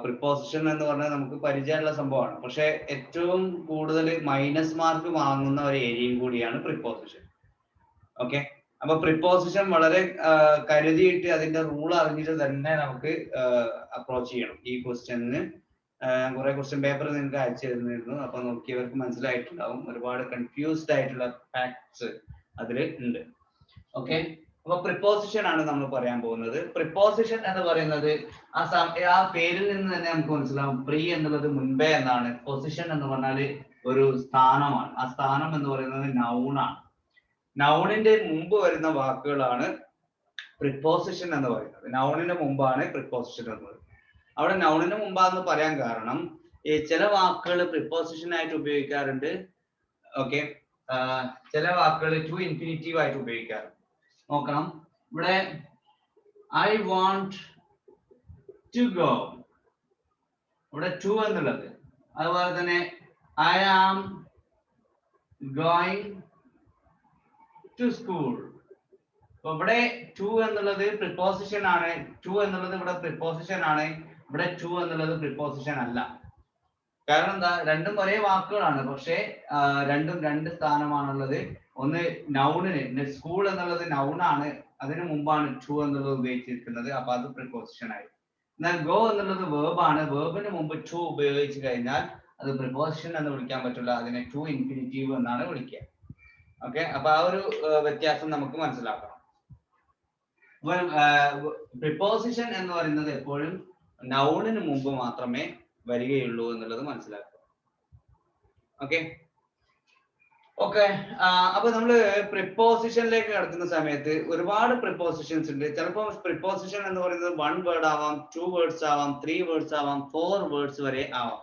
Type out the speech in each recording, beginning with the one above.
Preposition എന്ന് പറഞ്ഞാൽ നമുക്ക് പരിചയമുള്ള സംഭവമാണ്. പക്ഷെ ഏറ്റവും കൂടുതൽ മൈനസ് മാർക്ക് വാങ്ങുന്ന ഒരു ഏരിയയും കൂടിയാണ് പ്രിപ്പോസിഷൻ. ഓക്കെ, അപ്പൊ പ്രിപ്പോസിഷൻ വളരെ കരുതിയിട്ട് അതിന്റെ റൂൾ അറിഞ്ഞിട്ട് തന്നെ നമുക്ക് അപ്രോച്ച് ചെയ്യണം. ഈ ക്വസ്റ്റ്യന് കുറെ ക്വസ്റ്റ്യൻ പേപ്പർ നിങ്ങൾക്ക് അയച്ചു തരുന്നിരുന്നു. അപ്പൊ നോക്കിയവർക്ക് മനസ്സിലായിട്ടുണ്ടാവും ഒരുപാട് കൺഫ്യൂസ്ഡ് ആയിട്ടുള്ള ഫാക്ട്സ് അതിൽ ഉണ്ട്. ഓക്കെ, അപ്പൊ പ്രിപ്പോസിഷൻ ആണ് നമ്മൾ പറയാൻ പോകുന്നത്. പ്രിപ്പോസിഷൻ എന്ന് പറയുന്നത് ആ പേരിൽ നിന്ന് തന്നെ നമുക്ക് മനസ്സിലാവും. പ്രീ എന്നുള്ളത് മുൻപേ എന്നാണ്. പൊസിഷൻ എന്ന് പറഞ്ഞാൽ ഒരു സ്ഥാനമാണ്. ആ സ്ഥാനം എന്ന് പറയുന്നത് നൗണാണ്. നൗണിന്റെ മുമ്പ് വരുന്ന വാക്കുകളാണ് പ്രിപ്പോസിഷൻ എന്ന് പറയുന്നത്. നൗണിന് മുമ്പാണ് പ്രിപ്പോസിഷൻ എന്ന് പറയുന്നത്. അവിടെ നൗണിന് മുമ്പാന്ന് പറയാൻ കാരണം ഈ ചില വാക്കുകൾ പ്രിപ്പോസിഷൻ ആയിട്ട് ഉപയോഗിക്കാറുണ്ട്. ഓക്കെ, ചില വാക്കുകൾ ടു ഇൻഫിനിറ്റീവ് ആയിട്ട് ഉപയോഗിക്കാറുണ്ട്. നോക്കണം, ഇവിടെ ഐ വാണ്ട് ടു ഗോ, ഇവിടെ ടു എന്നുള്ളത്. അതുപോലെ തന്നെ I am going to school. അപ്പൊ ഇവിടെ ടു എന്നുള്ളത് പ്രിപ്പോസിഷൻ ആണ്. ടു എന്നുള്ളത് ഇവിടെ പ്രിപ്പോസിഷൻ ആണ്. ഇവിടെ ടു എന്നുള്ളത് പ്രിപ്പോസിഷൻ അല്ല. കാരണം എന്താ, രണ്ടും ഒരേ വാക്കുകളാണ്, പക്ഷേ രണ്ടും രണ്ട് സ്ഥാനമാണുള്ളത്. ഒന്ന് നൗണിന്, സ്കൂൾ എന്നുള്ളത് നൗണാണ്, അതിനു മുമ്പാണ് ടു എന്നുള്ളത് ഉപയോഗിച്ചിരിക്കുന്നത്. അപ്പൊ അത് പ്രിപ്പോസിഷൻ ആയി. എന്നാൽ ഗോ എന്നുള്ളത് വേർബാണ്. വേർബിന് മുമ്പ് ടു ഉപയോഗിച്ച് കഴിഞ്ഞാൽ അത് പ്രിപ്പോസിഷൻ എന്ന് വിളിക്കാൻ പറ്റില്ല. അതിനെ ടു ഇൻഫിനിറ്റീവ് എന്നാണ് വിളിക്കുക. ഓക്കെ, അപ്പൊ ആ ഒരു വ്യത്യാസം നമുക്ക് മനസ്സിലാക്കണം. പ്രിപ്പോസിഷൻ എന്ന് പറയുന്നത് എപ്പോഴും നൗണിന് മുമ്പ് മാത്രമേ വരികയുള്ളൂ എന്നുള്ളത് മനസ്സിലാക്കുക. ഓക്കെ ഓക്കെ അപ്പൊ നമ്മള് പ്രിപ്പോസിഷനിലേക്ക് കടക്കുന്ന സമയത്ത് ഒരുപാട് പ്രിപ്പോസിഷൻസ് ഉണ്ട്. ചിലപ്പോൾ പ്രിപ്പോസിഷൻ എന്ന് പറയുന്നത് 1 വേർഡ് ആവാം, 2 വേർഡ്സ് ആവാം, 3 വേർഡ്സ് ആവാം, 4 വേർഡ്സ് വരെ ആവാം.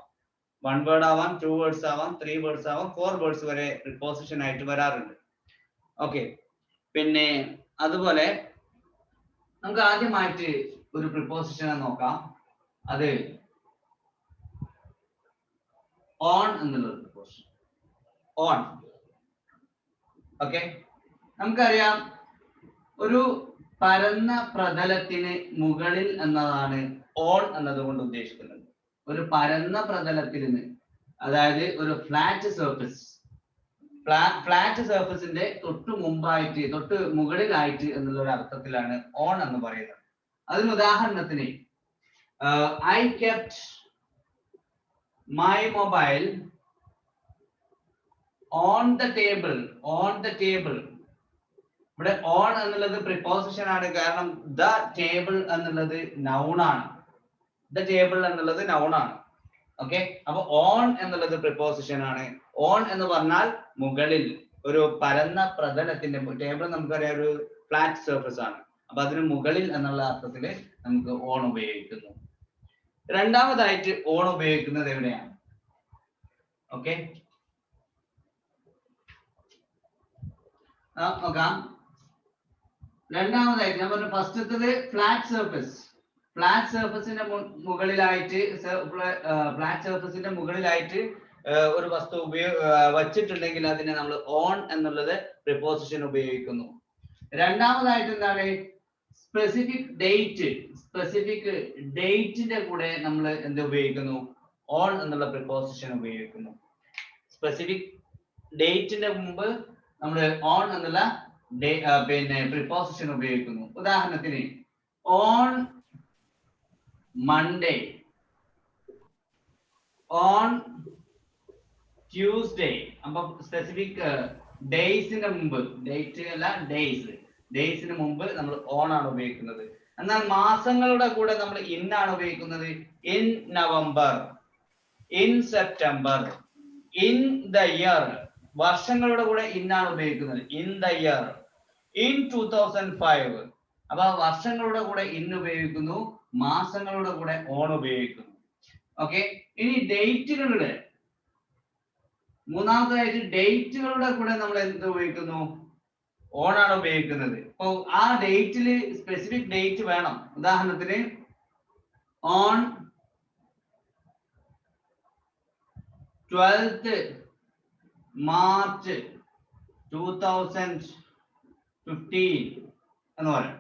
1 വേർഡ് ആവാം, 2 വേർഡ്സ് ആവാം, 3 വേർഡ്സ് ആവാം, 4 വേർഡ്സ് വരെ പ്രിപ്പോസിഷൻ ആയിട്ട് വരാറുണ്ട്. ഓക്കെ, പിന്നെ അതുപോലെ നമുക്ക് ആദ്യമായിട്ട് ഒരു പ്രിപ്പോസിഷനെ നോക്കാം. അത് ഓൺ എന്നുള്ളത് പ്രിപ്പോസിഷൻ. ഓൺ. ഓക്കെ, നമുക്കറിയാം ഒരു പരന്ന പ്രതലത്തിന് മുകളിൽ എന്നതാണ് ഓൺ എന്നതുകൊണ്ട് ഉദ്ദേശിക്കുന്നത്. ഒരു പരന്ന പ്രതലത്തിൽ നിന്ന്, അതായത് ഒരു ഫ്ലാറ്റ് സർഫസ്, ഫ്ലാറ്റ് സർഫസിന്റെ തൊട്ട് മുമ്പായിട്ട്, തൊട്ട് മുകളിലായിട്ട് എന്നുള്ള ഒരു അർത്ഥത്തിലാണ് ഓൺ എന്ന് പറയുന്നത്. അതിന് ഉദാഹരണത്തിന് I kept my mobile on the table. On the table, ഇവിടെ ഓൺ എന്നുള്ളത് പ്രിപ്പോസിഷൻ ആണ്. കാരണം ദ ടേബിൾ എന്നുള്ളത് നൗണാണ്. ദ ടേബിൾ എന്നുള്ളത് നൗണാണ്. ഓക്കെ, അപ്പൊ ഓൺ എന്നുള്ളത് പ്രിപ്പോസിഷൻ ആണ്. ഓൺ എന്ന് പറഞ്ഞാൽ മുകളിൽ, ഒരു പരന്ന പ്രതലത്തിന്റെ, ടേബിൾ നമുക്കറിയാം ഒരു ഫ്ലാറ്റ് സർഫസ് ആണ്. അപ്പൊ അതിന് മുകളിൽ എന്നുള്ള അർത്ഥത്തിൽ നമുക്ക് ഓൺ ഉപയോഗിക്കുന്നു. രണ്ടാമതായിട്ട് ഓൺ ഉപയോഗിക്കുന്നത് എവിടെയാണ്? ഓക്കെ, നോക്കാം. രണ്ടാമതായിട്ട് ഞാൻ പറഞ്ഞു, ഫസ്റ്റത്തത് ഫ്ലാറ്റ് സർഫസ്. ഫ്ലാറ്റ് സർഫസിന്റെ മുകളിലായിട്ട്, ഫ്ലാറ്റ് സർഫസിന്റെ മുകളിലായിട്ട് ഒരു വസ്തു വച്ചിട്ടുണ്ടെങ്കിൽ അതിനെ നമ്മൾ ഓൺ എന്നുള്ളത് പ്രിപ്പോസിഷൻ ഉപയോഗിക്കുന്നു. രണ്ടാമതായിട്ട് എന്താണ്? Specific date. സ്പെസിഫിക് ഡേറ്റിന്റെ കൂടെ നമ്മൾ എന്ത് ഉപയോഗിക്കുന്നു? ഓൺ എന്നുള്ള പ്രിപ്പോസിഷൻ ഉപയോഗിക്കുന്നു. സ്പെസിഫിക് ഡേറ്റിന്റെ മുമ്പ് നമ്മൾ ഓൺ എന്നുള്ള പിന്നെ പ്രിപ്പോസിഷൻ ഉപയോഗിക്കുന്നു. ഉദാഹരണത്തിന് ഓൺ മൺഡേ, ഓൺ ട്യൂസ്ഡേ. അപ്പൊ സ്പെസിഫിക് ഡേയ്സിന്റെ മുമ്പ്, ഡേറ്റ് അല്ല ഡേയ്സിന് മുമ്പ് നമ്മൾ ഓൺ ആണ് ഉപയോഗിക്കുന്നത്. എന്നാൽ മാസങ്ങളുടെ കൂടെ നമ്മൾ ഇൻ ആണ് ഉപയോഗിക്കുന്നത്. In November, in September, in the year. വർഷങ്ങളുടെ കൂടെ ഇൻ ആണ് ഉപയോഗിക്കുന്നത്. In the year, in 2005. അപ്പൊ വർഷങ്ങളുടെ കൂടെ ഇൻ ഉപയോഗിക്കുന്നു, മാസങ്ങളുടെ കൂടെ ഓൺ ഉപയോഗിക്കുന്നു. ഓക്കെ, ഇനി ഡേറ്റുകളുടെ, മൂന്നാമതായിട്ട് ഡേറ്റുകളുടെ കൂടെ നമ്മൾ എന്ത് ഉപയോഗിക്കുന്നു? ഓൺ ആണ് ഉപയോഗിക്കുന്നത്. അപ്പൊ ആ ഡേറ്റിൽ സ്പെസിഫിക് ഡേറ്റ് വേണം. ഉദാഹരണത്തിന് ഓൺ 12th March 2015 എന്ന് പറയാം.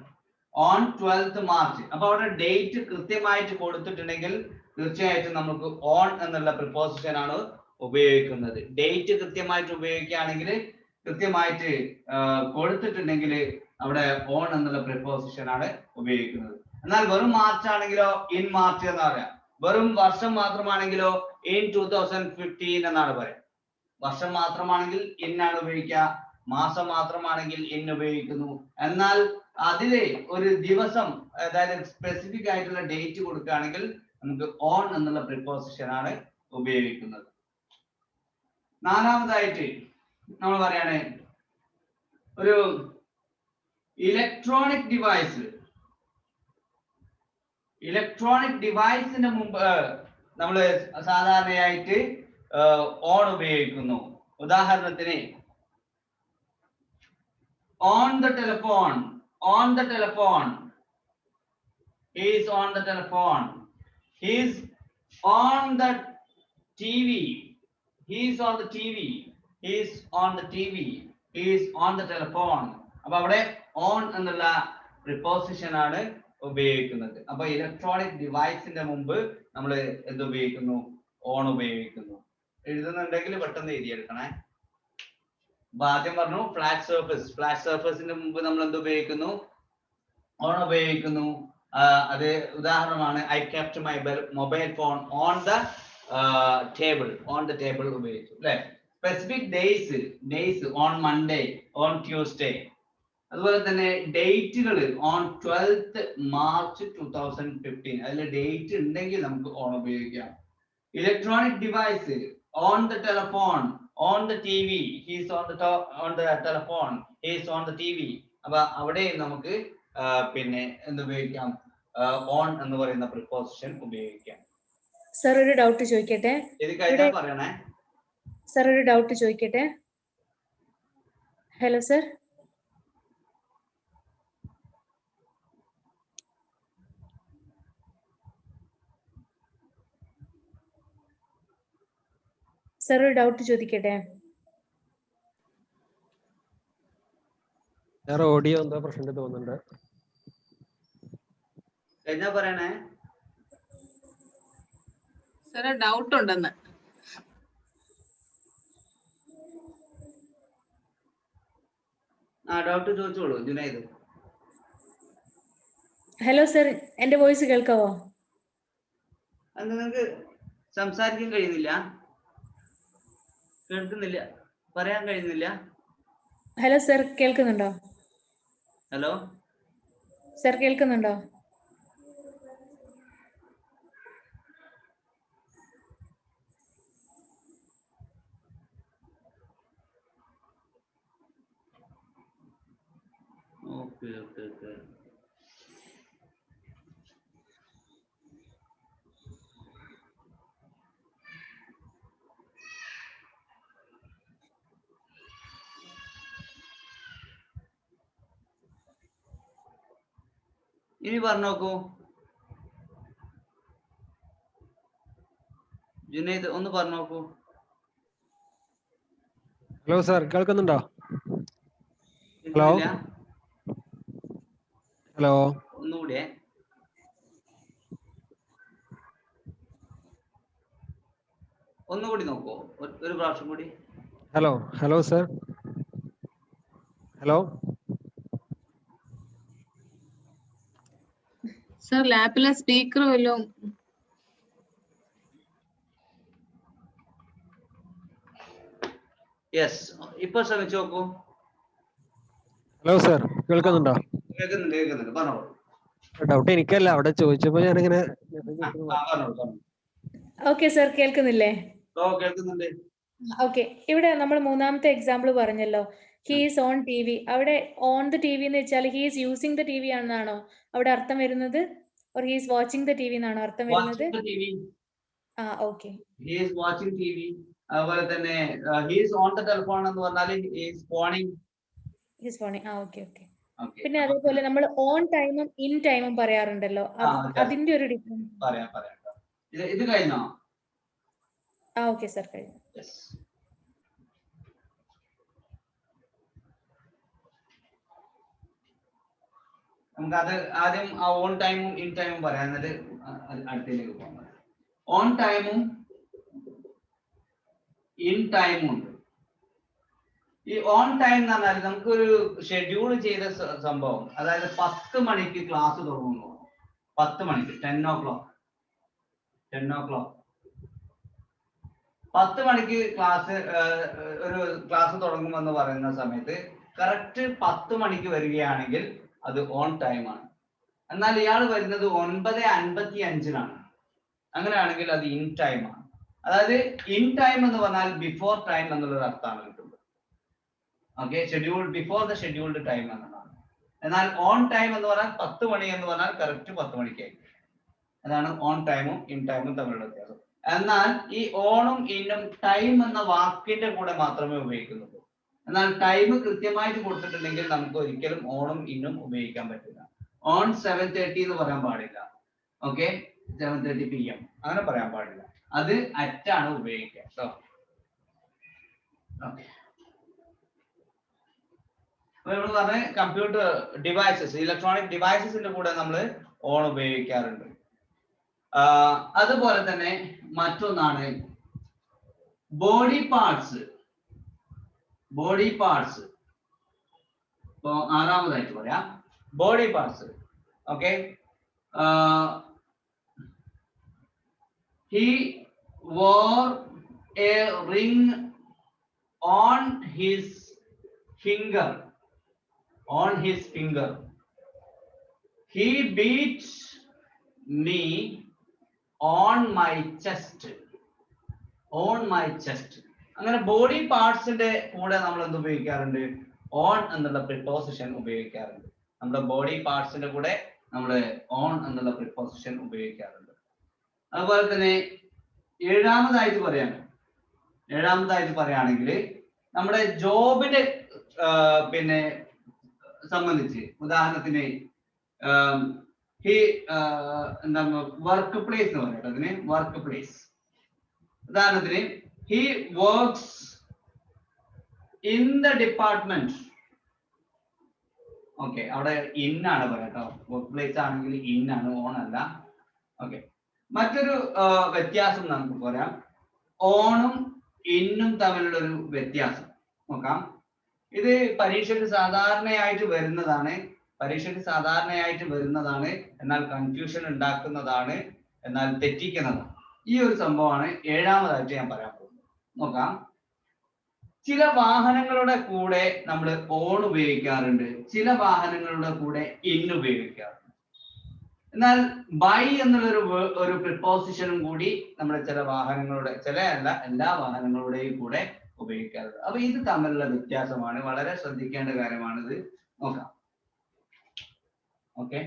On 12th March. അപ്പൊ അവിടെ ഡേറ്റ് കൃത്യമായിട്ട് കൊടുത്തിട്ടുണ്ടെങ്കിൽ തീർച്ചയായിട്ടും നമുക്ക് ഓൺ എന്നുള്ള പ്രിപ്പോസിഷൻ ആണ് ഉപയോഗിക്കുന്നത്. ഡേറ്റ് കൃത്യമായിട്ട് ഉപയോഗിക്കുകയാണെങ്കിൽ, കൃത്യമായിട്ട് കൊടുത്തിട്ടുണ്ടെങ്കിൽ അവിടെ ഓൺ എന്നുള്ള പ്രിപ്പോസിഷൻ ആണ് ഉപയോഗിക്കുന്നത്. എന്നാൽ വെറും മാർച്ച് ആണെങ്കിലോ ഇൻ മാർച്ച് എന്ന് പറയാം. വെറും വർഷം മാത്രമാണെങ്കിലോ ഇൻ 2015 എന്നാണ് പറയാം. വർഷം മാത്രമാണെങ്കിൽ ഇൻ ആണ് ഉപയോഗിക്കുക, മാസം മാത്രമാണെങ്കിൽ ഇൻ ഉപയോഗിക്കുന്നു. എന്നാൽ അതിലെ ഒരു ദിവസം, അതായത് സ്പെസിഫിക് ആയിട്ടുള്ള ഡേറ്റ് കൊടുക്കുകയാണെങ്കിൽ നമുക്ക് ഓൺ എന്നുള്ള പ്രിപ്പോസിഷൻ ആണ് ഉപയോഗിക്കുന്നത്. നാലാമതായിട്ട് നമ്മൾ പറയാണ് ഒരു ഇലക്ട്രോണിക് ഡിവൈസിന്റെ മുമ്പ് നമ്മൾ സാധാരണയായിട്ട് ഓൺ ഉപയോഗിക്കുന്നു. ഉദാഹരണത്തിന് on the telephone, he is on the telephone, he is on the TV, he is on the TV, he is on the TV, he is on the telephone. അപ്പോൾ അവിടെ ഓൺ എന്നുള്ള preposition ആണ് ഉപയോഗിക്കുന്നത്. അപ്പൊ electronic ഡിവൈസിന്റെ മുമ്പ് നമ്മൾ എന്ത് ഉപയോഗിക്കുന്നു? ഓൺ ഉപയോഗിക്കുന്നു. എഴുതുന്നുണ്ടെങ്കിൽ പെട്ടെന്ന് എഴുതിയെടുക്കണേ. അപ്പൊ ആദ്യം പറഞ്ഞു ഫ്ലാറ്റ് സർഫേസിന്റെ മുമ്പ് നമ്മൾ എന്ത് ഉപയോഗിക്കുന്നു? ഓൺ ഉപയോഗിക്കുന്നു. അത് ഉദാഹരണമാണ് I kept my mobile phone on the table ഉപയോഗിച്ചു അല്ലെ. Specific days on Monday, on Tuesday. അതുപോലെ തന്നെ ഡേറ്റുകൾ ഓൺ 12th മാർച്ച് 2015. അതിൽ ഡേറ്റ് ഉണ്ടെങ്കിൽ നമുക്ക് ഓൺ ഉപയോഗിക്കാം. Electronic device on the telephone, on the TV, he is on the telephone, he is on the TV. അപ്പൊ അവിടെ നമുക്ക് പിന്നെ എന്ത് ഉപയോഗിക്കാം? ഓൺ എന്ന് പറയുന്ന പ്രിപ്പോസിഷൻ ഉപയോഗിക്കാം. സർ ഒരു ഡൗട്ട് ചോദിക്കട്ടെ? ഇത് കഴിഞ്ഞാൽ പറയണേ. സർ ഒരു ഡൗട്ട് ചോദിക്കട്ടെ? Hello sir. സർ ഒരു ഡൗട്ട് ചോദിക്കട്ടെ? ഓഡിയോ എന്തോ പ്രശ്നം തോന്നുന്നുണ്ട്. എന്താ പറയണേ? സർ ഡൗട്ട് ഉണ്ടെന്ന്. ഡൗട്ട് ചോദിച്ചോളൂ ജുനൈദ്. ഹലോ സർ, എന്റെ വോയിസ് കേൾക്കാവോ? അത് നിങ്ങൾക്ക് സംസാരിക്കാൻ കഴിയുന്നില്ല? കേൾക്കുന്നില്ല? പറയാൻ കഴിയുന്നില്ല? ഹലോ സർ, കേൾക്കുന്നുണ്ടോ? ഹലോ സർ, കേൾക്കുന്നുണ്ടോ? ഓക്കെ. ഇനി പറഞ്ഞു നോക്കൂ ജുനൈദ്, ഒന്ന് പറഞ്ഞു നോക്കൂ. ഹലോ സാർ, കേൾക്കുന്നുണ്ടോ? ഹലോ ഹലോ ഒന്നുകൂടിയേ. ഒന്നുകൂടി നോക്കൂ, ഒരു പ്രാവശ്യം കൂടി. Hello sir. ഹലോ സർ, ലാപ്പിലെ സ്പീക്കർ വല്ലതും? യെസ്, ഇപ്പൊ ശ്രമിച്ചു നോക്കൂ. ഹലോ സാർ, കേൾക്കുന്നുണ്ടോ? കേൾക്കുന്നുണ്ട്, പറഞ്ഞോളൂ. ഡൗട്ട് എനിക്കല്ല, അവിടെ ചോദിച്ചപ്പോ ഞാനിങ്ങനെ. ഓക്കെ സർ, കേൾക്കുന്നില്ലേ? കേൾക്കുന്നുണ്ട്. ഓക്കെ, ഇവിടെ നമ്മൾ മൂന്നാമത്തെ എക്സാമ്പിൾ പറഞ്ഞല്ലോ, he is on T V. അവിടെ ഓൺ ദ ടി വി എന്ന് വെച്ചാൽ he is using the T V ആണെന്നാണോ അവിടെ അർത്ഥം വരുന്നത്? Or he is watching the T V എന്നാണോ അർത്ഥം വരുന്നത്? Okay, he is watching T V. അതുപോലെ തന്നെ he is on the telephone എന്ന് പറഞ്ഞാൽ ഹി ഈസ് ഫോണിങ്. ഓക്കെ. പിന്നെ അതേപോലെ നമ്മൾ ഓൺ ടൈമും ഇൻ ടൈമും പറയാറുണ്ടല്ലോ, അതിന്റെ ഒരു ഡിഫറൻസ് പറയാം. ഇത് കഴിഞ്ഞോ? ഓക്കെ സർ, കഴിഞ്ഞു. നമുക്ക് അത് ആദ്യം ആ ഓൺ ടൈമും ഇൻ ടൈമും പറയാം, എന്നിട്ട് അടുത്തതിലേക്ക് പോകാം. ഓൺ ടൈമും ഇൻ ടൈമും ഉണ്ട്. ഈ ഓൺ ടൈം എന്ന് പറഞ്ഞാൽ നമുക്കൊരു ഷെഡ്യൂൾ ചെയ്ത സംഭവം, അതായത് 10 മണിക്ക് ക്ലാസ് തുടങ്ങുന്നു. 10 മണിക്ക് 10 o'clock 10 മണിക്ക് ക്ലാസ് ഒരു ക്ലാസ് തുടങ്ങുമെന്ന് പറയുന്ന സമയത്ത് കറക്റ്റ് 10 മണിക്ക് വരികയാണെങ്കിൽ അത് ഓൺ ടൈം ആണ്. എന്നാൽ ഇയാൾ വരുന്നത് 9:55-നാണ്, അങ്ങനെയാണെങ്കിൽ അത് ഇൻ ടൈം ആണ്. അതായത് ഇൻ ടൈം എന്ന് പറഞ്ഞാൽ ബിഫോർ ടൈം എന്നുള്ളൊരു അർത്ഥമാണ് കിട്ടുന്നത്. Okay, scheduled before the scheduled time എന്നതാണ്. എന്നാൽ ഓൺ ടൈം എന്ന് പറഞ്ഞാൽ 10 മണി എന്ന് പറഞ്ഞാൽ കറക്റ്റ് 10 മണിക്കായിരിക്കും. അതാണ് ഓൺ ടൈമും ഇൻ ടൈമും തമ്മിലുള്ള വ്യത്യാസം. എന്നാൽ ഈ ഓണും ഇന്നും ടൈം എന്ന വാക്കിന്റെ കൂടെ മാത്രമേ ഉപയോഗിക്കുന്നുള്ളൂ. എന്നാൽ ടൈം കൃത്യമായിട്ട് കൊടുത്തിട്ടുണ്ടെങ്കിൽ നമുക്ക് ഒരിക്കലും ഓണും ഇന്നും ഉപയോഗിക്കാൻ പറ്റില്ല. ഓൺ 7:30 എന്ന് പറയാൻ പാടില്ല. ഓക്കെ, 7:30 PM അങ്ങനെ പറയാൻ പാടില്ല. അത് അറ്റാണ് ഉപയോഗിക്കുക കേട്ടോ. ഓക്കെ, അപ്പൊ നമ്മൾ പറഞ്ഞ കമ്പ്യൂട്ടർ ഡിവൈസസ്, ഇലക്ട്രോണിക് ഡിവൈസസിന്റെ കൂടെ നമ്മൾ ഓൺ ഉപയോഗിക്കാറുണ്ട്. അതുപോലെ തന്നെ മറ്റൊന്നാണ് ബോഡി പാർട്സ്. ഇപ്പൊ 6-ാമതായിട്ട് പറയാം, body parts. Okay, he wore a ring on his finger. He beat me on my chest. അങ്ങനെ ബോഡി പാർട്സിന്റെ കൂടെ നമ്മൾ എന്ത് ഉപയോഗിക്കാറുണ്ട്? ഓൺ എന്നുള്ള പ്രിപ്പോസിഷൻ ഉപയോഗിക്കാറുണ്ട്. നമ്മുടെ ബോഡി പാർട്സിന്റെ കൂടെ നമ്മൾ ഓൺ എന്നുള്ള പ്രിപ്പോസിഷൻ ഉപയോഗിക്കാറുണ്ട്. അതുപോലെ തന്നെ 7-ാമതായിട്ട് പറയുകയാണെങ്കിൽ നമ്മുടെ ജോബിനെ പിന്നെ സംബന്ധിച്ച്, ഉദാഹരണത്തിന് എന്താണ് വർക്ക് പ്ലേസ് എന്ന് പറയുന്നത്, അതിന് വർക്ക് പ്ലേസ്. ഉദാഹരണത്തിന് he works in the department. Okay, അവിടെ ഇൻ ആണ് പറയാട്ടോ. വർക്ക് പ്ലേസ് ആണെങ്കിൽ ഇൻ ആണ്, ഓൺ അല്ല. ഓക്കെ, മറ്റൊരു വ്യത്യാസം നമുക്ക് പറയാം, ഓണും ഇന്നും തമ്മിലുള്ള ഒരു വ്യത്യാസം നോക്കാം. ഇത് പരീക്ഷയ്ക്ക് സാധാരണയായിട്ട് വരുന്നതാണ്, എന്നാൽ കൺഫ്യൂഷൻ ഉണ്ടാക്കുന്നതാണ്, എന്നാൽ തെറ്റിക്കുന്നതാണ്. ഈ ഒരു സംഭവമാണ് 7-ാമതായിട്ട് ഞാൻ പറയാൻ പോകുന്നത്. നോക്കാം, ചില വാഹനങ്ങളുടെ കൂടെ നമ്മൾ ഓൺ ഉപയോഗിക്കാറുണ്ട്, ചില വാഹനങ്ങളുടെ കൂടെ ഇൻ ഉപയോഗിക്കാറുണ്ട്. എന്നാൽ ബൈ എന്നുള്ളൊരു ഒരു പ്രിപ്പോസിഷനും കൂടി നമ്മുടെ ചില വാഹനങ്ങളുടെ, എല്ലാ വാഹനങ്ങളുടെയും കൂടെ ഉപയോഗിക്കാറുണ്ട്. അപ്പൊ ഇത് തമ്മിലുള്ള വ്യത്യാസമാണ്, വളരെ ശ്രദ്ധിക്കേണ്ട കാര്യമാണിത്. നോക്കാം. ഓക്കെ,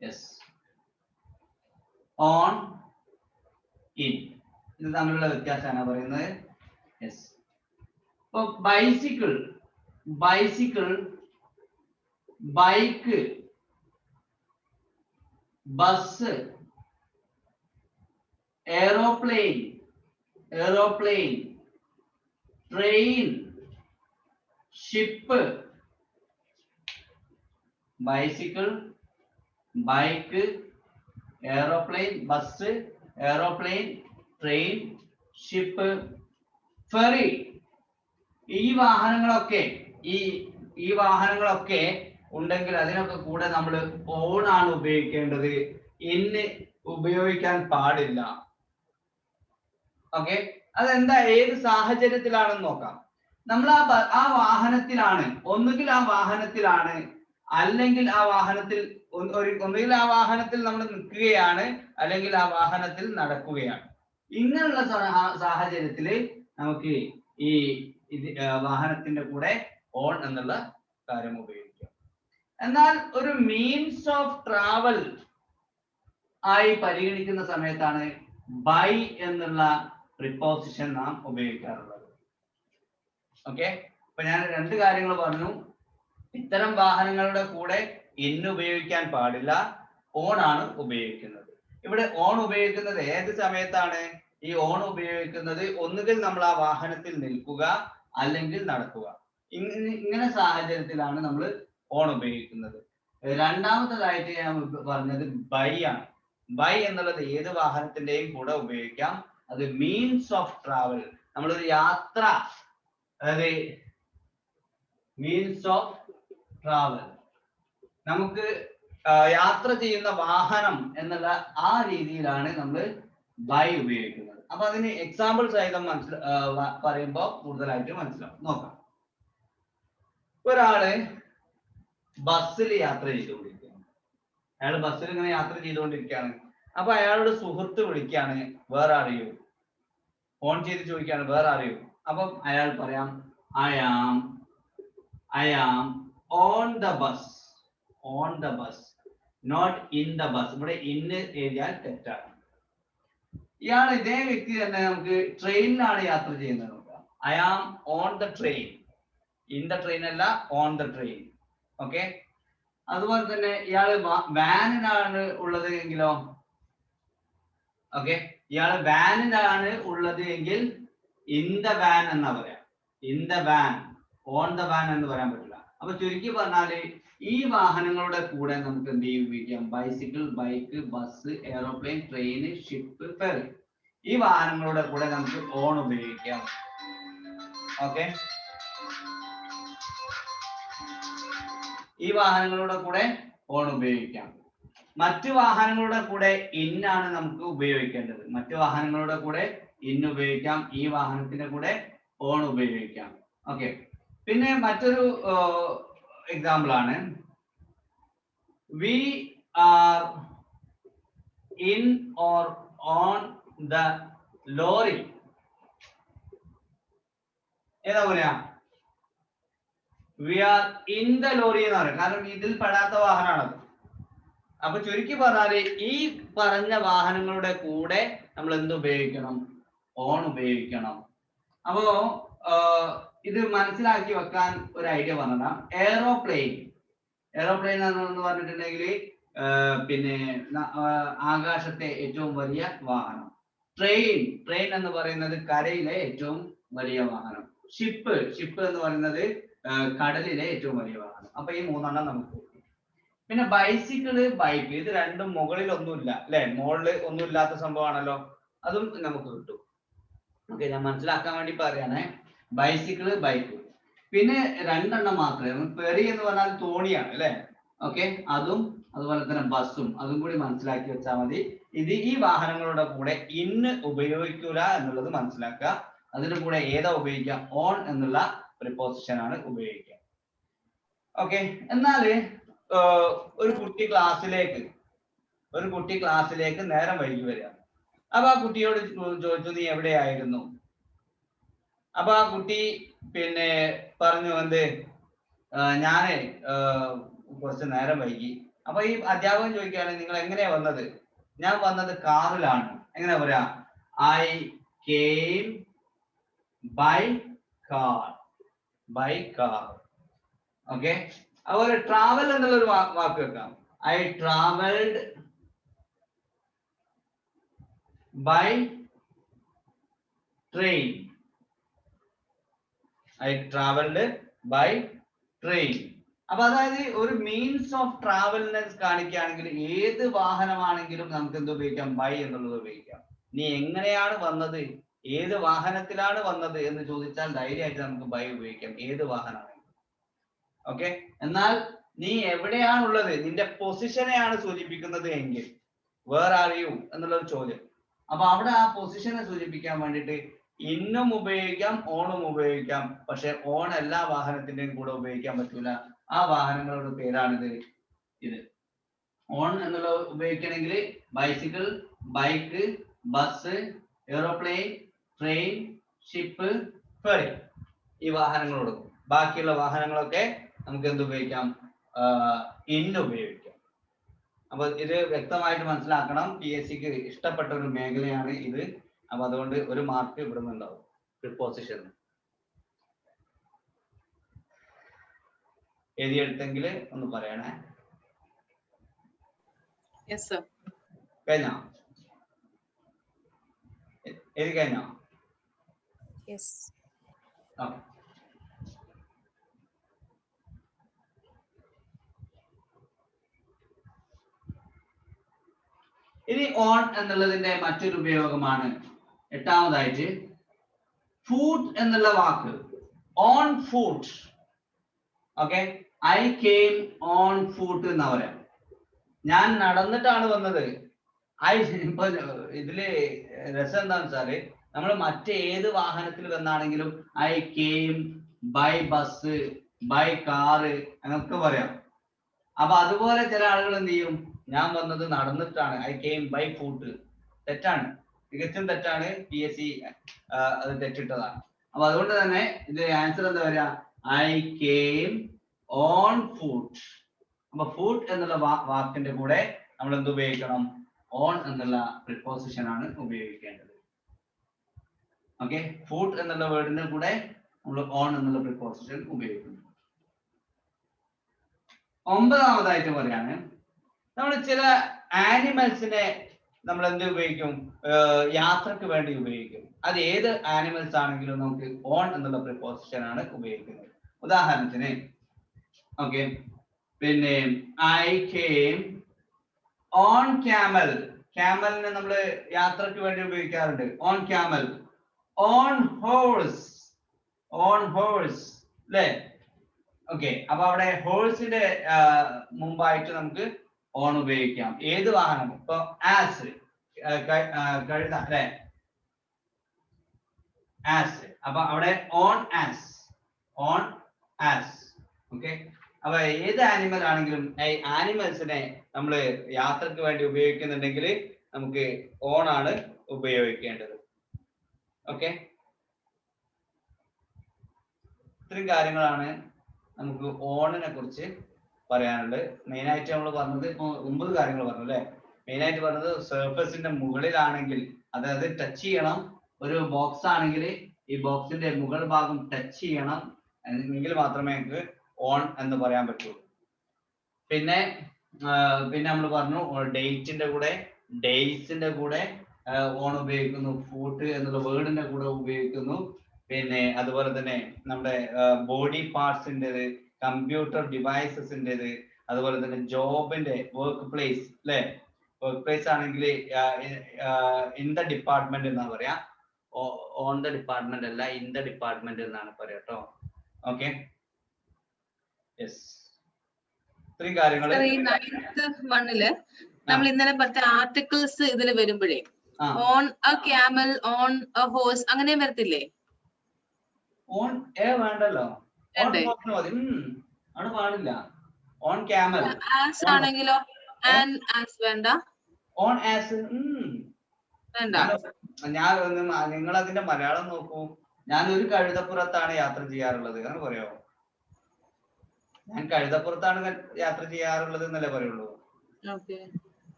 യെസ്, ഓൺ ഇൻ, ഇത് തമ്മിലുള്ള വ്യത്യാസമാണ് പറയുന്നത്. യെസ്, ഇപ്പൊ bicycle, bike, bus, aeroplane, train, ship. Bicycle, bike, aeroplane, bus, aeroplane, train, ship, ferry. ഈ വാഹനങ്ങളൊക്കെ ഉണ്ടെങ്കിൽ അതിനൊക്കെ കൂടെ നമ്മൾ ഓൺ ആണ് ഉപയോഗിക്കേണ്ടത്, ഇന്ന് ഉപയോഗിക്കാൻ പാടില്ല. ഓക്കെ, അതെന്താ, ഏത് സാഹചര്യത്തിലാണെന്ന് നോക്കാം. നമ്മൾ ആ വാഹനത്തിലാണ്, ഒന്നുകിൽ ആ വാഹനത്തിലാണ്, അല്ലെങ്കിൽ ആ വാഹനത്തിൽ ഒന്നുകിൽ ആ വാഹനത്തിൽ നമ്മൾ നിൽക്കുകയാണ്, അല്ലെങ്കിൽ ആ വാഹനത്തിൽ നടക്കുകയാണ്. ഇങ്ങനെയുള്ള സാഹചര്യത്തിൽ നമുക്ക് ഈ വാഹനത്തിന്റെ കൂടെ ഓൺ എന്നുള്ള കാര്യം ഉപയോഗിക്കാം. എന്നാൽ ഒരു മീൻസ് ഓഫ് ട്രാവൽ ആയി പരിഗണിക്കുന്ന സമയത്താണ് ബൈ എന്നുള്ള പ്രിപ്പോസിഷൻ നാം ഉപയോഗിക്കാറുള്ളത്. ഓക്കെ, അപ്പൊ ഞാൻ 2 കാര്യങ്ങൾ പറഞ്ഞു. ഇത്തരം വാഹനങ്ങളുടെ കൂടെ ഇൻ ഉപയോഗിക്കാൻ പാടില്ല, ഓൺ ആണ് ഉപയോഗിക്കുന്നത്. ഇവിടെ ഓൺ ഉപയോഗിക്കുന്നത് ഏത് സമയത്താണ്? ഈ ഓൺ ഉപയോഗിക്കുന്നത് ഒന്നുകിൽ നമ്മൾ ആ വാഹനത്തിൽ നിൽക്കുക, അല്ലെങ്കിൽ നടക്കുക. ഇങ്ങനെ സാഹചര്യത്തിലാണ് നമ്മൾ ഓൺ ഉപയോഗിക്കുന്നത്. രണ്ടാമത്തേതായിട്ട് ഞാൻ പറഞ്ഞത് ബൈ ആണ്. ബൈ എന്നുള്ളത് ഏത് വാഹനത്തിന്റെയും കൂടെ ഉപയോഗിക്കാം. അത് മീൻസ് ഓഫ് ട്രാവൽ, നമ്മളൊരു യാത്ര, അതായത് മീൻസ് ഓഫ് ട്രാവൽ, നമുക്ക് യാത്ര ചെയ്യുന്ന വാഹനം എന്നുള്ള ആ രീതിയിലാണ് നമ്മൾ ബൈ ഉപയോഗിക്കുന്നത്. അപ്പൊ അതിന് എക്സാമ്പിൾ സഹിതം പറയുമ്പോൾ കൂടുതലായിട്ട് മനസ്സിലാവും. നോക്കാം. ഒരാള് ബസ്സിൽ യാത്ര ചെയ്തുകൊണ്ടിരിക്കുകയാണ്. അയാൾ ബസ്സിൽ ഇങ്ങനെ യാത്ര ചെയ്തുകൊണ്ടിരിക്കുകയാണ്. അപ്പൊ അയാളുടെ സുഹൃത്ത് വിളിക്കുകയാണ്, വേറെ അറിയൂ, ഫോൺ ചെയ്ത് ചോദിക്കുകയാണ്, വേറെ അറിയൂ. അപ്പം അയാൾ പറയാം, I am on the bus, on the bus, not in the bus. ഇവിടെ ഇന്ന് എഴുതിയാൽ തെറ്റാണ്. ഇയാൾ ഇതേ വ്യക്തി തന്നെ നമുക്ക് ട്രെയിനിലാണ് യാത്ര ചെയ്യുന്നത് നോക്കാം. I am on the train, in the train അല്ല, ഓൺ ദ ട്രെയിൻ. ഓക്കെ. അതുപോലെ തന്നെ ഇയാള് വാനിലാണ് ഉള്ളത് എങ്കിലോ, ഓക്കെ, ഇയാള് വാനിലാണ് ഉള്ളത് എങ്കിൽ ഇൻ ദ വാൻ എന്നാ പറയാം. In the van, on the van എന്ന് പറയാൻ പറ്റില്ല. അപ്പൊ ചുരുക്കി പറഞ്ഞാല് ഈ വാഹനങ്ങളുടെ കൂടെ നമുക്ക് എന്ത് ഉപയോഗിക്കാം? Bicycle, bike, bus, aeroplane, train, ship, ferry, ഈ വാഹനങ്ങളുടെ കൂടെ നമുക്ക് ഓൺ ഉപയോഗിക്കാം. ഓക്കെ, ഈ വാഹനങ്ങളുടെ കൂടെ ഓൺ ഉപയോഗിക്കാം. മറ്റു വാഹനങ്ങളുടെ കൂടെ ഇന്നാണ് നമുക്ക് ഉപയോഗിക്കേണ്ടത്. മറ്റു വാഹനങ്ങളുടെ കൂടെ ഇൻ ഉപയോഗിക്കാം, ഈ വാഹനത്തിന്റെ കൂടെ ഓൺ ഉപയോഗിക്കാം. ഓക്കെ. പിന്നെ മറ്റൊരു എക്സാമ്പിൾ ആണ്, we are in or on the lorry. ഏതാ പറയാ? We are in the lorry എന്ന് പറയും, കാരണം ഇതിൽ പെടാത്ത വാഹനമാണത്. അപ്പൊ ചുരുക്കി പറഞ്ഞാല് ഈ പറഞ്ഞ വാഹനങ്ങളുടെ കൂടെ നമ്മൾ എന്ത് ഉപയോഗിക്കണം? ഓൺ ഉപയോഗിക്കണം. അപ്പോ ഇത് മനസ്സിലാക്കി വെക്കാൻ ഒരു ഐഡിയ പറഞ്ഞതാ. എയറോപ്ലെയിൻ, എയറോപ്ലെയിൻ എന്ന് പറഞ്ഞിട്ടുണ്ടെങ്കിൽ പിന്നെ ആകാശത്തെ ഏറ്റവും വലിയ വാഹനം. ട്രെയിൻ, ട്രെയിൻ എന്ന് പറയുന്നത് കരയിലെ ഏറ്റവും വലിയ വാഹനം. ഷിപ്പ്, ഷിപ്പ് എന്ന് പറയുന്നത് കടലിലെ ഏറ്റവും വലിയ വാഹനം. അപ്പൊ ഈ മൂന്നെണ്ണം നമുക്ക്. പിന്നെ ബൈസിക്കിള്, ബൈക്ക്, ഇത് രണ്ടും മുകളിൽ ഒന്നുമില്ല അല്ലെ, മുകളിൽ ഒന്നും ഇല്ലാത്ത സംഭവമാണല്ലോ, അതും നമുക്ക് കിട്ടും. ഓക്കെ, ഞാൻ മനസ്സിലാക്കാൻ വേണ്ടി പറയാണ്. ബൈസിക്കിള്, ബൈക്ക്, പിന്നെ രണ്ടെണ്ണം മാത്രമേ. ഫെറി എന്ന് പറഞ്ഞാൽ തോണിയാണ് അല്ലെ. ഓക്കെ, അതും അതുപോലെ തന്നെ ബസ്സും, അതും കൂടി മനസ്സിലാക്കി വെച്ചാൽ മതി. ഇത് ഈ വാഹനങ്ങളുടെ കൂടെ ഇന്ന് ഉപയോഗിക്കൂല എന്നുള്ളത് മനസ്സിലാക്കുക. അതിന്റെ കൂടെ ഏതാ ഉപയോഗിക്കുക? ഓൺ എന്നുള്ള പ്രിപ്പോസിഷൻ ആണ് ഉപയോഗിക്കുക. ഓക്കെ. എന്നാല് ഒരു കുട്ടി ക്ലാസ്സിലേക്ക് നേരം വൈകി വരിക. അപ്പൊ ആ കുട്ടിയോട് ചോദിച്ചു, നീ എവിടെയായിരുന്നു? അപ്പൊ ആ കുട്ടി പിന്നെ പറഞ്ഞു, എന്ത്, ഞാന് കുറച്ച് നേരം വൈകി. അപ്പൊ ഈ അധ്യാപകൻ ചോദിക്കുകയാണ്, നിങ്ങൾ എങ്ങനെയാ വന്നത്? ഞാൻ വന്നത് കാറിലാണ്. എങ്ങനെയാ പറയാ? I came by car, by car. Okay. അതുപോലെ ട്രാവൽ എന്നുള്ള ഒരു വാക്ക് വെക്കാം. I travelled by train, I travelled by train. അപ്പൊ അതായത് ഒരു മീൻസ് ഓഫ് ട്രാവലിനെ കാണിക്കുകയാണെങ്കിൽ ഏത് വാഹനമാണെങ്കിലും നമുക്ക് എന്ത് ഉപയോഗിക്കാം? ബൈ എന്നുള്ളത് ഉപയോഗിക്കാം. നീ എങ്ങനെയാണ് വന്നത്, ഏത് വാഹനത്തിലാണ് വന്നത് എന്ന് ചോദിച്ചാൽ ധൈര്യമായിട്ട് നമുക്ക് ബൈ ഉപയോഗിക്കാം, ഏത് വാഹനമാണ്. ഓക്കെ. എന്നാൽ നീ എവിടെയാണുള്ളത്, നിന്റെ പൊസിഷനെയാണ് സൂചിപ്പിക്കുന്നത് എങ്കിൽ, വേർ ആർ യു എന്നുള്ളൊരു ചോദ്യം. അപ്പൊ അവിടെ ആ പൊസിഷനെ സൂചിപ്പിക്കാൻ വേണ്ടിയിട്ട് ഇന്നും ഉപയോഗിക്കാം, ഓണും ഉപയോഗിക്കാം. പക്ഷെ ഓൺ എല്ലാ വാഹനത്തിന്റെയും കൂടെ ഉപയോഗിക്കാൻ പറ്റൂല. ആ വാഹനങ്ങളുടെ പേരാണിത്. ഇത് ഓൺ എന്നുള്ള ഉപയോഗിക്കണമെങ്കിൽ bicycle, bike, bus, aeroplane, train, ship, ferry, ഈ വാഹനങ്ങളോട്. ബാക്കിയുള്ള വാഹനങ്ങളൊക്കെ നമുക്ക് എന്ത് ഉപയോഗിക്കാം? ഇന്ന് ഉപയോഗിക്കാം. അപ്പൊ ഇത് വ്യക്തമായിട്ട് മനസ്സിലാക്കണം. PSCക്ക് ഇഷ്ടപ്പെട്ട ഒരു മേഖലയാണ് ഇത്. അപ്പൊ അതുകൊണ്ട് ഒരു മാർക്ക് ഇവിടെ നിന്നുണ്ടാവും പ്രിപ്പോസിഷൻ. എഴുതിയെടുത്തെങ്കിൽ ഒന്ന് പറയണേ. കഴിഞ്ഞോ? എഴുതി കഴിഞ്ഞോ? ഇനി ഓൺ എന്നുള്ളതിന്റെ മറ്റൊരു ഉപയോഗമാണ് എട്ടാമതായിട്ട് ഫുഡ് എന്നുള്ള വാക്ക്. On food. Okay, I came on food എന്നാ പറയാം. ഞാൻ നടന്നിട്ടാണ് വന്നത്. ഇപ്പൊ ഇതില് രസം എന്താന്ന് വെച്ചാല് നമ്മൾ മറ്റേത് വാഹനത്തിൽ വന്നാണെങ്കിലും I came by bus, by car അങ്ങനൊക്കെ പറയാം. അപ്പൊ അതുപോലെ ചില ആളുകൾ എന്ത് ചെയ്യും, ഞാൻ വന്നത് നടന്നിട്ടാണ്, ഐ കെയിം ബൈ ഫുഡ്. തെറ്റാണ്, തികച്ചും തെറ്റാണ്. PSC അത് തെറ്റിട്ടതാണ്. അപ്പൊ അതുകൊണ്ട് തന്നെ ഇത് ആൻസർ എന്താ പറയാ, ഐ കെയിം ഓൺ ഫുഡ്. അപ്പൊ ഫുഡ് എന്നുള്ള വാക്കിന്റെ കൂടെ നമ്മൾ എന്ത് ഉപയോഗിക്കണം, ഓൺ എന്നുള്ള പ്രിപ്പോസിഷൻ ആണ് ഉപയോഗിക്കേണ്ടത്. ഓക്കെ, ഫുഡ് എന്നുള്ള വേർഡിന്റെ കൂടെ നമ്മൾ ഓൺ എന്നുള്ള പ്രിപ്പോസിഷൻ ഉപയോഗിക്കുന്നു. ഒമ്പതാമതായിട്ട് പറയാണ്, നമ്മൾ ചില ആനിമൽസിനെ നമ്മൾ എന്ത് ഉപയോഗിക്കും, യാത്രക്ക് വേണ്ടി ഉപയോഗിക്കും. അത് ഏത് ആനിമൽസ് ആണെങ്കിലും നമുക്ക് ഓൺ എന്നുള്ള പ്രിപ്പോസിഷൻ ആണ് ഉപയോഗിക്കുന്നത്. ഉദാഹരണത്തിന് ഓക്കെ, പിന്നെ ഐ കെയിം ഓൺ ക്യാമൽ. ക്യാമലിനെ നമ്മൾ യാത്രക്ക് വേണ്ടി ഉപയോഗിക്കാറുണ്ട്, on camel. On horse, on horse അല്ലേ? ഓക്കെ, അപ്പൊ അവിടെ ഹോഴ്സിന്റെ മുമ്പായിട്ട് നമുക്ക് ഓൺ ഉപയോഗിക്കാം. ഏത് വാഹനം, ഇപ്പൊ ആസ്, കഴുത അല്ലെ, ആസ്. അപ്പൊ അവിടെ on as, on as. Okay, അപ്പൊ ഏത് ആനിമൽ ആണെങ്കിലും ആനിമൽസിനെ നമ്മൾ യാത്രക്ക് വേണ്ടി ഉപയോഗിക്കുന്നുണ്ടെങ്കിൽ നമുക്ക് ഓൺ ആണ് ഉപയോഗിക്കേണ്ടത്. ഓക്കെ, ഇത്രയും കാര്യങ്ങളാണ് നമുക്ക് ഓണിനെ കുറിച്ച് പറയാനുള്ളത്. മെയിൻ ആയിട്ട് നമ്മൾ പറഞ്ഞത് ഇപ്പൊ 9 കാര്യങ്ങൾ പറഞ്ഞു അല്ലെ. മെയിൻ ആയിട്ട് പറഞ്ഞത് സർഫസിന്റെ മുകളിലാണെങ്കിൽ, അതായത് ടച്ച് ചെയ്യണം. ഒരു ബോക്സ് ആണെങ്കിൽ ഈ ബോക്സിന്റെ മുകൾ ഭാഗം ടച്ച് ചെയ്യണം, എങ്കിൽ മാത്രമേ നമുക്ക് ഓൺ എന്ന് പറയാൻ പറ്റുള്ളൂ. പിന്നെ നമ്മൾ പറഞ്ഞു ഡേറ്റിന്റെ കൂടെ, ഡേയ്സിന്റെ കൂടെ ഓൺ ഉപയോഗിക്കുന്നു, ഫുഡ് എന്നുള്ള വേർഡിന്റെ കൂടെ ഉപയോഗിക്കുന്നു. പിന്നെ അതുപോലെ തന്നെ നമ്മുടെ ബോഡി പാർട്സിൻ്റെത്, കമ്പ്യൂട്ടർ ഡിവൈസസിൻ്റെത്, അതുപോലെ തന്നെ ജോബിന്റെ, വർക്ക് പ്ലേസ് അല്ലെ. വർക്ക് പ്ലേസ് ആണെങ്കിൽ ഇൻ ദ ഡിപ്പാർട്ട്മെന്റ് എന്നാ പറയാ, ഓൺ ദ ഡിപ്പാർട്ട്മെന്റ് അല്ല, ഇൻ ദ ഡിപ്പാർട്ട്മെന്റ് എന്നാണ് പറയാ കേട്ടോ. ഓക്കെ, യെസ്, ഇത്രയും കാര്യങ്ങൾ. നമ്മൾ ഇന്നലെ പറഞ്ഞ ആർട്ടിക്കിൾസ് ഇതിൽ വരുമ്പോഴേ on A camel, on A horse അങ്ങനെ വരത്തില്ലേ? ഓൺ വേണ്ടല്ലോ, ഓൺ ഹോഴ്സ് മതി. അവിടെ പാടില്ല. ഓൺ ക്യാമൽ ആസ് ആണെങ്കിലോ, ആൻഡ് ആസ് വേണ്ട, ഓൺ ആസ് വേണ്ട. ഞാൻ നിങ്ങൾ അതിന്റെ മലയാളം നോക്കൂ. ഞാൻ ഒരു കഴുതപ്പുറത്താണ് യാത്ര ചെയ്യാറുള്ളത് എന്ന് പറയോ? ഞാൻ കഴുതപ്പുറത്താണ് യാത്ര ചെയ്യാറുള്ളത് എന്നല്ലേ പറയുള്ളൂ.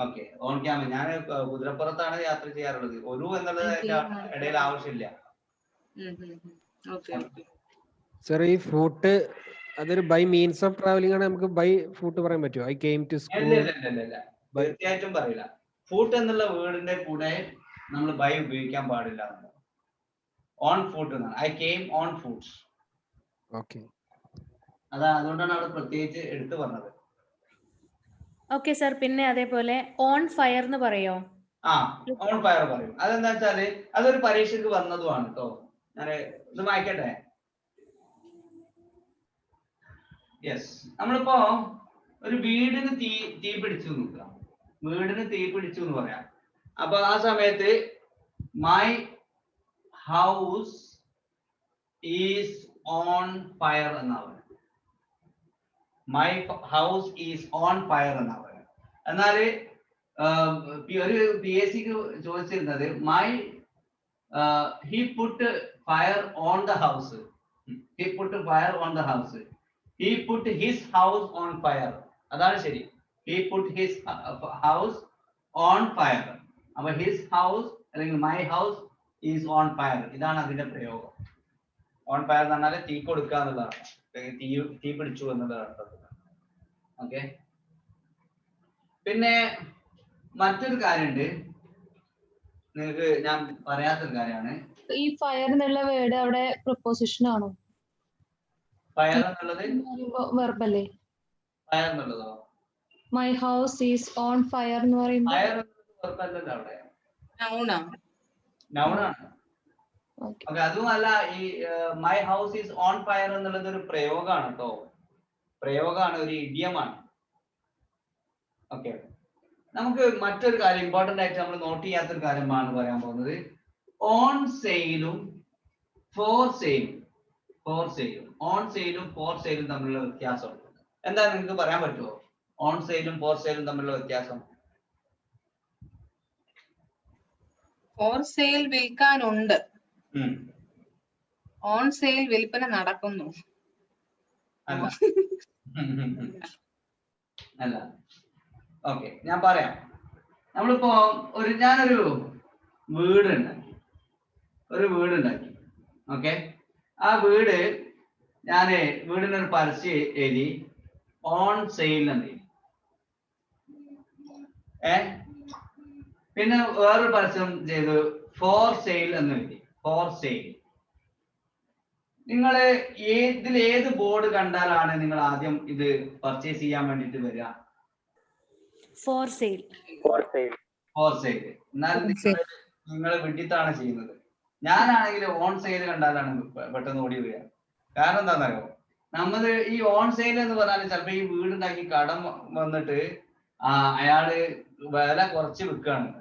ഓക്കെ, ഓൺ ക്യാമൽ, ഞാൻ കുതിരപ്പുറത്താണ് യാത്ര ചെയ്യാറുള്ളത്. ഒരു എന്നുള്ളത് ഇടയിൽ ആവശ്യമില്ല. സർ, ഈ ഫൂട്ട് അതൊരു ബൈ മീൻസ് ഓഫ് ട്രാവലിംഗ് ആണ്, നമുക്ക് ബൈ ഫൂട്ട് പറയാൻ പറ്റുമോ? I came to school. തീർച്ചയായിട്ടും പറയില്ല. ഫൂട്ട് എന്നുള്ള വേർഡിന്റെ കൂടെ നമ്മൾ ബൈ ഉപയോഗിക്കാൻ പാടില്ല. ഓൺ ഫുഡ് എന്നാണ്, I came on food. Okay, അതുകൊണ്ടാണ് അവിടെ പ്രത്യേകിച്ച് എടുത്തു പറഞ്ഞത്. ഓക്കെ സർ, പിന്നെ അതേപോലെ ഓൺ ഫയർ എന്ന് പറയോ? ഓൺ ഫയർ പറയും. അതെന്താ വെച്ചാല് അതൊരു പരീക്ഷയ്ക്ക് വന്നതുമാണ് കേട്ടോ. ഞാൻ ഇത് വായിക്കട്ടെ. യെസ്, നമ്മളിപ്പോ ഒരു വീടിന് തീ പിടിച്ചു നോക്കുക. വീടിന് തീ പിടിച്ചു എന്ന് പറയാം. അപ്പൊ ആ സമയത്ത് my house is on fire എന്നാ പറയുക. My house is on fire എന്നാ പറയുക. എന്നാല് ഒരു PSCക്ക് ചോദിച്ചിരുന്നത് he put fire on the house. He put fire on the house. He put his house on fire. അതാണ് ശരി. He put his house on fire. അപ്പൊ his house അല്ലെങ്കിൽ my house is on fire. ഇതാണ് അതിന്റെ പ്രയോഗം. On fire എന്ന് പറഞ്ഞാൽ തീ കൊടുക്കുക എന്നുള്ളതാണ്, തീ പിടിച്ചു എന്നുള്ളതാണ്. ഓക്കെ, പിന്നെ മറ്റൊരു കാര്യമുണ്ട്, നിങ്ങൾക്ക് ഞാൻ പറയാത്തൊരു കാര്യമാണ്. ഈ ഫയർ എന്നുള്ള വേർഡ് അവിടെ പ്രൊപ്പോസിഷൻ ആണോ? ഫയർ എന്നുള്ളത് വെർബല്ലേ? ഫയർ എന്നുള്ളതോ? My house is on fire എന്ന് പറയുമ്പോൾ ഫയർ കുഴപ്പമില്ലല്ലോ അവിടെ. നൗണാ. നൗണാണ്. ഓക്കെ. ഓക്കെ, അതുമല്ല ഈ my house is on fire എന്നുള്ളത് ഒരു പ്രയോഗമാണ് കേട്ടോ. പ്രയോഗമാണ്, ഒരു ഇഡിയമാണ്. ഓക്കെ, നമുക്ക് മറ്റൊരു കാര്യം ഇമ്പോർട്ടന്റ് ആയിട്ട് നമ്മൾ നോട്ട് ചെയ്യാത്തൊരു കാര്യമാണ് പറയാൻ പോകുന്നത്. ഓൺ സെയിലും ഫോർ സെയിലും ഓൺ സെയിലും ഫോർ സെയിലും തമ്മിലുള്ള വ്യത്യാസം എന്താ നിങ്ങൾക്ക് പറയാൻ പറ്റുമോ? ഓൺ സെയിലും ഫോർ സെയിലും തമ്മിലുള്ള വ്യത്യാസം. ഫോർ സെയിൽ വിൽക്കാനുണ്ട്, ഓൺ സെയിൽ വിൽപ്പന നടക്കുന്നു. അല്ല അല്ല. ഓക്കെ, ഞാൻ പറയാം. നമ്മളിപ്പോ ഞാനൊരു വീടുണ്ടാക്കി. ഓക്കെ, ആ വീട് ഞാന് വീടിനൊരു പരസ്യം എഴുതി ഓൺ സെയിൽ എന്ന്. പിന്നെ വേറൊരു പരസ്യം ചെയ്തു ഫോർ സെയിൽ എന്ന് എഴുതി. For sale. നിങ്ങൾ ഏത് ബോർഡ് കണ്ടാലാണ് നിങ്ങൾ ആദ്യം ഇത് പർച്ചേസ് ചെയ്യാൻ വേണ്ടിട്ട് വരിക? For sale. എന്നാൽ നിങ്ങൾ വിഡിത്താണ് ചെയ്യുന്നത്. ഞാനാണെങ്കിൽ ഓൺ സെയിൽ കണ്ടാലാണ് പെട്ടെന്ന് ഓടി വരിക. കാരണം എന്താണെന്നറിയോ? നമ്മള് ഈ ഓൺ സെയിൽ എന്ന് പറഞ്ഞാൽ ചിലപ്പോ ഈ വീടുണ്ടാക്കി കടം വന്നിട്ട് അയാള് വില കുറച്ച് വിൽക്കുകയാണെങ്കിൽ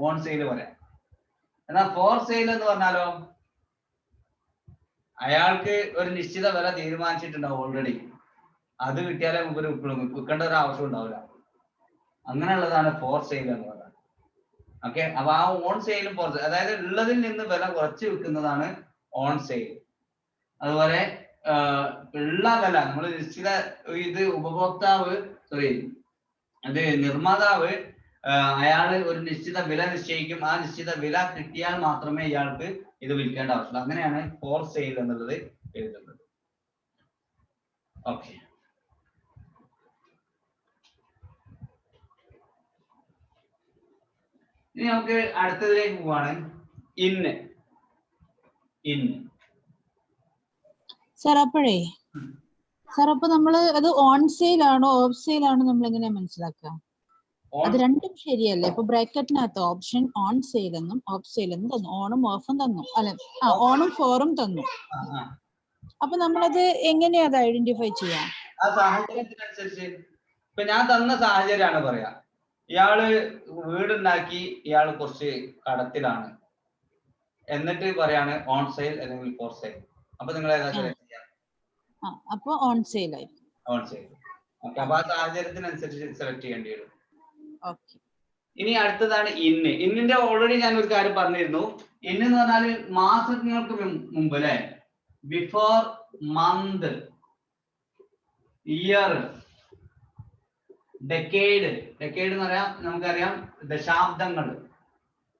ഓൺ സെയിൽ പറയാം. എന്നാൽ ഫോർ സെയിൽ എന്ന് പറഞ്ഞാലോ അയാൾക്ക് ഒരു നിശ്ചിത വില തീരുമാനിച്ചിട്ടുണ്ടാവും ഓൾറെഡി. അത് കിട്ടിയാലേ നമുക്ക് വിൽക്കേണ്ട ഒരു ആവശ്യം ഉണ്ടാവില്ല. അങ്ങനെയുള്ളതാണ് ഫോർ സെയിൽ എന്ന് പറയുന്നത്. ഓക്കെ, അപ്പൊ ആ ഓൺ സെയിലും ഫോർ സെയിൽ, അതായത് ഉള്ളതിൽ നിന്ന് വില കുറച്ച് വിൽക്കുന്നതാണ് ഓൺ സെയിൽ. അതുപോലെ ഉള്ള വില നമ്മൾ നിശ്ചിത നിർമ്മാതാവ് അയാള് ഒരു നിശ്ചിത വില നിശ്ചയിക്കും. ആ നിശ്ചിത വില കിട്ടിയാൽ മാത്രമേ ഇയാൾക്ക് ഇത് വിൽക്കേണ്ട ആവശ്യമുള്ളൂ. അങ്ങനെയാണ് ഫോർ സെയിൽ എന്നുള്ളത് എഴുതുന്നത്. ഓക്കെ, ഇനി നമുക്ക് അടുത്തതിലേക്ക് പോവാണ്. ഇന്ന് സാർ അപ്പോഴേ സാർ അപ്പൊ നമ്മള് അത് ഓൺ സെയിൽ ആണോ ഓഫ് സെയിൽ ആണോ നമ്മൾ എങ്ങനെയാ മനസ്സിലാക്കുക? അത് രണ്ടും ശരിയല്ലേ? ഇപ്പൊ ബ്രാക്കറ്റിനകത്ത് ഓപ്ഷൻ ഓൺ സെയിൽ എന്നും ഓഫ് സെയിൽ എന്നും തന്നു, ഓണും ഓഫും തന്നു അല്ലെ? ഓണും ഫോറും തന്നു. അപ്പൊ നമ്മളത് എങ്ങനെയാ അത് ഐഡന്റിഫൈ ചെയ്യാം? ആ സാഹചര്യത്തിനനുസരിച്ച്. ഇപ്പൊ ഞാൻ തന്ന സാഹചര്യമാണ് പറയാ. ഇയാള് വീടുണ്ടാക്കി, ഇയാള് കുറച്ച് കടത്തിലാണ്, എന്നിട്ട് പറയാണ് ഓൺ സെയിൽ അല്ലെങ്കിൽ ഫോർ സെയിൽ. അപ്പൊ നിങ്ങൾ ഏതാ സെലക്ട് ചെയ്യാം? അപ്പൊ ഓൺ സെയിൽ ആയി. On sale. ഓക്കെ, അപ്പൊ ആ സാഹചര്യത്തിനനുസരിച്ച് സെലക്ട് ചെയ്യേണ്ടി വരും. ഓക്കെ, ഇനി അടുത്തതാണ് ഇന്നിന്റെ ഓൾറെഡി ഞാൻ ഒരു കാര്യം പറഞ്ഞിരുന്നു. എന്ന് പറഞ്ഞാല് മാസങ്ങൾക്ക് മുമ്പ് അല്ലെ, ബിഫോർ മന്ത്, ഇയർ, ഡെക്കേഡ് എന്ന് പറയാം, നമുക്കറിയാം ദശാബ്ദങ്ങൾ.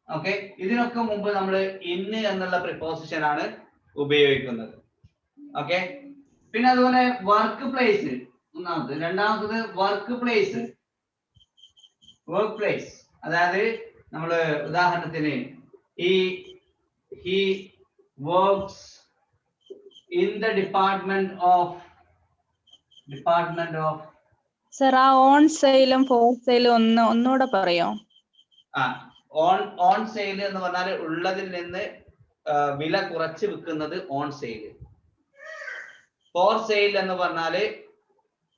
ഓക്കെ, ഇതിനൊക്കെ മുമ്പ് നമ്മൾ ഇന്ന് എന്നുള്ള പ്രിപ്പോസിഷൻ ആണ് ഉപയോഗിക്കുന്നത്. ഓക്കെ, പിന്നെ അതുപോലെ വർക്ക് പ്ലേസ് ഒന്നാമത്. രണ്ടാമത്തത് വർക്ക് പ്ലേസ്. അതായത് നമ്മള് ഉദാഹരണത്തിന് he works in the department of sir ആ ഓൺ സെയിലും ഫോർ സെയിലും ഒന്നുകൂടെ പറയോ? ഓൺ സെയിൽ എന്ന് പറഞ്ഞാൽ ഉള്ളതിൽ നിന്ന് വില കുറച്ച് വിൽക്കുന്നത് ഓൺ സെയിൽ. ഫോർ സെയിൽ എന്ന് പറഞ്ഞാല്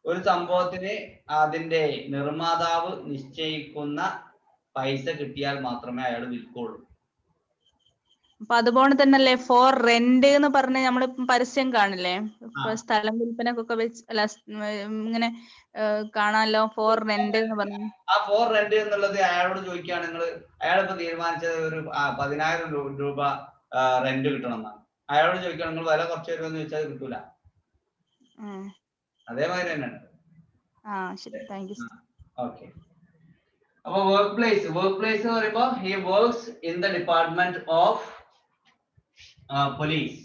ഒരു സംഭവത്തിന് അതിന്റെ നിർമ്മാതാവ് നിശ്ചയിക്കുന്ന പൈസ കിട്ടിയാൽ മാത്രമേ അയാൾ വിൽക്കുള്ളൂ. അപ്പൊ അതുപോലെ തന്നെയല്ലേ ഫോർ റെന്റ് എന്ന് പറഞ്ഞ നമ്മള് പരസ്യം കാണില്ലേ, സ്ഥലം വിൽപ്പനക്കൊക്കെ വെച്ച് അല്ല ഇങ്ങനെ കാണാമല്ലോ ഫോർ റെന്റ് എന്ന് പറഞ്ഞു. ആ ഫോർ റെന്റ് എന്നുള്ളത് അയാളോട് ചോദിക്കുകയാണ് നിങ്ങൾ, അയാളിപ്പോ തീരുമാനിച്ചത് ഒരു 10,000 രൂപ റെന്റ് കിട്ടണം എന്നാണ്. അയാളോട് ചോദിക്കുകയാണ് നിങ്ങൾ വില കുറച്ച് തരുമെന്ന് ചോദിച്ചാൽ കിട്ടൂല. അതേമാതിരി തന്നെയാണ്. ഓക്കെ, അപ്പൊ വർക്ക് പ്ലേസ് എന്ന് പറയുമ്പോ he works in the department of police.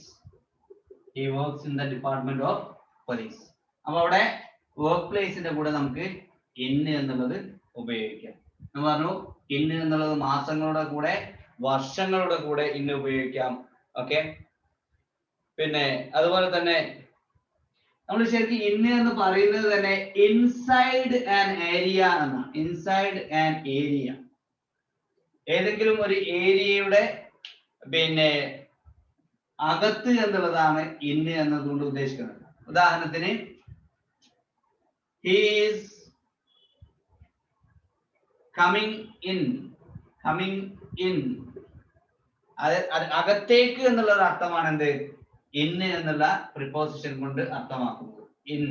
അപ്പൊ അവിടെ വർക്ക് പ്ലേസിന്റെ കൂടെ നമുക്ക് ഇന്ന് എന്നുള്ളത് ഉപയോഗിക്കാം. ഞാൻ പറഞ്ഞു ഇന്ന് എന്നുള്ളത് മാസങ്ങളുടെ കൂടെ വർഷങ്ങളുടെ കൂടെ ഇന്ന് ഉപയോഗിക്കാം. ഓക്കെ, പിന്നെ അതുപോലെ തന്നെ നമ്മൾ ശരിക്കും ഇന്ന് എന്ന് പറയുന്നത് തന്നെ ഇൻസൈഡ് ആൻ ഏരിയ എന്നാണ്. ഇൻസൈഡ് ആൻ ഏരിയ, ഏതെങ്കിലും ഒരു ഏരിയയുടെ പിന്നെ അകത്ത് എന്നുള്ളതാണ് ഇന്ന് എന്നതുകൊണ്ട് ഉദ്ദേശിക്കുന്നത്. ഉദാഹരണത്തിന് he is coming in അകത്തേക്ക് എന്നുള്ള അർത്ഥമാണ് എന്ത് ഇന്ന് എന്നുള്ള പ്രിപ്പോസിഷൻ കൊണ്ട് അർത്ഥമാക്കുന്നത്. ഇൻ,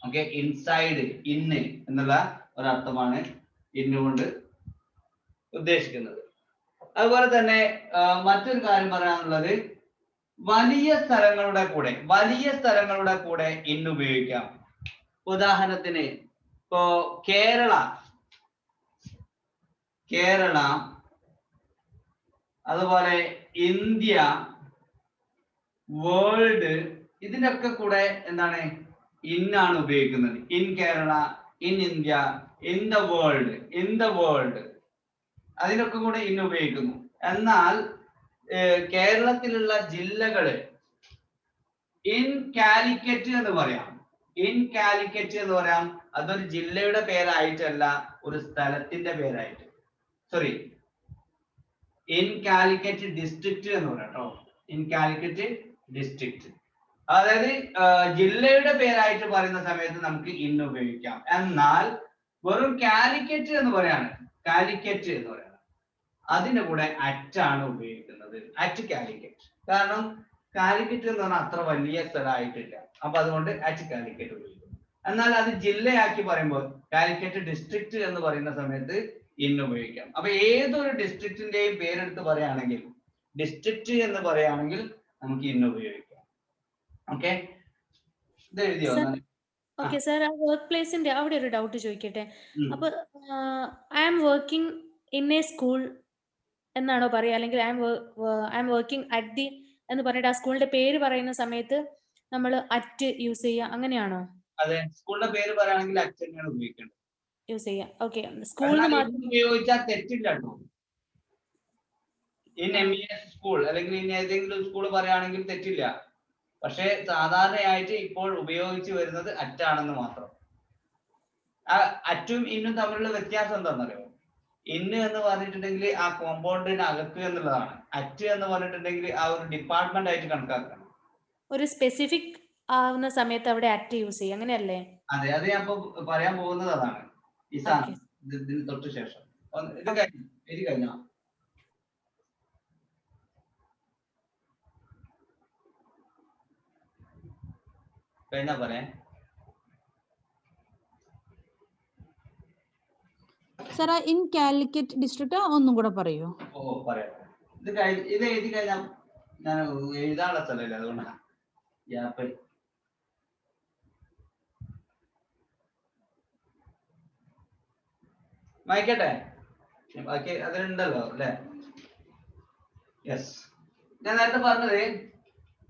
ഓക്കെ, ഇൻസൈഡ്, ഇന്ന് എന്നുള്ള ഒരർത്ഥമാണ് ഇന്നുകൊണ്ട് ഉദ്ദേശിക്കുന്നത്. അതുപോലെ തന്നെ മറ്റൊരു കാര്യം പറയാനുള്ളത്, വലിയ സ്ഥലങ്ങളുടെ കൂടെ ഇന്ന് ഉപയോഗിക്കാം. ഉദാഹരണത്തിന് ഇപ്പോ കേരള, അതുപോലെ ഇന്ത്യ, വേൾഡ്, ഇതിനൊക്കെ കൂടെ എന്താണ് ഇന്നാണ് ഉപയോഗിക്കുന്നത്. In Kerala, in India, in the world, അതിനൊക്കെ കൂടെ ഇന്ന് ഉപയോഗിക്കുന്നു. എന്നാൽ കേരളത്തിലുള്ള ജില്ലകള് ഇൻ കാലിക്കറ്റ് എന്ന് പറയാം. അതൊരു ജില്ലയുടെ പേരായിട്ടല്ല, ഒരു സ്ഥലത്തിന്റെ പേരായിട്ട്. സോറി, ഇൻ കാലിക്കറ്റ് ഡിസ്ട്രിക്റ്റ് എന്ന് പറയാം കേട്ടോ. ഇൻ കാലിക്കറ്റ് ഡിസ്ട്രിക്റ്റ്, അതായത് ജില്ലയുടെ പേരായിട്ട് പറയുന്ന സമയത്ത് നമുക്ക് ഇന്ന് ഉപയോഗിക്കാം. എന്നാൽ വെറും കാലിക്കറ്റ് എന്ന് പറയാണ്, അതിന്റെ കൂടെ അറ്റാണ് ഉപയോഗിക്കുന്നത്. അറ്റ് കാലിക്കറ്റ്. കാരണം കാലിക്കറ്റ് എന്ന് പറഞ്ഞാൽ അത്ര വലിയ സ്ഥലമായിട്ടില്ല, അപ്പൊ അതുകൊണ്ട് അറ്റ് കാലിക്കറ്റ് ഉപയോഗിക്കുന്നു. എന്നാൽ അത് ജില്ലയാക്കി പറയുമ്പോൾ കാലിക്കറ്റ് ഡിസ്ട്രിക്റ്റ് എന്ന് പറയുന്ന സമയത്ത് ഇന്ന് ഉപയോഗിക്കാം. അപ്പൊ ഏതൊരു ഡിസ്ട്രിക്റ്റിന്റെയും പേരെടുത്ത് പറയുകയാണെങ്കിൽ, ഡിസ്ട്രിക്റ്റ് എന്ന് പറയുകയാണെങ്കിൽ നമുക്ക് ഇന്ന് ഉപയോഗിക്കാം. ഓക്കെ, ഇത് എഴുതിയോ? ഓക്കെ സാർ, ആ വർക്ക് പ്ലേസിന്റെ അവിടെ ഒരു ഡൗട്ട് ചോദിക്കട്ടെ. അപ്പൊ I am working in a school എന്നാണോ പറയാ, അല്ലെങ്കിൽ I am working at the എന്ന് പറഞ്ഞിട്ട് ആ സ്കൂളിന്റെ പേര് പറയുന്ന സമയത്ത് നമ്മൾ അറ്റ് യൂസ് ചെയ്യുക, അങ്ങനെയാണോ? അതെ, സ്കൂളിന്റെ പേര് പറയുകയാണെങ്കിൽ അറ്റ് തന്നെയാണ് ഉപയോഗിക്കേണ്ടത്. യൂസ് ചെയ്യാം. ഓക്കെ, സ്കൂളിന് മാത്രം ഉപയോഗിച്ചാൽ തെറ്റില്ല കേട്ടോ. ഇൻ MES സ്കൂൾ അല്ലെങ്കിൽ ഇൻ ഏതെങ്കിലും സ്കൂൾ പറയുകയാണെങ്കിൽ തെറ്റില്ല. പക്ഷെ സാധാരണയായിട്ട് ഇപ്പോൾ ഉപയോഗിച്ച് വരുന്നത് അറ്റാണെന്ന് മാത്രം. അറ്റും ഇന്നും തമ്മിലുള്ള വ്യത്യാസം എന്താണെന്നറിയോ? ഇന്ന് എന്ന് പറഞ്ഞിട്ടുണ്ടെങ്കിൽ ആ കോമ്പൗണ്ടിന് അകത്ത് എന്നുള്ളതാണ്. അറ്റ് എന്ന് പറഞ്ഞിട്ടുണ്ടെങ്കിൽ ആ ഒരു ഡിപ്പാർട്ട്മെന്റ് ആയിട്ട് കണക്കാക്കണം. ഒരു സ്പെസിഫിക് ആവുന്ന സമയത്ത് അവിടെ അറ്റ് യൂസ് ചെയ്യും, അങ്ങനെയല്ലേ? അതെ, അത് ഞാൻ ഇപ്പൊ പറയാൻ പോകുന്നത് അതാണ്. ഈ സാധനം ഇതിന് തൊട്ട് ശേഷം ഇത് കഴിഞ്ഞോ? കഴിഞ്ഞാ പറയാൻ സാർ, ഇൻ കാലിക്കറ്റ് ഡിസ്ട്രിക്റ്റ് ഒന്നും കൂടെ പറയൂ. ഓ, പറയാം. ഇത് എഴുതി കഴിഞ്ഞാൽ ഞാൻ എഴുതാനുള്ള സ്ഥലമില്ല, അതുകൊണ്ടാണ് ഗ്യാപ്പ്. വായിക്കട്ടെ, ബാക്കി അതിലുണ്ടല്ലോ അല്ലെ? യെസ്, ഞാൻ നേരത്തെ പറഞ്ഞത്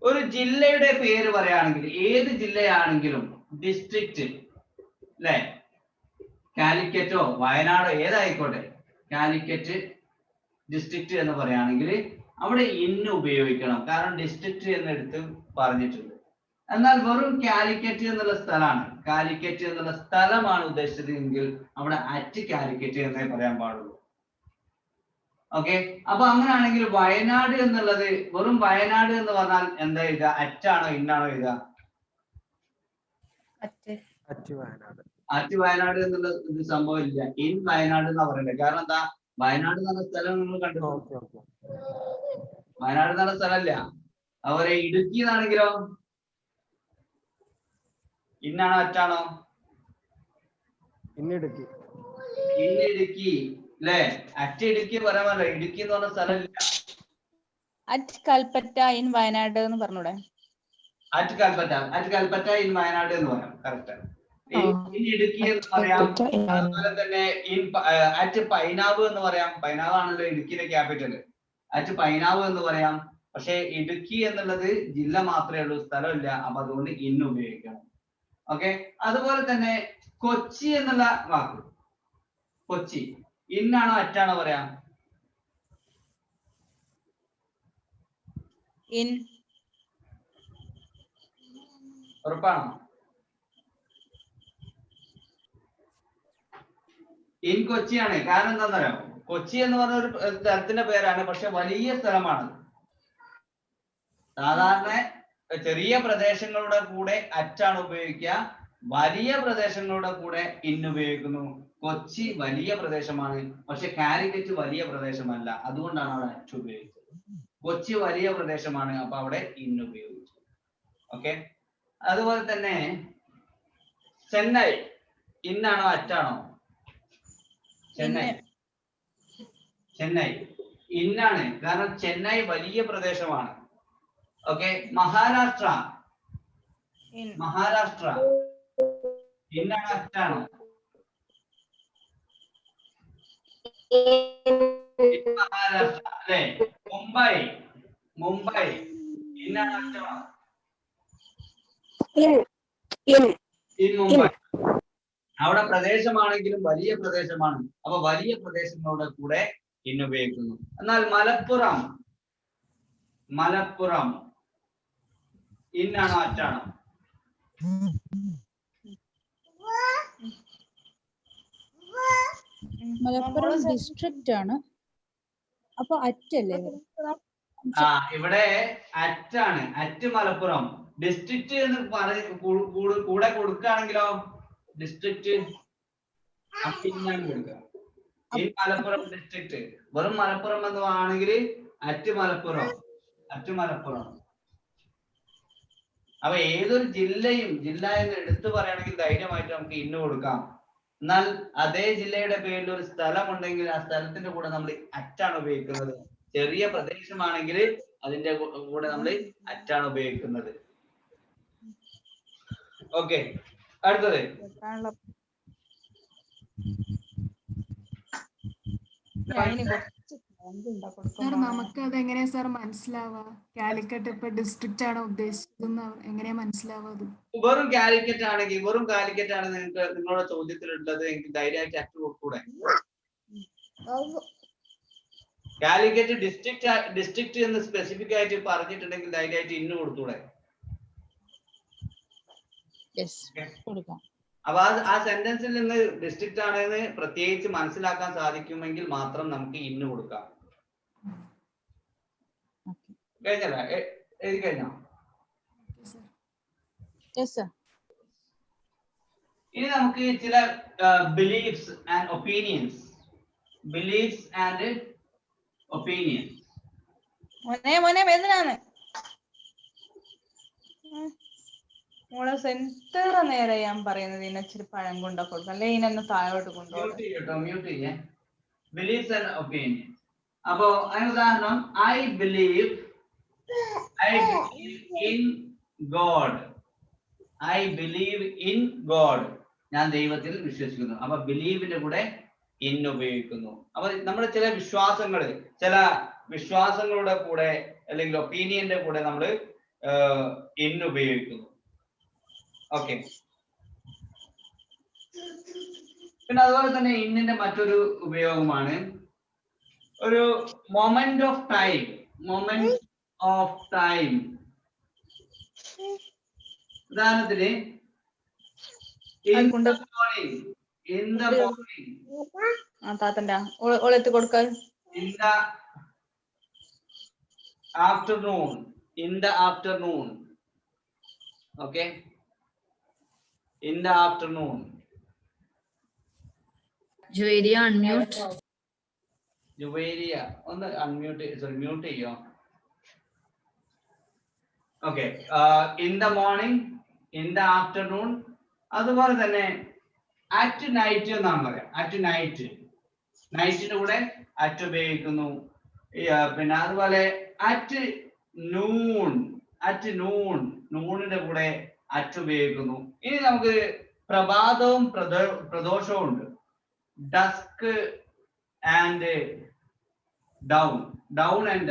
ഒരു ജില്ലയുടെ പേര് പറയുകയാണെങ്കിൽ, ഏത് ജില്ലയാണെങ്കിലും ഡിസ്ട്രിക്റ്റ് അല്ലെ, കാലിക്കറ്റോ വയനാടോ ഏതായിക്കോട്ടെ, കാലിക്കറ്റ് ഡിസ്ട്രിക്റ്റ് എന്ന് പറയുകയാണെങ്കിൽ അവിടെ ഇന്ന് ഉപയോഗിക്കണം. കാരണം ഡിസ്ട്രിക്റ്റ് എന്ന് എടുത്ത് പറഞ്ഞിട്ടുണ്ട്. എന്നാൽ വെറും കാലിക്കറ്റ് എന്നുള്ള സ്ഥലമാണ് ഉദ്ദേശിച്ചതെങ്കിൽ അവിടെ അറ്റ് കാലിക്കറ്റ് എന്നേ പറയാൻ പാടുള്ളൂ. ഓക്കെ, അപ്പൊ അങ്ങനെയാണെങ്കിൽ വയനാട് എന്നുള്ളത് വെറും വയനാട് എന്ന് പറഞ്ഞാൽ എന്താ എഴുതുക? അറ്റാണോ ഇന്നാണോ എഴുതുക? അറ്റ് വയനാട് എന്നുള്ള ഒരു സംഭവം ഇല്ല, ഇൻ വയനാട് എന്നാ പറയണ്ടേ. കാരണം എന്താ? വയനാട് എന്ന് പറഞ്ഞ സ്ഥലം നിങ്ങൾ കണ്ടു. വയനാട് എന്ന് പറഞ്ഞ സ്ഥലമില്ല. അതുപോലെ ഇടുക്കി എന്നാണെങ്കിലോ ഇന്നാണോ അറ്റാണോ? ഇന്നിടുക്കി അല്ലേ? അറ്റ് ഇടുക്കി പറയാൻ പറ്റില്ല, ഇടുക്കി എന്ന് പറഞ്ഞ സ്ഥലമില്ല. അറ്റ് കൽപ്പറ്റ ഇൻ വയനാട് എന്ന് പറഞ്ഞൂടെ? അറ്റ് കൽപ്പറ്റ ഇൻ വയനാട് എന്ന് പറയാം. കറക്റ്റ്. ഇൻ ഇടുക്കി എന്ന് പറയാം. അതുപോലെ തന്നെ അറ്റ് പൈനാവ് എന്ന് പറയാം. പൈനാവ് ആണല്ലോ ഇടുക്കിയിലെ ക്യാപിറ്റൽ. അറ്റ് പൈനാവ് എന്ന് പറയാം. പക്ഷെ ഇടുക്കി എന്നുള്ളത് ജില്ല മാത്രമേ ഉള്ളൂ, സ്ഥലമില്ല. അപ്പൊ അതുകൊണ്ട് ഇന്ന് ഉപയോഗിക്കണം. ഓക്കെ, അതുപോലെ തന്നെ കൊച്ചി എന്നുള്ള വാക്ക്, കൊച്ചി ഇന്നാണോ അറ്റാണോ പറയാം? ഇൻ. ഉറപ്പാണോ? ഇൻ കൊച്ചിയാണ്. കാരണം എന്താണെന്നറിയോ, കൊച്ചി എന്ന് പറഞ്ഞ ഒരു സ്ഥലത്തിന്റെ പേരാണ്, പക്ഷെ വലിയ സ്ഥലമാണ്. സാധാരണ ചെറിയ പ്രദേശങ്ങളുടെ കൂടെ അറ്റാണ് ഉപയോഗിക്കുക, വലിയ പ്രദേശങ്ങളുടെ കൂടെ ഇൻ ഉപയോഗിക്കുന്നു. കൊച്ചി വലിയ പ്രദേശമാണ്, പക്ഷെ കാലിക്കറ്റ് വലിയ പ്രദേശമല്ല, അതുകൊണ്ടാണ് അവിടെ അറ്റ് ഉപയോഗിച്ചത്. കൊച്ചി വലിയ പ്രദേശമാണ്, അപ്പൊ അവിടെ ഇൻ ഉപയോഗിച്ചു. ഓക്കെ, അതുപോലെ തന്നെ ചെന്നൈ ഇന്നാണോ അറ്റാണോ? ചെന്നൈ ഇന്നാണ്, കാരണം ചെന്നൈ വലിയ പ്രദേശമാണ്. ഓക്കെ, മഹാരാഷ്ട്ര ഇന്നാണോ അറ്റാണോ? മഹാരാഷ്ട്ര അല്ലെ. മുംബൈ ഇന്നാണോ അറ്റാണോ? മുംബൈ അവിടെ പ്രദേശമാണെങ്കിലും വലിയ പ്രദേശമാണ്, അപ്പൊ വലിയ പ്രദേശങ്ങളുടെ കൂടെ ഇന്ന് ഉപയോഗിക്കുന്നു. എന്നാൽ മലപ്പുറം ഇന്നാണോ അറ്റാണോ? മലപ്പുറം ഡിസ്ട്രിക്റ്റ് ആണ്, അപ്പൊ അറ്റല്ലേ? ഇവിടെ അറ്റാണ്, അറ്റ് മലപ്പുറം. ഡിസ്ട്രിക്റ്റ് എന്ന് കൂടെ കൊടുക്കുകയാണെങ്കിലോ ഡിസ്ട്രിക്റ്റ് കൊടുക്കുക. ഈ മലപ്പുറം ഡിസ്ട്രിക്റ്റ് വെറും മലപ്പുറം എന്ന് ആണെങ്കിൽ അറ്റ് മലപ്പുറം. അപ്പൊ ഏതൊരു ജില്ല എന്ന് എടുത്തു പറയുകയാണെങ്കിൽ ധൈര്യമായിട്ട് നമുക്ക് ഇന്ന് കൊടുക്കാം. എന്നാൽ അതേ ജില്ലയുടെ പേരിൽ ഒരു സ്ഥലം ഉണ്ടെങ്കിൽ ആ സ്ഥലത്തിന്റെ കൂടെ നമ്മൾ അറ്റാണ് ഉപയോഗിക്കുന്നത്. ചെറിയ പ്രദേശമാണെങ്കിൽ അതിന്റെ കൂടെ നമ്മൾ അറ്റാണ് ഉപയോഗിക്കുന്നത്. ഓക്കെ, അടുത്തത് സാർ നമുക്ക് അത് എങ്ങനെയാ സാർ മനസ്സിലാവുക? കാലിക്കറ്റ് ഇപ്പൊ ഡിസ്ട്രിക്റ്റ് ആണ് ഉദ്ദേശിച്ചത്, എങ്ങനെയാ മനസ്സിലാവുക? അത് വെറും കാലിക്കറ്റ് ആണ് നിങ്ങൾക്ക് നിങ്ങളുടെ ചോദ്യത്തിലുള്ളത്, എനിക്ക് ധൈര്യമായിട്ട് അറ്റ് കൊടുക്കൂടെ? കാലിക്കറ്റ് ഡിസ്ട്രിക്റ്റ് എന്ന് സ്പെസിഫിക് ആയിട്ട് പറഞ്ഞിട്ടുണ്ടെങ്കിൽ ധൈര്യമായിട്ട് ഇന്ന് കൊടുത്തൂടെ? അപ്പൊ ആ സെന്റൻസിൽ നിന്ന് ഡിസ്ട്രിക്റ്റ് ആണെന്ന് പ്രത്യേകിച്ച് മനസ്സിലാക്കാൻ സാധിക്കുമെങ്കിൽ മാത്രം നമുക്ക് ഇന്ന് കൊടുക്കാം. കഴിഞ്ഞല്ലോ, എഴുതി കഴിഞ്ഞോ? ഇനി നമുക്ക് ചില ബിലീഫ്സ് ആൻഡ് ഒപ്പീനിയൻസ്. മോനെ വേദനാണ് മോളെ സെന്റർ നേരെ ഞാൻ പറയുന്നത് ഇതിനെ ഇച്ചിരി പഴം കൊണ്ട കൊടുക്കും, അല്ലെ ഇതിനൊന്ന് താഴോട്ട് കൊണ്ടുപോകും. Beliefs and opinions. അപ്പോ അതിന് ഉദാഹരണം, ഐ ബിലീവ് ഇൻ ഗോഡ്. ഞാൻ ദൈവത്തിൽ വിശ്വസിക്കുന്നു. അപ്പൊ ബിലീവിന്റെ കൂടെ ഇൻ ഉപയോഗിക്കുന്നു. അപ്പൊ നമ്മുടെ ചില വിശ്വാസങ്ങളുടെ കൂടെ അല്ലെങ്കിൽ ഒപ്പീനിയന്റെ കൂടെ നമ്മൾ ഇൻ ഉപയോഗിക്കുന്നു. ഓക്കെ, പിന്നെ അതുപോലെ തന്നെ ഇന്നിന്റെ മറ്റൊരു ഉപയോഗമാണ് ഒരു മൊമെന്റ് ഓഫ് ടൈം. ഉദാഹരണത്തിന് in the morning. താത്തന്റെ ഒളെത്തി കൊടുക്കാൻ. In the afternoon. Okay, in the afternoon. Juveria unmute. Juveria on the unmute, sorry, mute ചെയ്യോ? Okay, in the morning, in the afternoon. അതുപോലെ തന്നെ at night എന്നാണ് പറയാം. at നൈറ്റിന്റെ കൂടെ at ഉപയോഗിക്കുന്നു. പിന്നെ അതുപോലെ at നൂണിന്റെ കൂടെ at ഉപയോഗിക്കുന്നു. ഇനി നമുക്ക് പ്രഭാതവും പ്രദോഷവും ഉണ്ട്. dusk and dawn and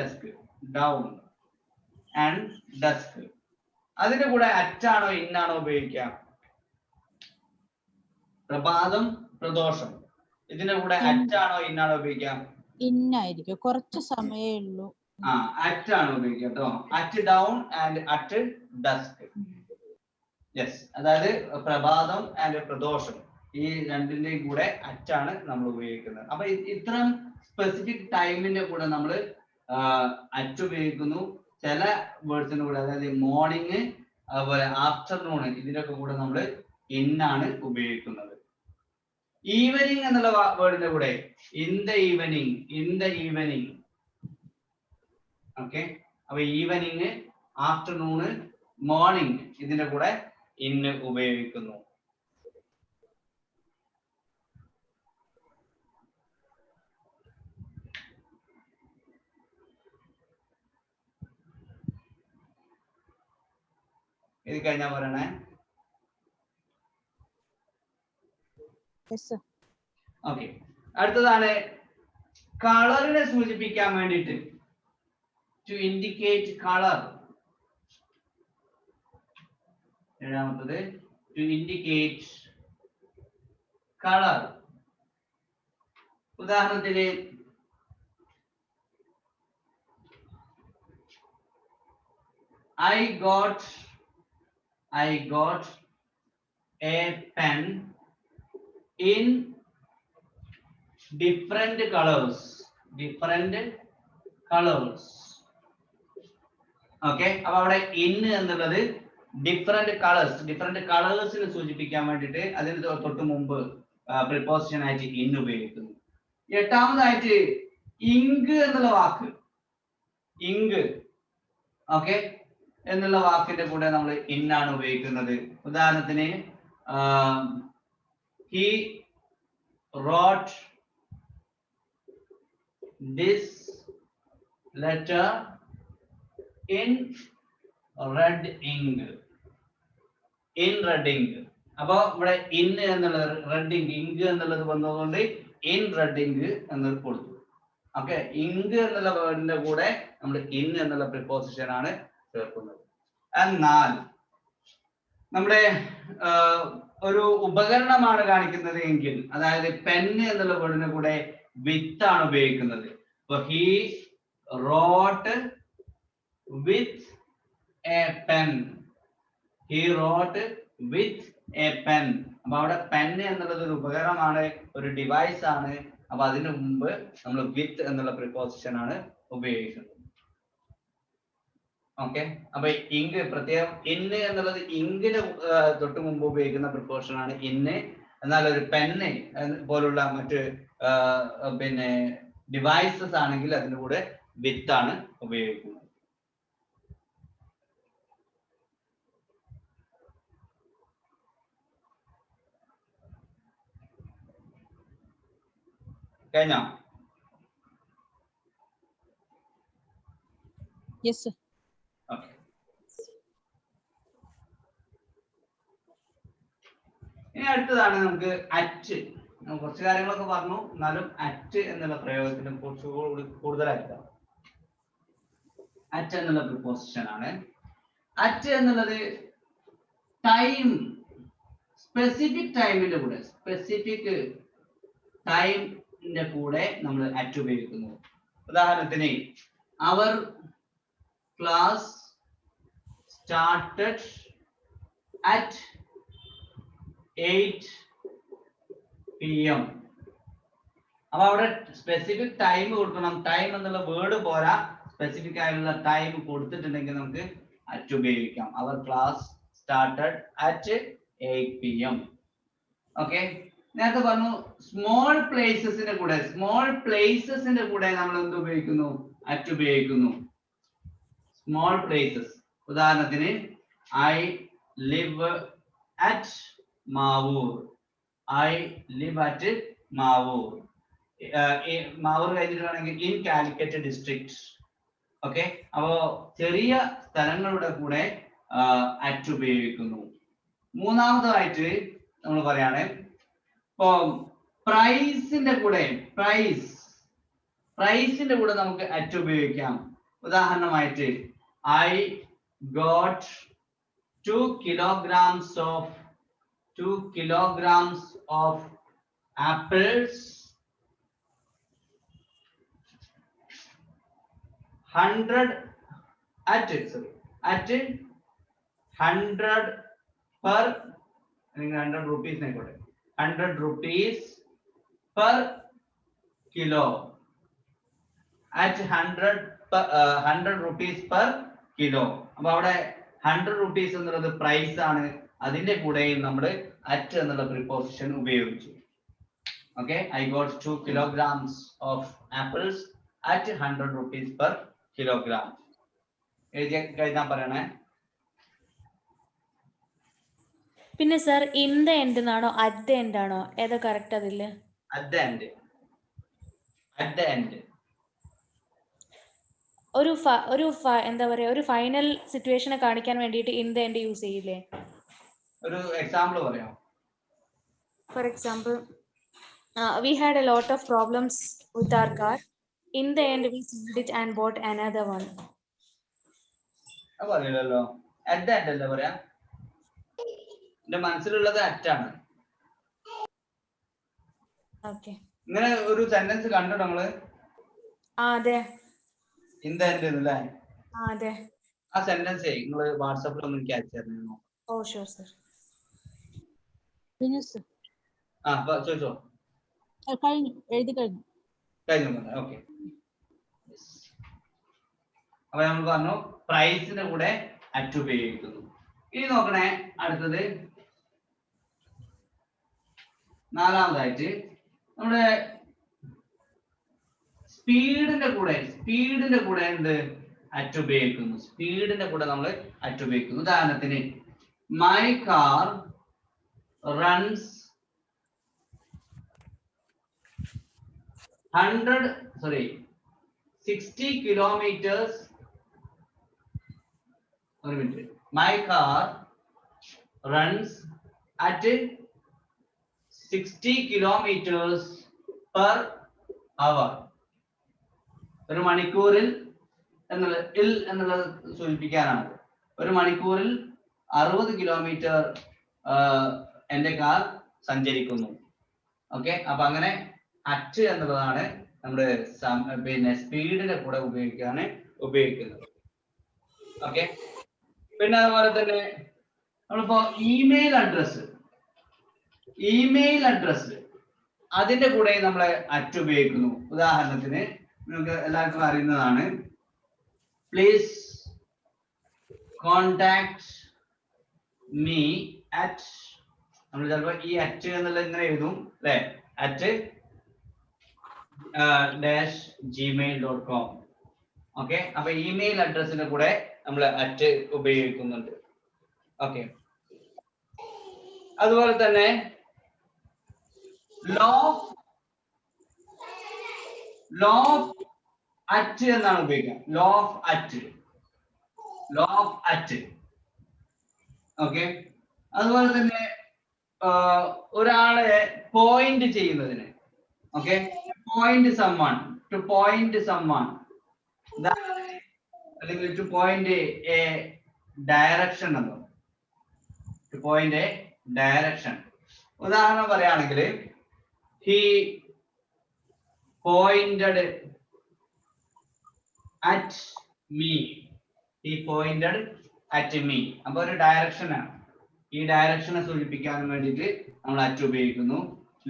dusk. അതിന്റെ കൂടെ അറ്റാണോ ഇന്നാണോ ഉപയോഗിക്കുക? പ്രഭാതം പ്രദോഷം ഇതിന്റെ കൂടെ അറ്റാണോ ഇന്നാണോ ഉപയോഗിക്കുക? ഇന്നായിരിക്കും, കുറച്ച് സമയമേ ഉള്ളൂ. അറ്റാണ് ഉപയോഗിക്കുക കേട്ടോ. At down and at desk. Yes, അതായത് പ്രഭാതം ആൻഡ് പ്രദോഷം ഈ രണ്ടിന്റെയും കൂടെ അറ്റാണ് നമ്മൾ ഉപയോഗിക്കുന്നത്. അപ്പൊ ഇത്തരം സ്പെസിഫിക് ടൈമിന്റെ കൂടെ നമ്മൾ അറ്റ് ഉപയോഗിക്കുന്നു. ചില വേർഡ്സിന്റെ കൂടെ, അതായത് മോർണിംഗ്, അതുപോലെ ആഫ്റ്റർനൂൺ, ഇതിനൊക്കെ കൂടെ നമ്മൾ ഇന്നാണ് ഉപയോഗിക്കുന്നത്. ഈവനിങ് എന്നുള്ള വേർഡിന്റെ കൂടെ in the evening, in the evening. Okay, അപ്പൊ ഈവനിങ്, ആഫ്റ്റർനൂണ്, മോർണിംഗ്, ഇതിന്റെ കൂടെ ഇന്ന് ഉപയോഗിക്കുന്നു. ഇത് കഴിഞ്ഞാ പറയണേ. ഓക്കെ, അടുത്തതാണ് കളറിനെ സൂചിപ്പിക്കാൻ വേണ്ടിയിട്ട്, ടു ഇൻഡിക്കേറ്റ് കളർ. ഏഴാമത്തത് ടു ഇൻഡിക്കേറ്റ് കളർ. ഉദാഹരണത്തിന് I got a pen in different colors. Okay, അപ്പൊ അവിടെ in എന്നുള്ളത് ഡിഫറെന്റ് കളേഴ്സിനെ സൂചിപ്പിക്കാൻ വേണ്ടിയിട്ട് അതിന് തൊട്ട് മുമ്പ് പ്രിപ്പോസിഷൻ ആയിട്ട് in ഉപയോഗിക്കുന്നു. എട്ടാമതായിട്ട് ഇങ്ക് എന്നുള്ള വാക്ക്, ഇങ്ക്, ഓക്കെ, എന്നുള്ള വാക്കിന്റെ കൂടെ നമ്മൾ ഇന്നാണ് ഉപയോഗിക്കുന്നത്. ഉദാഹരണത്തിന് he wrote this letter in red ink. അപ്പൊ ഇവിടെ ഇൻ എന്നുള്ളത് റെഡ് ഇങ്ക്, ഇങ്ക് എന്നുള്ളത് വന്നതുകൊണ്ട് ഇൻ റെഡ് ഇങ്ക് എന്ന് കൊടുത്തു. ഓക്കെ, ഇങ്ക് എന്നുള്ള വേർഡിന്റെ കൂടെ നമ്മൾ ഇൻ എന്നുള്ള പ്രിപ്പോസിഷൻ ആണ് ചേർക്കുന്നത്. എന്നാൽ നമ്മുടെ ഒരു ഉപകരണമാണ് കാണിക്കുന്നത് എങ്കിൽ, അതായത് പെന്ന് എന്നുള്ള വേർഡിന്റെ കൂടെ വിത്ത് ആണ് ഉപയോഗിക്കുന്നത്. അപ്പൊ he wrote with a pen, he wrote with a pen. അപ്പൊ അവിടെ പെൻ എന്നുള്ളത് ഒരു ഉപകരണമാണ്, ഒരു ഡിവൈസ് ആണ്. അപ്പൊ അതിനു മുമ്പ് നമ്മൾ വിത്ത് എന്നുള്ള പ്രിപ്പോസിഷൻ ആണ് ഉപയോഗിക്കുന്നത്. ഓക്കെ, അപ്പൊ ഇങ്ക് പ്രത്യേകം ഇന്ന് എന്നുള്ളത് ഇങ്കിന് തൊട്ട് മുമ്പ് ഉപയോഗിക്കുന്ന പ്രിപ്പോസിഷൻ ആണ് ഇന്ന്. എന്നാൽ ഒരു പെന്ന് പോലുള്ള മറ്റ് പിന്നെ ഡിവൈസസ് ആണെങ്കിൽ അതിന്റെ കൂടെ വിത്ത് ആണ് ഉപയോഗിക്കുന്നത്. കഴിഞ്ഞോ? Yes sir. ഓക്കെ, ഇനി അടുത്തതാണ് നമുക്ക് അറ്റ്. കുറച്ച് കാര്യങ്ങളൊക്കെ പറഞ്ഞു, എന്നാലും അറ്റ് എന്നുള്ള പ്രയോഗത്തിന് കുറച്ച് കൂടുതലായിട്ടാണ്. അറ്റ് എന്നുള്ള പ്രിപ്പോസിഷൻ ആണ്. അറ്റ് എന്നുള്ളത് ടൈം, സ്പെസിഫിക് ടൈമിന്റെ കൂടെ, സ്പെസിഫിക് ടൈമിന്റെ കൂടെ നമ്മൾ അറ്റ് ഉപയോഗിക്കുന്നു. ഉദാഹരണത്തിന് അവർ ക്ലാസ് സ്റ്റാർട്ടഡ് അറ്റ് 8 PM. അപ്പൊ അവിടെ സ്പെസിഫിക് ടൈം കൊടുക്കണം. ടൈം എന്നുള്ള വേർഡ് പോരാ, സ്പെസിഫിക് ആയിട്ടുള്ള ടൈം കൊടുത്തിട്ടുണ്ടെങ്കിൽ നമുക്ക് അറ്റ് ഉപയോഗിക്കാം. അവർ class started at 8 PM. Okay, നേരത്തെ പറഞ്ഞു സ്മോൾ പ്ലേസസിന്റെ കൂടെ നമ്മൾ എന്ത് ഉപയോഗിക്കുന്നു? അറ്റ് ഉപയോഗിക്കുന്നു. സ്മോൾ പ്ലേസസ്, ഉദാഹരണത്തിന് I live at Mavoor, I live at Mavoor. Mavoor കഴിഞ്ഞിട്ട് വേണമെങ്കിൽ ഇൻ കാലിക്കറ്റ് ഡിസ്ട്രിക്ട്. ഓക്കെ, അപ്പോ ചെറിയ സ്ഥലങ്ങളുടെ കൂടെ അറ്റ് ഉപയോഗിക്കുന്നു. മൂന്നാമതായിട്ട് നമ്മൾ പറയാണ്, ഇപ്പോ പ്രൈസിന്റെ കൂടെ നമുക്ക് അറ്റ് ഉപയോഗിക്കാം. ഉദാഹരണമായിട്ട് I got 2 kilograms of apples 100 at 100 per 100 rupees 100 rupees per kilo. At 100 rupees per kilo. അപ്പൊ അവിടെ 100 rupees എന്നുള്ളത് പ്രൈസ് ആണ്. അതിന്റെ കൂടെയും നമ്മൾ at എന്നുള്ള പ്രിപ്പോസിഷൻ ഉപയോഗിച്ചു. Okay, I got 2 kilograms of apples at 100 rupees per kilogram. എഴുതാൻ പറയണേ. പിന്നെ സർ ഇൻ ദ എൻഡ് എന്നാണോ അറ്റ് ദ എൻഡ് ആണോ ഏതാ കറക്റ്റ് അതില്? At the end. At the end. എന്താ പറയാ ഒരു ഫൈനൽ സിറ്റുവേഷനെ കാണിക്കാൻ വേണ്ടിയിട്ട് ഇൻ ദ എൻഡ് യൂസ് ചെയ്യില്ലേ? ഒരു എക്സാമ്പിൾ പറയാം. For example, we had a lot of problems with our car. In the end, we sold it and bought another one. അത് പറയില്ലല്ലോ. At the end അല്ലേ പറയാ? എന്റെ മനസ്സിലുള്ളത് at ആണ്. Okay. ഇങ്ങനെ ഒരു സെന്റൻസ് കണ്ടോ നമ്മള്? അതെ. In the end അല്ലേ? അതെ. ആ സെന്റൻസ് നിങ്ങൾ വാട്സാപ്പിൽ ഒന്ന് എനിക്ക് അയച്ചു തരണോ? Oh, sure, sir. ഫിനിഷ്. ചോദിച്ചോ. കഴിഞ്ഞു, എഴുതി കഴിഞ്ഞു. ഓക്കെ. അപ്പൊ നമ്മൾ പറഞ്ഞു പ്രൈസിന്റെ കൂടെ അറ്റ് ഉപയോഗിക്കുന്നു. ഇനി നോക്കണേ അടുത്തത് നാലാമതായിട്ട് നമ്മുടെ സ്പീഡിന്റെ കൂടെ എന്ത് അറ്റ് ഉപയോഗിക്കുന്നു. സ്പീഡിന്റെ കൂടെ നമ്മൾ അറ്റ് ഉപയോഗിക്കുന്നു. ഉദാഹരണത്തിന് my car runs 60 kilometers. One minute. My car runs at 60 kilometers per hour. ഒരു മണിക്കൂറിൽ എന്നുള്ളത് സൂചിപ്പിക്കാനാണ്. ഒരു മണിക്കൂറിൽ 60 കിലോമീറ്റർ എന്റെ കാർ സഞ്ചരിക്കുന്നു. ഓക്കെ, അപ്പൊ അങ്ങനെ അറ്റ് എന്നുള്ളതാണ് നമ്മുടെ പിന്നെ സ്പീഡിന്റെ കൂടെ ഉപയോഗിക്കുന്നത്. ഓക്കെ, പിന്നെ അതുപോലെ തന്നെ നമ്മളിപ്പോ ഇമെയിൽ അഡ്രസ് അതിന്റെ കൂടെ നമ്മളെ അറ്റ് ഉപയോഗിക്കുന്നു. ഉദാഹരണത്തിന് നിങ്ങൾക്ക് എല്ലാവർക്കും അറിയുന്നതാണ് പ്ലീസ് കോണ്ടാക്ട് മീ അറ്റ്, നമ്മൾ ചിലപ്പോ ഈ അറ്റ് എന്നുള്ള ഇങ്ങനെ എഴുതും അല്ലെ, അറ്റ് -gmail.com. ഓക്കെ, അപ്പൊ ഇമെയിൽ അഡ്രസ്സിന്റെ കൂടെ നമ്മൾ അറ്റ് ഉപയോഗിക്കുന്നുണ്ട്. ഓക്കെ, അതുപോലെ തന്നെ ലോഫ് അറ്റ് എന്നാണ് ഉപയോഗിക്കുക. Loaf at. ഓക്കെ, അതുപോലെ തന്നെ ഒരാളെ പോയിന്റ് ചെയ്യുന്നതിന്, ഓക്കെ, ടു പോയിന്റ് സമ്വൺ അല്ലെങ്കിൽ ടു പോയിന്റ് എ ഡയറക്ഷൻ എന്നോ, ടു പോയിന്റ് എ ഡയറക്ഷൻ. ഉദാഹരണം പറയുകയാണെങ്കിൽ he pointed at me. അപ്പൊ ഒരു ഡയറക്ഷൻ ആണ്. ഈ ഡയറക്ഷനെ സൂചിപ്പിക്കാൻ വേണ്ടിയിട്ട് നമ്മൾ അറ്റ് ഉപയോഗിക്കുന്നു.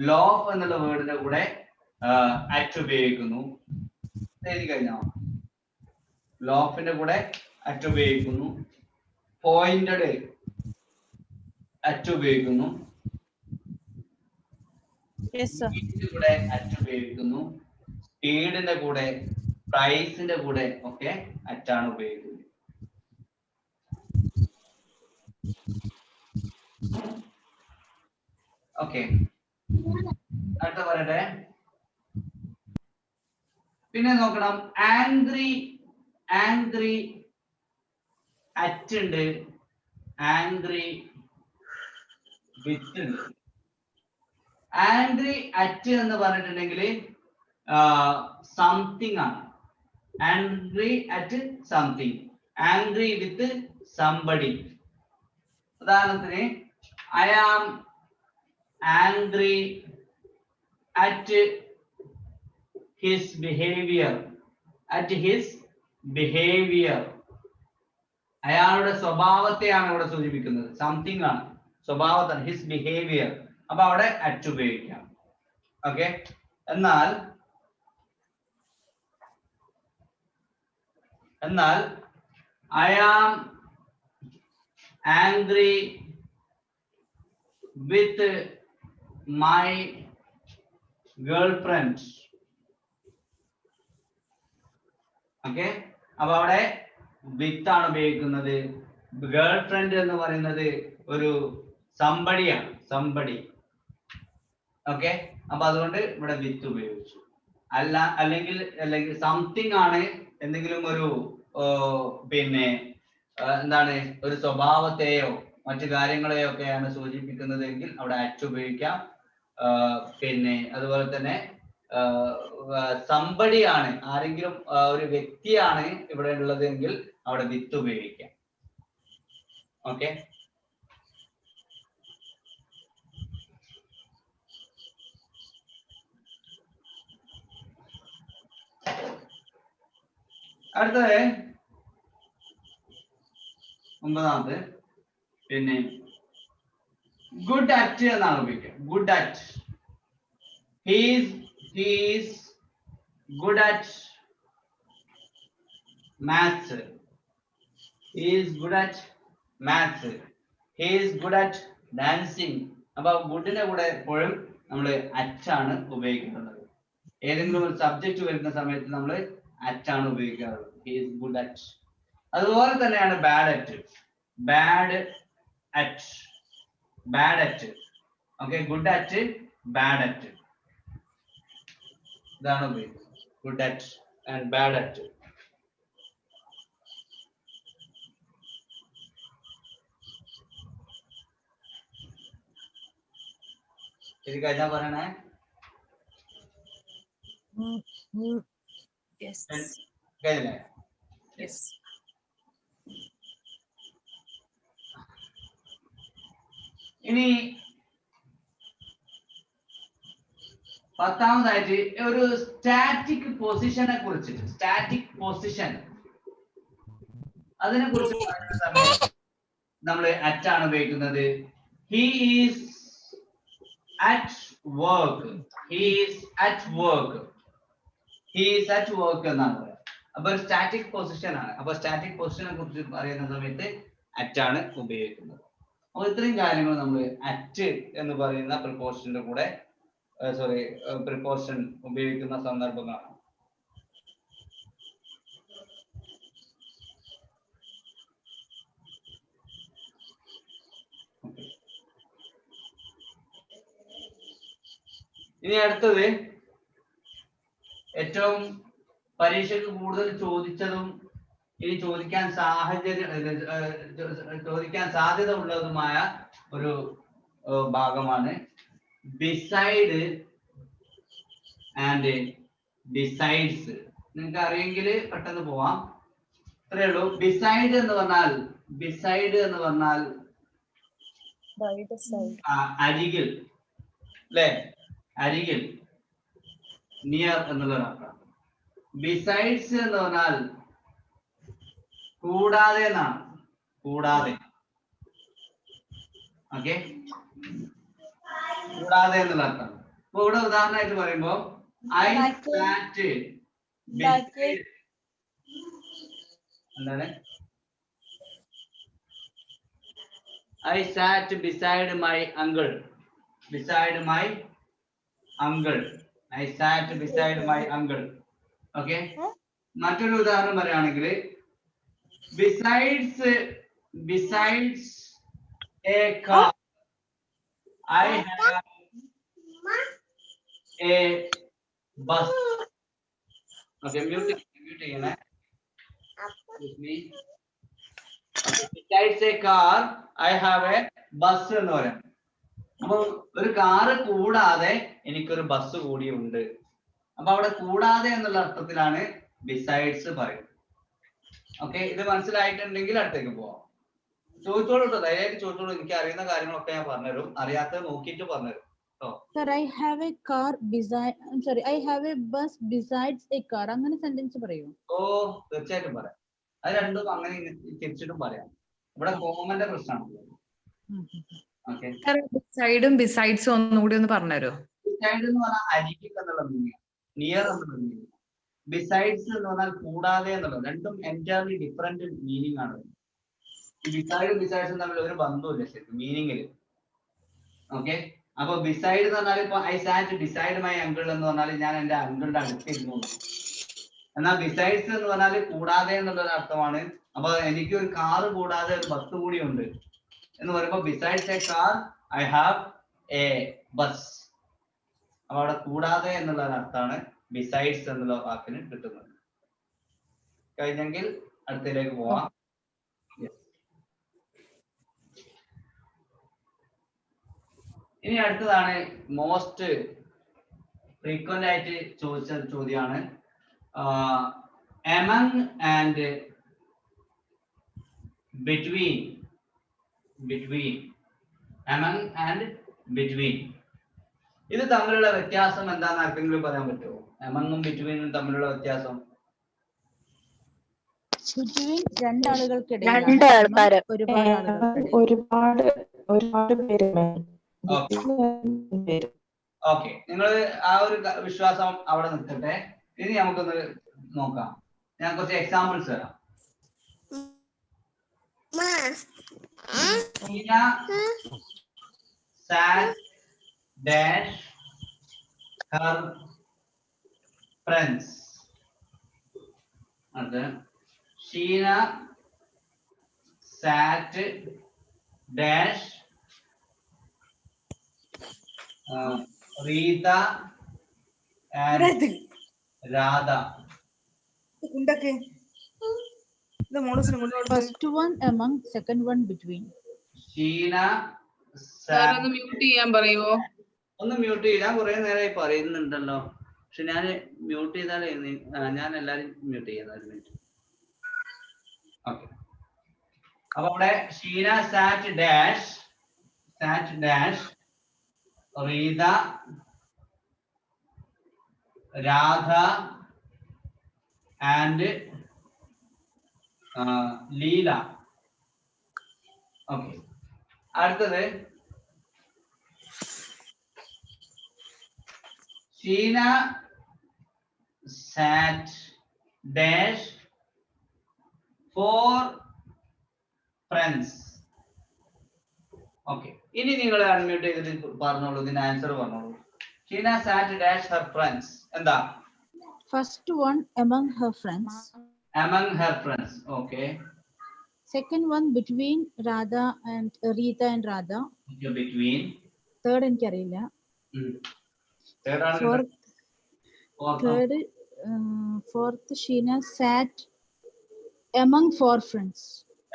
ലോഫ് എന്നുള്ള വേർഡിന്റെ കൂടെ അറ്റ് ഉപയോഗിക്കുന്നു. എഴുതി കഴിഞ്ഞോ? ലോഫിന്റെ കൂടെ അറ്റ് ഉപയോഗിക്കുന്നു, പോയിന്റഡ് അറ്റ് ഉപയോഗിക്കുന്നു, കൂടെ അറ്റ് ഉപയോഗിക്കുന്നു, സ്പീഡിന്റെ കൂടെ പ്രൈസിന്റെ കൂടെ ഒക്കെ അറ്റാണ് ഉപയോഗിക്കുന്നത്. ഓക്കെ, അടുത്ത പറയട്ടെ. പിന്നെ നോക്കണം, ആംഗ്രി അറ്റ് ഉണ്ട്, ആംഗ്രി വിത്ത് ഉണ്ട്. ആംഗ്രി അറ്റ് എന്ന് പറഞ്ഞിട്ടുണ്ടെങ്കിൽ സംതിങ് ആണ്. Angry at something, angry with somebody. ഉദാഹരണത്തിന് I am angry at his behaviour. അയാളുടെ സ്വഭാവത്തെയാണ് ഇവിടെ സൂചിപ്പിക്കുന്നത്. സംതിങ് ആണ്, സ്വഭാവത്താണ്. ഹിസ് ബിഹേവിയർ, അപ്പൊ അവിടെ അറ്റ് ഉപയോഗിക്കാം. ഓക്കെ, എന്നാൽ I am angry with my girlfriend. Okay, അപ്പൊ അവിടെ വിത്ത് ആണ് ഉപയോഗിക്കുന്നത്. ഗേൾ ഫ്രണ്ട് എന്ന് പറയുന്നത് ഒരു സംബടിയാണ്, സംബടി. ഓക്കെ, അപ്പൊ അതുകൊണ്ട് ഇവിടെ വിത്ത് ഉപയോഗിച്ചു. അല്ലെങ്കിൽ സംതിങ് ആണ്, എന്തെങ്കിലും ഒരു പിന്നെ എന്താണ് ഒരു സ്വഭാവത്തെയോ മറ്റു കാര്യങ്ങളെയോ ഒക്കെയാണ് സൂചിപ്പിക്കുന്നതെങ്കിൽ അവിടെ അറ്റ് ഉപയോഗിക്കാം. പിന്നെ അതുപോലെ തന്നെ സംബടിയാണ്, ആരെങ്കിലും ഒരു വ്യക്തിയാണ് ഇവിടെ ഉള്ളതെങ്കിൽ അവിടെ വിത്ത് ഉപയോഗിക്കാം. ഓക്കെ, അടുത്തത് 9ാമത് പിന്നെ ഗുഡ് അറ്റ് എന്നാണ് ഉപയോഗിക്കുക. Good at, he's good at maths. He's good at maths. He's good at dancing. അപ്പൊ ഗുഡിന്റെ കൂടെ എപ്പോഴും നമ്മൾ അറ്റാണ് ഉപയോഗിക്കുന്നത്. ഏതെങ്കിലും ഒരു സബ്ജക്ട് വരുന്ന സമയത്ത് നമ്മൾ അറ്റാണ് ഉപയോഗിക്കാറുള്ളത്. He's good at. അതുപോലെ തന്നെയാണ് bad at. Bad at, bad at. Okay, good at, bad at, ഇതാണ് ഉപയോഗിക്കുന്നത്. Good at and bad at. ഇത് കഴിഞ്ഞാ പറയണേ. കഴിഞ്ഞില്ലേ? ഇനി 10ാമതായിട്ട് ഒരു സ്റ്റാറ്റിക് പൊസിഷനെ കുറിച്ച്, സ്റ്റാറ്റിക് പൊസിഷൻ അതിനെ കുറിച്ച് പറയുന്ന സമയത്ത് നമ്മൾ അറ്റാണ് ഉപയോഗിക്കുന്നത്. He is at work. He is at work. He is at work എന്നാണ് പറയുന്നത്. അപ്പൊ സ്റ്റാറ്റിക് പൊസിഷൻ ആണ്. അപ്പൊ സ്റ്റാറ്റിക് പൊസിഷനെ കുറിച്ച് പറയുന്ന സമയത്ത് അറ്റാണ് ഉപയോഗിക്കുന്നത്. അപ്പൊ ഇത്രയും കാര്യങ്ങൾ നമ്മൾ അറ്റ് എന്ന് പറയുന്ന പ്രിപ്പോസിഷന്റെ കൂടെ പ്രിപ്പോസിഷൻ ഉപയോഗിക്കുന്ന സന്ദർഭങ്ങളാണ്. ഇനി അടുത്തത് ഏറ്റവും പരീക്ഷയ്ക്ക് കൂടുതൽ ചോദിച്ചതും ഇനി ചോദിക്കാൻ സാധ്യത ഉള്ളതുമായ ഒരു ഭാഗമാണ് ബിസൈഡ് ആൻഡ് ഡിസൈഡ്സ്. നിങ്ങൾക്ക് അറിയെങ്കിൽ പെട്ടെന്ന് പോവാം. ഇത്രയേ ഉള്ളൂ. ബിസൈഡ് എന്ന് പറഞ്ഞാൽ അരികിൽ, അല്ലെ? അരികിൽ, നിയർ എന്നുള്ളതാണ്. ബിസൈഡ്സ് എന്ന് പറഞ്ഞാൽ കൂടാതെ എന്നാണ്. കൂടാതെ, ഓക്കെ, കൂടാതെ എന്നുള്ള അർത്ഥം. അപ്പൊ ഇവിടെ ഉദാഹരണമായിട്ട് പറയുമ്പോ ഐ സാറ്റ് ബിസൈഡ്, എന്താണ്? I SAT beside my uncle. Beside my uncle. I SAT beside my uncle. Okay, മറ്റൊരു ഉദാഹരണം പറയുകയാണെങ്കിൽ besides a car I have a bus. Okay, mute ചെയ്യണേ. Excuse me. Okay, besides a car I have a bus എന്ന് പറയാം. അപ്പൊ ഒരു car കൂടാതെ എനിക്കൊരു ബസ് കൂടിയുണ്ട്. അപ്പൊ അവിടെ കൂടാതെ എന്നുള്ള അർത്ഥത്തിലാണ് ബിസൈഡ്സ് പറയുന്നത്. ഓക്കെ, ഇത് മനസ്സിലായിട്ടുണ്ടെങ്കിൽ അടുത്തേക്ക് പോവാം. ചോദിച്ചോളൂ കേട്ടോ, ദയവായിട്ട് ചോദിച്ചോളൂ. എനിക്ക് അറിയുന്ന കാര്യങ്ങളൊക്കെ ഞാൻ പറഞ്ഞുതരും, അറിയാത്തത് നോക്കിയിട്ട് പറഞ്ഞുതരും. Sir, I have a car beside. I'm sorry, I have a bus besides a car. അങ്ങനെ സെന്റൻസ് പറയൂ? ഓ, തീർച്ചയായിട്ടും പറയാം. അത് രണ്ടും അങ്ങനെ തിരിച്ചിട്ടും പറയാം. ഇവിടെ കോമന്റെ പ്രശ്നമാണ്. ഓക്കെ, സൈഡും ബിസൈഡ്സും ഒന്നുകൂടി ഒന്ന് പറഞ്ഞുതരോ? ബിസൈഡ് എന്ന് പറഞ്ഞാൽ അരികിൽ എന്നുള്ള മീനിങ്, നിയർ എന്നുള്ള മീനിങ്. ബിസൈഡ്സ് എന്ന് പറഞ്ഞാൽ കൂടാതെ എന്നുള്ളത്. രണ്ടും എൻറ്റയർലി ഡിഫറെന്റ് മീനിങ് ആണ്. ബിസൈഡും ബിസൈഡ്സും തമ്മിൽ ഒരു ബന്ധമില്ല ശരിക്കും മീനിങ്ങിൽ. ഓക്കെ, അപ്പൊ ബിസൈഡ് എന്ന് പറഞ്ഞാൽ ഇപ്പൊ I SAT beside my uncle എന്ന് പറഞ്ഞാൽ ഞാൻ എന്റെ അങ്കിളിന്റെ അടുത്തിരുന്നു. എന്നാൽ ബിസൈഡ്സ് എന്ന് പറഞ്ഞാൽ കൂടാതെ എന്നുള്ളൊരു അർത്ഥമാണ്. അപ്പൊ എനിക്ക് ഒരു കാറ് കൂടാതെ ഒരു ബസ് കൂടി ഉണ്ട് എന്ന് പറയുമ്പോൾ besides A car I have A bus. അപ്പൊ അവിടെ കൂടാതെ എന്നുള്ള അർത്ഥമാണ് ബിസൈഡ്സ് എന്നുള്ള വാക്കിന് കിട്ടുന്നത്. കഴിഞ്ഞെങ്കിൽ അടുത്തതിലേക്ക് പോവാം. ഇനി അടുത്തതാണ് മോസ്റ്റ് ഫ്രീക്വന്റ് ആയിട്ട് ചോദിച്ച ചോദ്യമാണ് among and between. Among and between ഇത് തമ്മിലുള്ള വ്യത്യാസം എന്താണെന്ന് ആർക്കെങ്കിലും പറയാൻ പറ്റുമോ? എമംഗും ബിറ്റ്വീനും തമ്മിലുള്ള വ്യത്യാസം? ബിറ്റ്വീൻ രണ്ടാളുകൾക്കിടയിൽ, രണ്ട് ആൾക്കാര്, ഒരുപാട് പേര്. ഓക്കെ, നിങ്ങൾ ആ ഒരു വിശ്വാസം അവിടെ നിൽക്കട്ടെ. ഇനി നമുക്കൊന്ന് നോക്കാം. ഞാൻ കുറച്ച് എക്സാമ്പിൾസ് തരാം. dash her friends. അത് Sheena sat dash Rita and Radha. First one among, second one between. Sheena sir ഒന്ന് മ്യൂട്ട് ചെയ്യാൻ പറയുമോ? ഒന്ന് മ്യൂട്ട് ചെയ്യാൻ കുറെ നേരമായി പറയുന്നുണ്ടല്ലോ. പക്ഷെ ഞാൻ മ്യൂട്ട് ചെയ്താലേ ഞാൻ എല്ലാരും മ്യൂട്ട് ചെയ്യുന്ന ഒരു മിനിറ്റ്. ഓക്കെ, അപ്പൊ അവിടെ Sheena sat dash Rita Radha and Leela. Okay, അടുത്തത് Sheena sat dash four friends. Okay, ഇനി നിങ്ങൾ അൺമ്യൂട്ട് ചെയ്തിട്ട് പറഞ്ഞോളൂ, ഇതിന്റെ ആൻസർ പറഞ്ഞോളൂ. Sheena sat dash her friends എന്താ? First one among her friends. Among her friends. Okay. Second one between Radha and Rita and Radha. Okay, between. Third എനിക്കറിയില്ല. Fourth Sheena sat among four friends.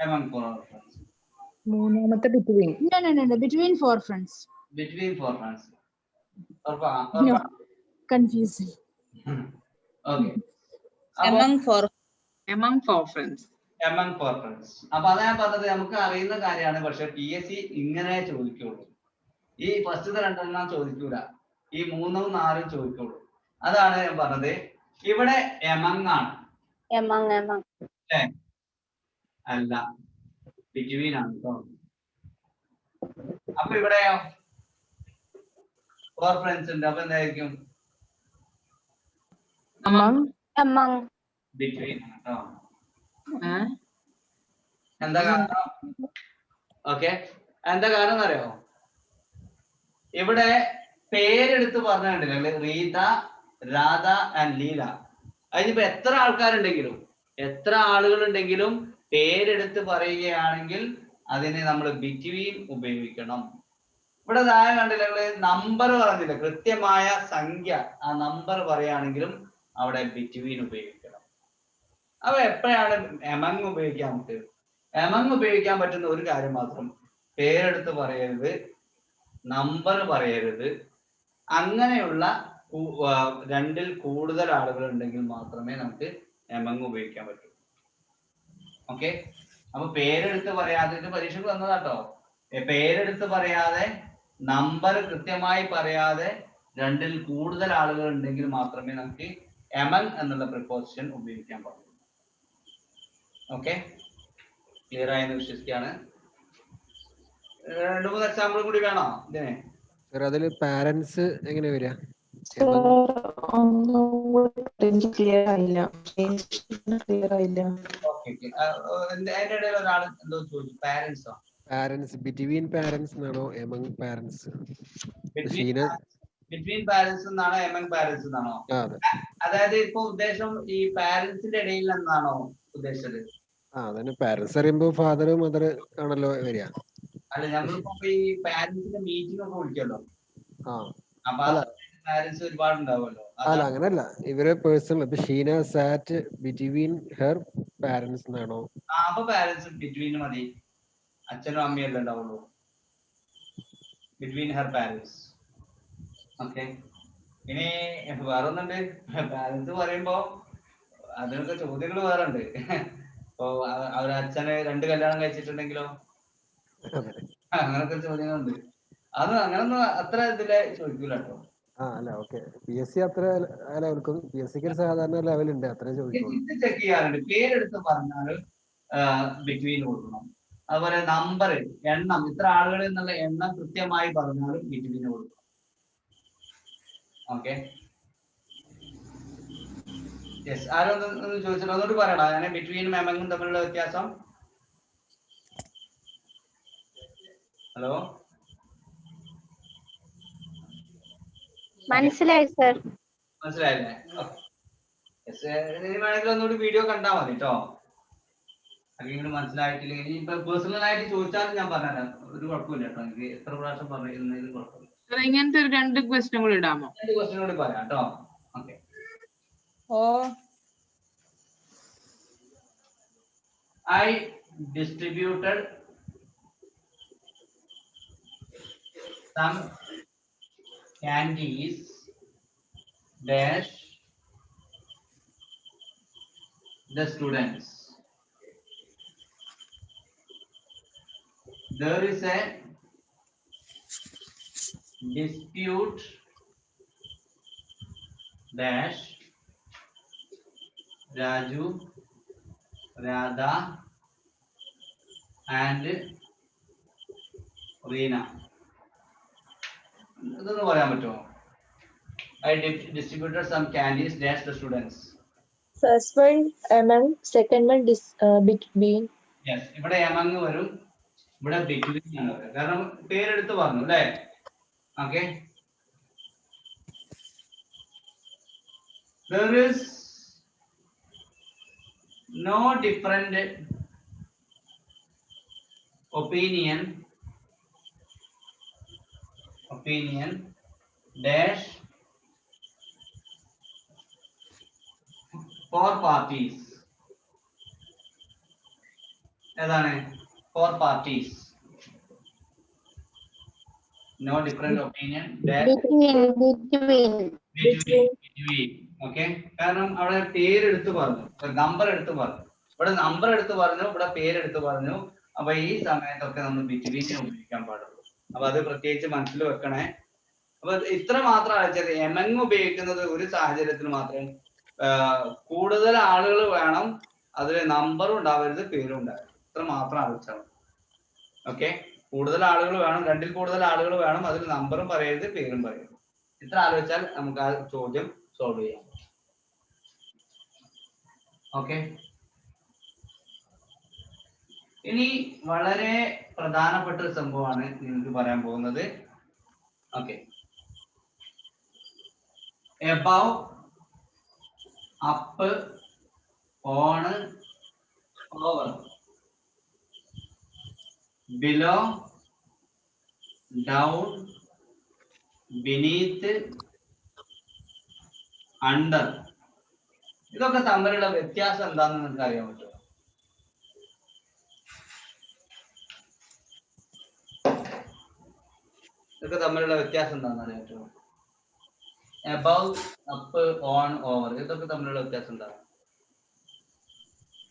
Among four friends. മൂന്നാമത്തെ between. No, between four friends. Between four friends. No, confusing. Okay. Among four friends. Among four friends. അപ്പൊ അതാ ഞാൻ പറഞ്ഞത്, നമുക്ക് അറിയുന്ന കാര്യമാണ്. പക്ഷെ PSC ഇങ്ങനെ ചോദിക്കുള്ളൂ. ഈ ഫസ്റ്റത്തെ രണ്ടെണ്ണം ചോദിക്കൂല, ഈ 3ഉം 4ഉം ചോദിക്കുള്ളൂ. അതാണ് ഞാൻ പറഞ്ഞത്. ഇവിടെ എമംഗ് ആണ്. അല്ല, ബിറ്റ്വീൻ ആണ് കേട്ടോ. അപ്പൊ ഇവിടെയോ ഫോർ ഫ്രണ്ട്സ് ഉണ്ട്. അപ്പൊ എന്തായിരിക്കും? ബിറ്റ്വീൻ ആണ് കേട്ടോ. എന്താ കാരണം? ഓക്കെ, എന്താ കാരണം എന്നറിയോ? ഇവിടെ പേരെടുത്ത് പറഞ്ഞിട്ടുണ്ടല്ലേ, റീത, രാധ ആൻഡ് ലീല. അതിനിപ്പോ എത്ര ആളുകൾ ഉണ്ടെങ്കിലും പേരെടുത്ത് പറയുകയാണെങ്കിൽ അതിനെ നമ്മൾ ബിറ്റ്വീൻ ഉപയോഗിക്കണം. ഇവിടെ താഴെ കണ്ടില്ല, നമ്പർ പറഞ്ഞില്ല, കൃത്യമായ സംഖ്യ, ആ നമ്പർ പറയുകയാണെങ്കിലും അവിടെ ബിറ്റ്വീൻ ഉപയോഗിക്കണം. അപ്പൊ എപ്പോഴാണ് എമംഗ് ഉപയോഗിക്കാൻ പറ്റുക? എമംഗ് ഉപയോഗിക്കാൻ പറ്റുന്ന ഒരു കാര്യം മാത്രം, പേരെടുത്ത് പറയരുത്, നമ്പർ പറയരുത്. അങ്ങനെയുള്ള രണ്ടിൽ കൂടുതൽ ആളുകൾ ഉണ്ടെങ്കിൽ മാത്രമേ നമുക്ക് എമംഗ് ഉപയോഗിക്കാൻ പറ്റൂ. ഓക്കെ, അപ്പൊ പേരെടുത്ത് പറയാതെ, ഇത് പരീക്ഷയ്ക്ക് വന്നതാട്ടോ, പേരെടുത്ത് പറയാതെ, നമ്പർ കൃത്യമായി പറയാതെ, രണ്ടിൽ കൂടുതൽ ആളുകൾ ഉണ്ടെങ്കിൽ മാത്രമേ നമുക്ക് എമംഗ് എന്നുള്ള പ്രിപ്പോസിഷൻ ഉപയോഗിക്കാൻ പാടുള്ളൂ. ഓക്കെ, ക്ലിയർ ആയെന്ന് വിശ്വസിക്കുകയാണ്. 2-3 എക്സാമ്പിൾ കൂടി വേണോ ഇതിന്? സർ അതില് പാരന്റ്സ് എങ്ങനെ വരിക? ക്ലിയർ ആയില്ല. ക്ലിയർ ആയില്ല. ഓക്കെ അതിന്റെ ഇടയിൽ ഒരാൾ എന്തോ ചോദിച്ചു, പാരന്റ്സോ? പാരന്റ്സ്, ബിറ്റ്വീൻ പാരന്റ്സ് എന്നാണോ എമംഗ് പാരന്റ്സ്? ബിറ്റ്വീൻ പാരന്റ്സ് എന്നാണോ എമംഗ് പാരന്റ്സ് എന്നാണോ? അതായത് ഇപ്പൊ ഉദ്ദേശം ഈ പാരന്റ്സിന്റെ ഇടയിൽ എന്നാണോ ഉദ്ദേശിച്ചത്? അതന്നെ, പാരന്റ്സ് പറയുമ്പോ ഫാദർ മദർ ആണല്ലോ വരിക. അല്ല, നമ്മളിപ്പോ ഈ പാരന്റ്സിന്റെ മീറ്റിംഗ് ഒക്കെ വിളിക്കല്ലോ, അപ്പൊ പാരന്റ്സ് ഒരുപാട് ഉണ്ടാവുമല്ലോ. അല്ല അങ്ങനല്ല, ഇവരെ പേഴ്സണൽ ഇപ്പൊ ഷീന സാറ്റ് ബിറ്റ്വീൻ ഹെർ പാരന്റ്സ് എന്നാണോ? അപ്പൊ പാരന്റ്സ് ബിറ്റ്വീൻ മതി, അച്ഛനും അമ്മയല്ലേ ഉണ്ടാവുള്ളൂ. Between her parents. ഓക്കെ, ഇനി വേറെ ഒന്നുണ്ട്. പാരന്റ്സ് പറയുമ്പോ അതിനൊക്കെ ചോദ്യങ്ങൾ വേറെ ഉണ്ട്. ഇപ്പൊ അവരച്ഛന് 2 കല്യാണം കഴിച്ചിട്ടുണ്ടെങ്കിലോ, അങ്ങനൊക്കെ ചോദ്യങ്ങളുണ്ട്. അത് അങ്ങനൊന്നും അത്ര ഇതിലെ ചോദിക്കൂല കേട്ടോ. അല്ല ഓക്കെ, PSC അത്ര ലെവൽക്കും, PSCക്ക് ഒരു സാധാരണ ലെവൽ ഉണ്ട്, അത്രേ ചോദിക്കുള്ളൂ. ഇത് ചെക്ക് ചെയ്യാറുണ്ട്. പേരെടുത്ത് പറഞ്ഞാൽ ബിറ്റ്വീൻ കൊടുക്കണം. അതുപോലെ നമ്പർ, എണ്ണം, ഇത്ര ആളുകൾ എന്നുള്ള എണ്ണം കൃത്യമായി പറഞ്ഞാലും ബിറ്റ്വീൻ കൊടുക്കണം. Okay, yes. ആരും ചോദിച്ചിട്ട് ഒന്നുകൂടി പറയണം. അങ്ങനെ ബിറ്റ്വീനും എമംഗും തമ്മിലുള്ള വ്യത്യാസം. ഹലോ, മനസ്സിലായി സർ. മനസ്സിലായില്ലേ? വേണമെങ്കിൽ ഒന്നുകൂടി വീഡിയോ കണ്ടാൽ മതി കേട്ടോ. അല്ലെങ്കിൽ മനസ്സിലായിട്ടില്ലെങ്കിൽ ഇപ്പൊ പേഴ്സണൽ ആയിട്ട് ചോദിച്ചാലും ഞാൻ പറഞ്ഞുതരാം, ഒരു കുഴപ്പമില്ല കേട്ടോ. എനിക്ക് എത്ര പ്രാവശ്യം പറയുന്നതിലും കുഴപ്പമില്ല. ഇങ്ങനത്തെ ഒരു 2 ക്വസ്റ്റ്യൻ കൂടി ഇടാമോ? 2 ക്വസ്റ്റ്യൻ കൂടി പറയാം കേട്ടോ. Okay. I distributed some candies dash the students. There is a dispute dash Raju, Radha and Reena. ഇതൊന്ന് പറയാൻ പറ്റുമോ? I distributed some candies dash the students. First one among, second one between. Yes, ഇവിടെ among വരും, ഇവിടെ between ആണ് വരിക. കാരണം പേരെടുത്ത് പറഞ്ഞു അല്ലേ? Okay, there is no different opinion dash 4 parties. ഏതാണ് 4 parties? No different opinion dash between. Okay, കാരണം അവിടെ പേരെടുത്ത് പറഞ്ഞു, നമ്പർ എടുത്ത് പറഞ്ഞു. ഇവിടെ നമ്പർ എടുത്ത് പറഞ്ഞു, ഇവിടെ പേരെടുത്ത് പറഞ്ഞു. അപ്പൊ ഈ സമയത്തൊക്കെ നമ്മൾ ബിറ്റ്വീൻ ഉപയോഗിക്കാൻ പാടുള്ളൂ. അപ്പൊ അത് പ്രത്യേകിച്ച് മനസ്സിൽ വെക്കണേ. അപ്പൊ ഇത്ര മാത്രമാണ് എമംഗ് ഉപയോഗിക്കുന്നത് ഒരു സാഹചര്യത്തിൽ മാത്രം. കൂടുതൽ ആളുകൾ വേണം, അതിൽ നമ്പറും ഉണ്ടാവരുത്, പേരും ഉണ്ടാവരുത്. ഇത്ര മാത്രം ആലോചിച്ചാൽ മതി. ഓക്കെ, കൂടുതൽ ആളുകൾ വേണം, 2-ൽ കൂടുതൽ ആളുകൾ വേണം, അതിൽ നമ്പറും പറയരുത്, പേരും പറയരുത്. ഇത്ര ആലോചിച്ചാൽ നമുക്ക് ആ ചോദ്യം സോൾവ് ചെയ്യാം. ഓക്കെ, ഇനി വളരെ പ്രധാനപ്പെട്ട ഒരു സംഭവമാണ് നിങ്ങൾക്ക് പറയാൻ പോകുന്നത്. Okay, above, up, on, over, below, down, beneath, under. ഇതൊക്കെ തമ്മിലുള്ള വ്യത്യാസം എന്താണെന്ന് നിങ്ങൾക്ക് അറിയാൻ പറ്റുമോ? ഇതൊക്കെ തമ്മിലുള്ള വ്യത്യാസം എന്താണെന്ന് അറിയാൻ പറ്റുമോ? above, up, on, over, ഇതൊക്കെ തമ്മിലുള്ള വ്യത്യാസം എന്താണ്?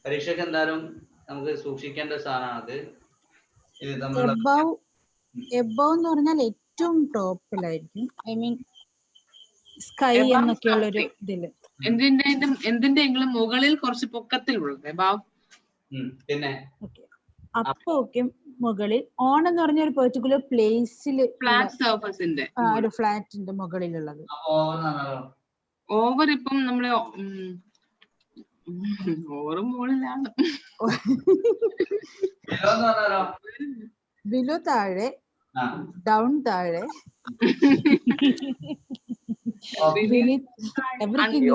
പരീക്ഷയ്ക്ക് എന്തായാലും നമുക്ക് സൂക്ഷിക്കേണ്ട സാധനമാണത്. ഇത് തമ്മിലുള്ള എബവ് എന്ന് പറഞ്ഞാൽ ഏറ്റവും ടോപ്പിലായിരിക്കും. ഐ മീൻ സ്കൈ എന്നൊക്കെയുള്ള ഒരു ഇതില് എന്തിന്റെങ്കിലും മുകളിൽ കുറച്ച് പൊക്കത്തിലുള്ളത് above. പിന്നെ അപ്പ് ഓക്കെ മുകളിൽ, ഓൺ എന്ന് പറഞ്ഞ ഒരു പെർട്ടിക്കുലർ പ്ലേസിൽ ഫ്ലാറ്റ് സർഫസിന്റെ ഒരു ഫ്ലാറ്റിന്റെ മുകളിലുള്ളത്. ഓവർ ഇപ്പം നമ്മള് ഓവർ മുകളിലാണ്. ബിലോ താഴെ, ഡൗൺ താഴെ,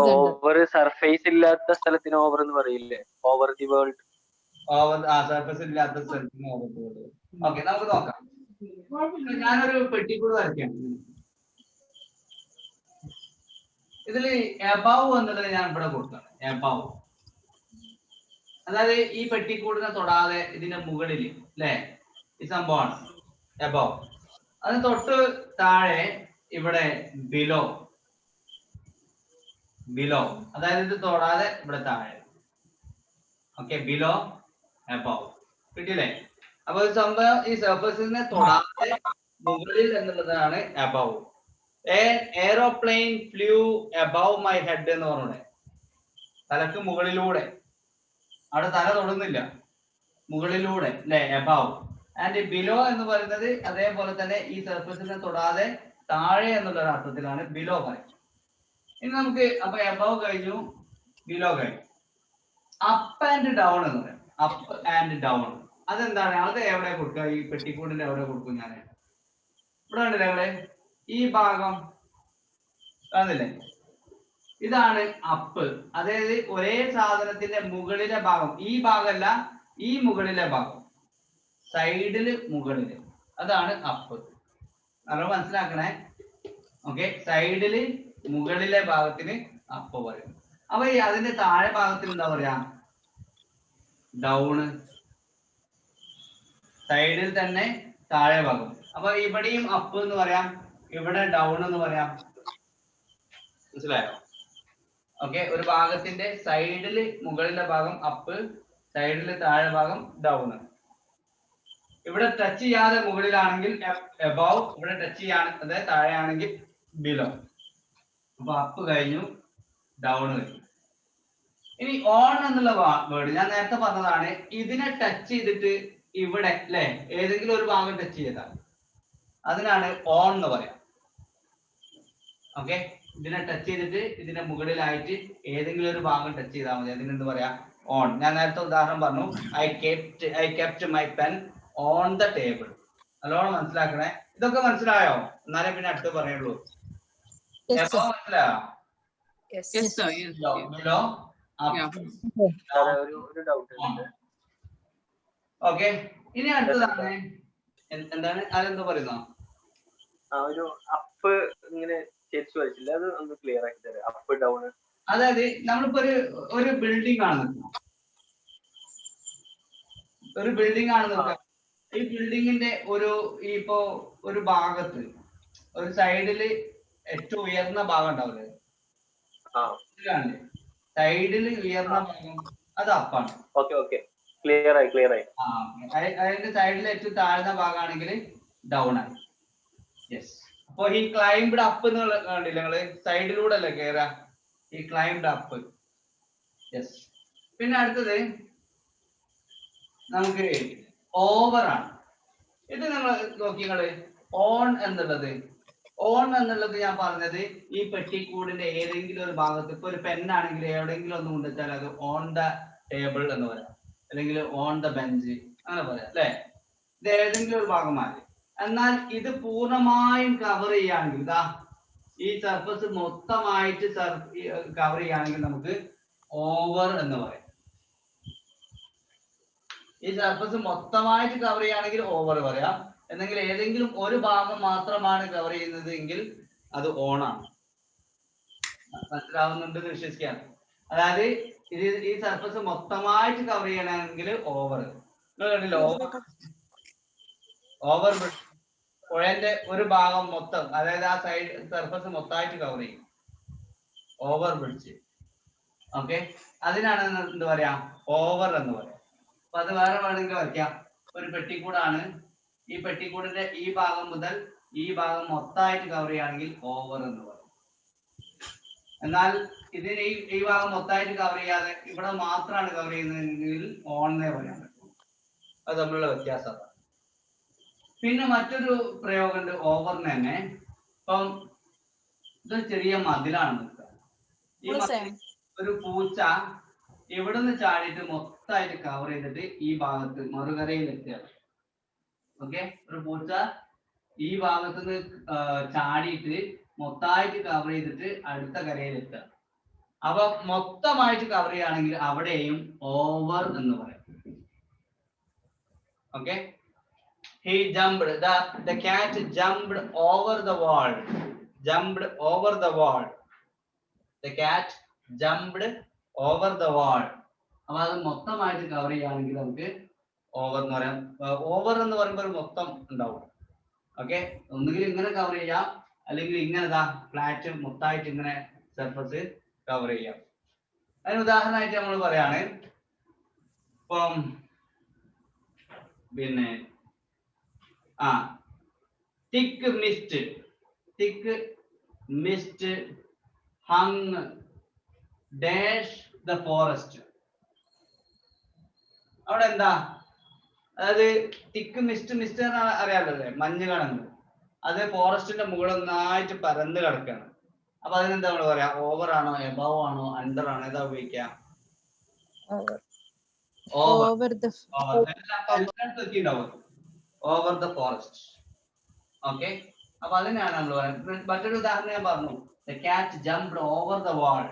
ഓവർ സർഫേസ് ഇല്ലാത്ത സ്ഥലത്തിന് ഓവർ എന്ന് പറയില്ലേ? Over the world. സർഫസ് ഇല്ലാത്ത സ്ഥലത്തിന് ഓവർ ദി വേൾഡ്. ഓക്കെ, നമുക്ക് നോക്കാം. ഞാനൊരു പെട്ടിക്കൂട് വരയ്ക്കാം. ഇതില് എബവ് എന്നുള്ളത് ഞാൻ ഇവിടെ കൊടുത്താണ്. എബവ് അതായത് ഈ പെട്ടിക്കൂടിനെ തൊടാതെ ഇതിന്റെ മുകളിൽ അല്ലെ ഈ സംഭവമാണ് എബവ്. അതിന് തൊട്ട് താഴെ ഇവിടെ ബിലോ, ബിലോ അതായത് ഇത് തൊടാതെ ഇവിടെ താഴെ. Okay, below above. കിട്ടിയില്ലേ? അപ്പൊ സംഭവം ഈ സർഫസിനെ തൊടാതെ മുകളിൽ എന്നുള്ളതാണ് above. Aeroplane flew above my head എന്ന് പറഞ്ഞൂടെ? തലക്ക് മുകളിലൂടെ, അവിടെ തല തൊടുന്നില്ല, മുകളിലൂടെ അല്ലെ എബവ്. ആൻഡ് ബിലോ എന്ന് പറയുന്നത് അതേപോലെ തന്നെ ഈ സർഫസിനെ തൊടാതെ താഴെ എന്നുള്ള അർത്ഥത്തിലാണ് ബിലോ പറയുന്നത്. ഇനി നമുക്ക് അപ്പൊ എബവ് കഴിഞ്ഞു, ബിലോ കഴിഞ്ഞു. അപ്പ് ആൻഡ് ഡൗൺ എന്ന് പറയാം. അപ്പ് ആൻഡ് ഡൗൺ അതെന്താണ്? അത് എവിടെ കൊടുക്കുക? ഈ പെട്ടിക്കൂടിന്റെ എവിടെ കൊടുക്കും? ഞാൻ ഇവിടെ കണ്ടില്ലേ അവിടെ ഈ ഭാഗം കാണുന്നില്ലേ? ഇതാണ് അപ്പ്. അതായത് ഒരേ സാധനത്തിന്റെ മുകളിലെ ഭാഗം, ഈ ഭാഗമല്ല, ഈ മുകളിലെ ഭാഗം, സൈഡില് മുകളില്, അതാണ് അപ്പ്. നമ്മൾ മനസ്സിലാക്കണേ. ഓക്കെ, സൈഡില് മുകളിലെ ഭാഗത്തിന് അപ്പ് പറയും. അപ്പൊ ഈ അതിന്റെ താഴെ ഭാഗത്തിന് എന്താ പറയാ? ഡൗണ്. സൈഡിൽ തന്നെ താഴെ ഭാഗം. അപ്പൊ ഇവിടെയും അപ്പ് എന്ന് പറയാം, ഇവിടെ ഡൗൺ എന്ന് പറയാം. മനസ്സിലായോ? ഓക്കെ, ഒരു ഭാഗത്തിന്റെ സൈഡില് മുകളിലെ ഭാഗം അപ്പ്, സൈഡില് താഴെ ഭാഗം ഡൗൺ. ഇവിടെ ടച്ച് ചെയ്യാതെ മുകളിലാണെങ്കിൽ എബവ്, ഇവിടെ ടച്ച് ചെയ്യാതെ താഴെ ആണെങ്കിൽ ബിലോ. അപ്പൊ അപ്പ് കഴിഞ്ഞു, ഡൗൺ കഴിഞ്ഞു. ഇനി ഓൺ എന്നുള്ള വേർഡ് ഞാൻ നേരത്തെ പറഞ്ഞതാണ്. ഇതിനെ ടച്ച് ചെയ്തിട്ട് ഇവിടെ അല്ലെ ഏതെങ്കിലും ഒരു ഭാഗം ടച്ച് ചെയ്താൽ അതിനാണ് ഓൺ എന്ന് പറയാം. ഓക്കെ, ഇതിനെ ടച്ച് ചെയ്തിട്ട് ഇതിന്റെ മുകളിലായിട്ട് ഏതെങ്കിലും ഒരു ഭാഗം ടച്ച് ചെയ്താൽ മതി, അതിനെന്ത് പറയാ? ഓൺ. ഞാൻ നേരത്തെ ഉദാഹരണം പറഞ്ഞു, I kept my pen on the table. നല്ലോണം മനസ്സിലാക്കണേ. ഇതൊക്കെ മനസ്സിലായോ? എന്നാലേ പിന്നെ അടുത്ത് പറയുള്ളൂ. മനസ്സിലായോ? ഓക്കെ, ഇനി അടുത്തതാണ് എന്താണ്? അതെന്തോ പറയുന്നോ? ഒരു അപ്പ് ഇങ്ങനെ ചേർച്ച് വരച്ചില്ല, അത് ഒന്ന് ക്ലിയർ ആക്കി തരാം. Up down. അതായത് നമ്മളിപ്പോ ഒരു ബിൽഡിംഗ് ആണ്, ഒരു ബിൽഡിംഗ് ആണ് നോക്കാം. ഈ ബിൽഡിങ്ങിന്റെ ഇപ്പോ ഒരു ഭാഗത്ത് ഒരു സൈഡില് ഏറ്റവും ഉയർന്ന ഭാഗം ഉണ്ടാവില്ലേ? സൈഡില് ഉയർന്ന ഭാഗം അത് അപ്പാണ്. ഓക്കെ ഓക്കെ, ക്ലിയർ ആയി ക്ലിയർ ആയി. അതിന്റെ സൈഡിൽ ഏറ്റവും താഴ്ന്ന ഭാഗമാണെങ്കിൽ ഡൗൺ ആയി. യെസ്. അപ്പൊ ഈ ക്ലൈംബ്ഡ് അപ്പ് എന്നുള്ള കണ്ടില്ല നിങ്ങള്? സൈഡിലൂടെ അല്ലേ കേറാ? ഈ ക്ലൈംബ്ഡ് അപ്പ്. യെസ്. പിന്നെ അടുത്തത് നമുക്ക് ഓവർ ആണ്. ഇത് നിങ്ങൾ നോക്കി നിങ്ങള് ഓൺ എന്നുള്ളത്, ഓൺ എന്നുള്ളത് ഞാൻ പറഞ്ഞത് ഈ പെട്ടിക്കൂടിന്റെ ഏതെങ്കിലും ഒരു ഭാഗത്ത്, ഇപ്പൊ ഒരു പെന്നാണെങ്കിൽ എവിടെയെങ്കിലും ഒന്ന് കൊണ്ടുവച്ചാൽ അത് ഓൺ ദ ടേബിൾ എന്ന് പറയാം, അല്ലെങ്കിൽ ഓൺ ദ ബെഞ്ച് അങ്ങനെ പറയാം അല്ലെ? ഇത് ഏതെങ്കിലും ഒരു ഭാഗം മാറി. എന്നാൽ ഇത് പൂർണ്ണമായും കവർ ചെയ്യുകയാണെങ്കിൽ, ഇതാ ഈ സർഫസ് മൊത്തമായിട്ട് കവർ ചെയ്യുകയാണെങ്കിൽ നമുക്ക് ഓവർ എന്ന് പറയാം. ഈ സർഫസ് മൊത്തമായിട്ട് കവർ ചെയ്യുകയാണെങ്കിൽ ഓവർ പറയാം. എന്നെങ്കിൽ ഏതെങ്കിലും ഒരു ഭാഗം മാത്രമാണ് കവർ ചെയ്യുന്നത് എങ്കിൽ അത് ഓൺ ആണ്. മനസ്സിലാവുന്നുണ്ടെന്ന് വിശ്വസിക്കാണ്. അതായത് ഈ സർഫസ് മൊത്തമായിട്ട് കവർ ചെയ്യണമെങ്കിൽ ഓവർ. നിങ്ങൾ കണ്ടില്ല? ഓവർ പുഴന്റെ ഒരു ഭാഗം മൊത്തം, അതായത് ആ സൈഡ് സർഫസ് മൊത്തമായിട്ട് കവർ ചെയ്യും, ഓവർ ബ്രിഡ്ജ്. ഓക്കെ, അതിനാണ് എന്ത് പറയാ? ഓവർ എന്ന് പറയാം. അപ്പൊ അത് വേറെ വേണമെങ്കിൽ വരയ്ക്കാം. ഒരു പെട്ടിക്കൂടാണ്, ഈ പെട്ടിക്കൂടിന്റെ ഈ ഭാഗം മുതൽ ഈ ഭാഗം മൊത്തമായിട്ട് കവർ ചെയ്യുകയാണെങ്കിൽ ഓവർ എന്ന് പറയും. എന്നാൽ ഇതിന് ഈ ഭാഗം മൊത്തമായിട്ട് കവർ ചെയ്യാതെ ഇവിടെ മാത്രമാണ് കവർ ചെയ്യുന്നതെങ്കിൽ ഓൺ എന്നേ പറയാൻ പറ്റും. അത് തമ്മിലുള്ള വ്യത്യാസം അതാണ്. പിന്നെ മറ്റൊരു പ്രയോഗമുണ്ട് ഓവറിന് തന്നെ. ഇപ്പം ഇതൊരു ചെറിയ മതിലാണ്. ഈ മതിൽ ഒരു പൂച്ച ഇവിടുന്ന് ചാടിയിട്ട് മൊത്തമായിട്ട് കവർ ചെയ്തിട്ട് ഈ ഭാഗത്ത് മറുകരയിൽ എത്തുകയാണ്. ഓക്കെ, ഒരു പൂച്ച ഈ ഭാഗത്തുനിന്ന് ചാടിയിട്ട് മൊത്തമായിട്ട് കവർ ചെയ്തിട്ട് അടുത്ത കരയിൽ എത്തുക. അപ്പൊ മൊത്തമായിട്ട് കവർ ചെയ്യുകയാണെങ്കിൽ അവിടെയും ഓവർ എന്ന് പറയും. Okay, he jumped, the cat jumped over the wall, jumped over the wall, the cat jumped over the wall. അപ്പൊ അത് മൊത്തമായിട്ട് കവർ ചെയ്യുകയാണെങ്കിൽ നമുക്ക് ഓവർ എന്ന് പറയാം. ഓവർ എന്ന് പറയുമ്പോൾ ഒരു മൊത്തം ഉണ്ടാവും. ഓക്കെ, ഒന്നുകിൽ ഇങ്ങനെ കവർ ചെയ്യാം, അല്ലെങ്കിൽ ഇങ്ങനെ ഫ്ലാറ്റ് മൊത്തമായിട്ട് ഇങ്ങനെ സർഫസ് കവർ ചെയ്യാം. അതിന് ഉദാഹരണമായിട്ട് നമ്മൾ പറയാണ്, ഇപ്പം പിന്നെ thick mist hung dash the forest. അവിടെ എന്താ, അതായത് തിക്ക് മിസ്റ്റ് അറിയാലോ അല്ലേ, മഞ്ഞ് കണങ്ങൾ, അത് ഫോറസ്റ്റിന്റെ മുകളിൽ നന്നായിട്ട് പരന്ന് കിടക്കുകയാണ്. അപ്പൊ അതിനെന്താ നമ്മൾ പറയാ, ഓവർ ആണോ, എബവ് ആണോ, അണ്ടർ ആണോ, ഏതാ ഉപയോഗിക്കാം? Over the forest. ഓക്കെ, അപ്പൊ അതിനാണ് നമ്മൾ പറയുന്നത്. മറ്റൊരു ഉദാഹരണം ഞാൻ പറഞ്ഞു, the cat jumped over the wall.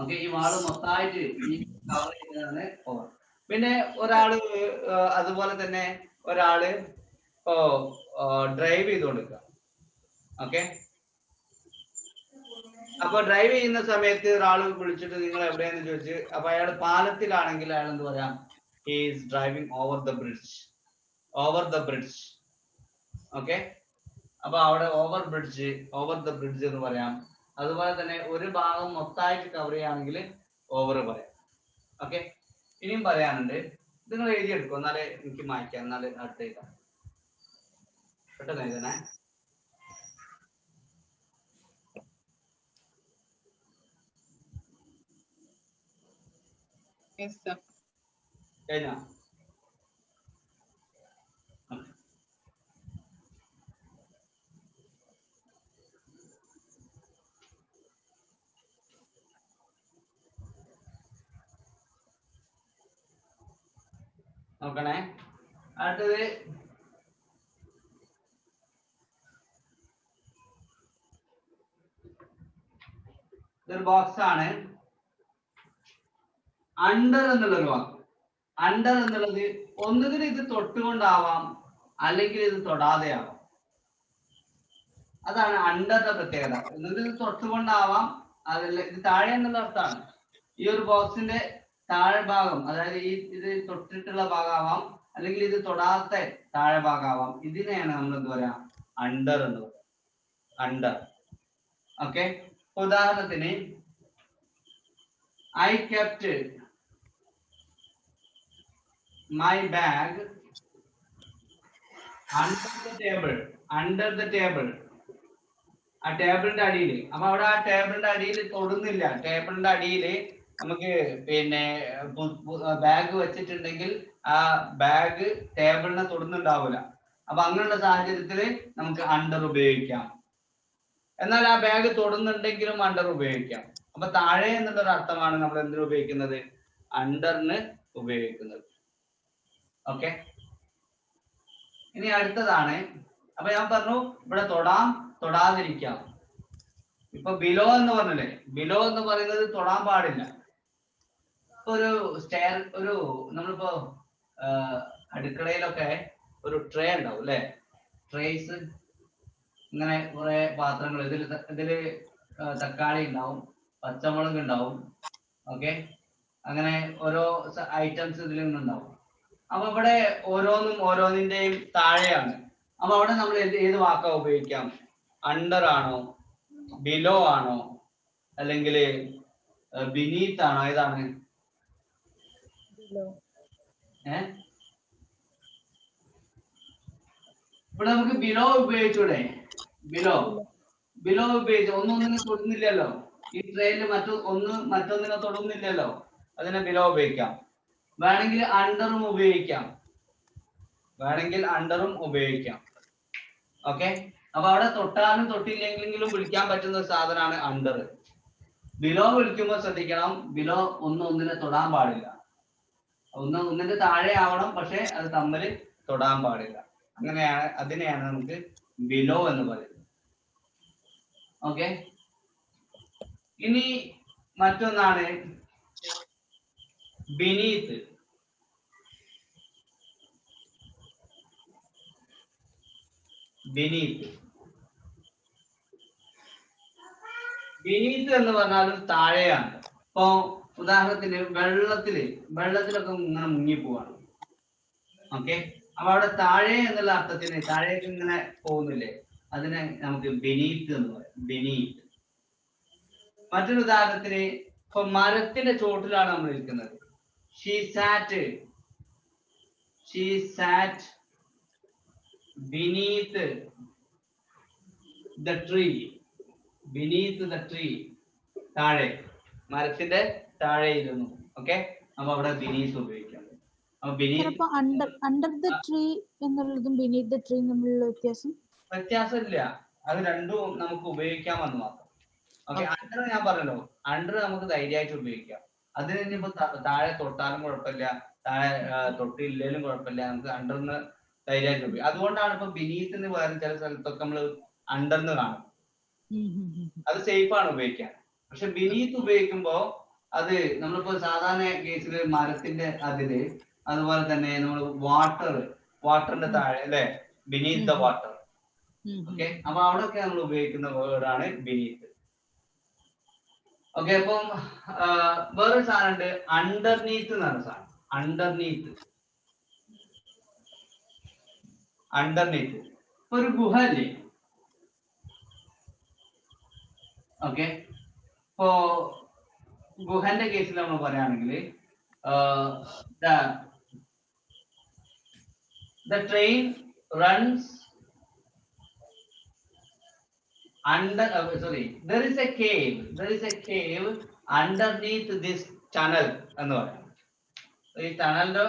Okay, ഈ വാള് മൊത്തമായിട്ട് ഈ കവർ ചെയ്യുന്നതാണ് ഓവർ. പിന്നെ ഒരാള് അതുപോലെ തന്നെ ഒരാള് ഡ്രൈവ് ചെയ്തുകൊണ്ടിരിക്കുക. ഓക്കെ, അപ്പൊ ഡ്രൈവ് ചെയ്യുന്ന സമയത്ത് ഒരാൾ വിളിച്ചിട്ട് നിങ്ങൾ എവിടെയെന്ന് ചോദിച്ച്, അപ്പൊ അയാൾ പാലത്തിലാണെങ്കിൽ അയാൾ എന്ത് പറയാം, he is driving over the bridge. Okay, അപ്പൊ അവിടെ ഓവർ ദ ബ്രിഡ്ജ് എന്ന് പറയാം. അതുപോലെ തന്നെ ഒരു ഭാഗം മൊത്തമായിട്ട് കവർ ചെയ്യുകയാണെങ്കിൽ ഓവർ പറയാം. ഓക്കെ, ഇനിയും പറയാനുണ്ട്, നിങ്ങൾ എഴുതിയെടുക്കും, എന്നാലേ എനിക്ക് മായ്ക്കാം, എന്നാലേ അടുത്ത എഴുതാം. പെട്ടെന്ന് എഴുതണേ. കഴിഞ്ഞോ? നോക്കണേ, അടുത്തത് ഇതൊരു ബോക്സ് ആണ്. അണ്ടർ എന്നുള്ളൊരു വാക്ക്. അണ്ടർ എന്നുള്ളത് ഒന്നുകിൽ ഇത് തൊട്ടുകൊണ്ടാവാം, അല്ലെങ്കിൽ ഇത് തൊടാതെ ആവാം. അതാണ് അണ്ടറിന്റെ പ്രത്യേകത. ഒന്നുകിൽ ഇത് തൊട്ടുകൊണ്ടാവാം, അതല്ല ഇത് താഴെ എന്നുള്ള അർത്ഥമാണ്. ഈ ഒരു ബോക്സിന്റെ താഴെ ഭാഗം, അതായത് ഇത് തൊട്ടിട്ടുള്ള ഭാഗമാവാം, അല്ലെങ്കിൽ ഇത് തൊടാത്ത താഴെ ഭാഗമാവാം. ഇതിനെയാണ് നമ്മൾ എന്ത് പറയാ, അണ്ടർ എന്ന് പറയാം. അണ്ടർ. ഓക്കെ, ഉദാഹരണത്തിന് I kept my bag under the table. ആ ടേബിളിന്റെ അടിയിൽ. അപ്പൊ അവിടെ ആ ടേബിളിന്റെ അടിയിൽ തൊടുന്നില്ല. ടേബിളിന്റെ അടിയിൽ നമുക്ക് പിന്നെ ബാഗ് വെച്ചിട്ടുണ്ടെങ്കിൽ ആ ബാഗ് ടേബിളിനെ തൊടുന്നുണ്ടാവില്ല. അപ്പൊ അങ്ങനെയുള്ള സാഹചര്യത്തിൽ നമുക്ക് അണ്ടർ ഉപയോഗിക്കാം. എന്നാൽ ആ ബാഗ് തൊടുന്നുണ്ടെങ്കിലും അണ്ടർ ഉപയോഗിക്കാം. അപ്പൊ താഴെ എന്നുള്ളൊരു അർത്ഥമാണ് നമ്മൾ എന്തിനു ഉപയോഗിക്കുന്നത്, അണ്ടറിന് ഉപയോഗിക്കുന്നത്. ഓക്കെ, ഇനി അടുത്തതാണ്. അപ്പൊ ഞാൻ പറഞ്ഞു ഇവിടെ തൊടാം, തൊടാതിരിക്കാം. ഇപ്പൊ ബിലോ എന്ന് പറഞ്ഞല്ലേ, ബിലോ എന്ന് പറയുന്നത് തൊടാൻ പാടില്ല. ഒരു നമ്മളിപ്പോ അടുക്കളയിലൊക്കെ ഒരു ട്രേ ഉണ്ടാവും അല്ലെ, ട്രേസ്, ഇങ്ങനെ കുറെ പാത്രങ്ങൾ, ഇതില് തക്കാളി ഉണ്ടാവും, പച്ചമുളക് ഉണ്ടാവും. ഓക്കെ, അങ്ങനെ ഓരോ ഐറ്റംസ് ഇതിൽ നിന്നുണ്ടാവും. അപ്പൊ ഇവിടെ ഓരോന്നിന്റെയും താഴെയാണ്. അപ്പൊ അവിടെ നമ്മൾ ഏത് വാക്കാ ഉപയോഗിക്കാം, അണ്ടർ ആണോ, ബിലോ ആണോ, അല്ലെങ്കിൽ ബിനീത്ത് ആണോ, ഏതാണ്? ഇവിടെ നമുക്ക് ബിലോ ഉപയോഗിച്ചൂടെ? ബിലോ ഉപയോഗിച്ചു, ഒന്നൊന്നിനെ തൊടുന്നില്ലല്ലോ. ഈ ട്രെയിനിൽ മറ്റൊന്നിനെ തൊടുന്നില്ലല്ലോ, അതിനെ ബിലോ ഉപയോഗിക്കാം. വേണമെങ്കിൽ അണ്ടറും ഉപയോഗിക്കാം, ഓക്കെ. അപ്പൊ അവിടെ തൊട്ടാലും തൊട്ടില്ലെങ്കിലും വിളിക്കാൻ പറ്റുന്ന ഒരു സാധനമാണ് അണ്ടർ. ബിലോ വിളിക്കുമ്പോൾ ശ്രദ്ധിക്കണം, ബിലോ ഒന്നിനെ തൊടാൻ പാടില്ല, ഒന്നിന്റെ താഴെ ആവണം, പക്ഷെ അത് തമ്മിൽ തൊടാൻ പാടില്ല. അങ്ങനെയാണ്, അതിനെയാണ് നമുക്ക് ബിലോ എന്ന് പറയുന്നത്. ഓക്കെ. ഇനി മറ്റൊന്നാണ് ബിനീത്ത്. ബിനീത്ത് എന്ന് പറഞ്ഞാലും താഴെയാണ്. ഇപ്പൊ ഉദാഹരണത്തിന് വെള്ളത്തിലൊക്കെ ഇങ്ങനെ മുങ്ങിപ്പോവാണ്, ഓക്കെ. അപ്പൊ അവിടെ താഴെ എന്നുള്ള അർത്ഥത്തിന് താഴേക്ക് ഇങ്ങനെ പോകുന്നില്ലേ, അതിനെ നമുക്ക് ബിനീത്ത് എന്ന് പറയാം, ബിനീത്ത്. മറ്റൊരു ഉദാഹരണത്തിന് ഇപ്പൊ മരത്തിന്റെ ചോട്ടിലാണ് നമ്മൾ ഇരിക്കുന്നത്. She SAT beneath the tree, താഴെ, മരത്തിന്റെ താഴെ ഇരുന്നു, ഓക്കെ. അപ്പൊ അവിടെ ബിനീത്ത് ഉപയോഗിക്കാം. അപ്പൊ അണ്ടർ ദ ട്രീ എന്നുള്ളതും ബിനീത്ത് ദ ട്രീ തമ്മിലുള്ള വ്യത്യാസമില്ല, അത് രണ്ടും നമുക്ക് ഉപയോഗിക്കാമെന്ന് മാത്രം. ഓക്കെ. അണ്ടർ ഞാൻ പറഞ്ഞല്ലോ, അണ്ടർ നമുക്ക് ധൈര്യമായിട്ട് ഉപയോഗിക്കാം. അതിന് ഇനിയിപ്പോ താഴെ തൊട്ടാലും കുഴപ്പമില്ല, താഴെ തൊട്ടില്ലേലും കുഴപ്പമില്ല, നമുക്ക് അണ്ടറിന് ധൈര്യമായിട്ട് ഉപയോഗിക്കാം. അതുകൊണ്ടാണ് ഇപ്പൊ ബിനീത്തിന് വേറെ ചില സ്ഥലത്തൊക്കെ നമ്മൾ അണ്ടർന്ന് കാണും, അത് സേഫ് ആണ് ഉപയോഗിക്കാൻ. പക്ഷെ ബിനീത്ത് ഉപയോഗിക്കുമ്പോ അത് നമ്മളിപ്പോ സാധാരണ കേസിൽ മരത്തിന്റെ അതില്, അതുപോലെ തന്നെ നമ്മൾ വാട്ടറിന്റെ താഴെ അല്ലെ, ബിനീത്ത് ദ വാട്ടർ, ഓക്കെ. അപ്പൊ അവിടെയൊക്കെ നമ്മൾ ഉപയോഗിക്കുന്ന വേർഡാണ് ബിനീത്ത്. ഓക്കെ. അപ്പം വേറൊരു സാധനം ഉണ്ട്, അണ്ടർനീത്ത് എന്ന് പറഞ്ഞ സാധനം. അണ്ടർനീത്ത് ഒരു ഗുഹ അല്ലേ, ഓക്കെ. ഇപ്പോ ഗുഹന്റെ കേസിൽ നമ്മൾ പറയുകയാണെങ്കിൽ the train runs under there is a cave underneath this tunnel എന്ന് പറയാം. ഈ ടണലിന്റെ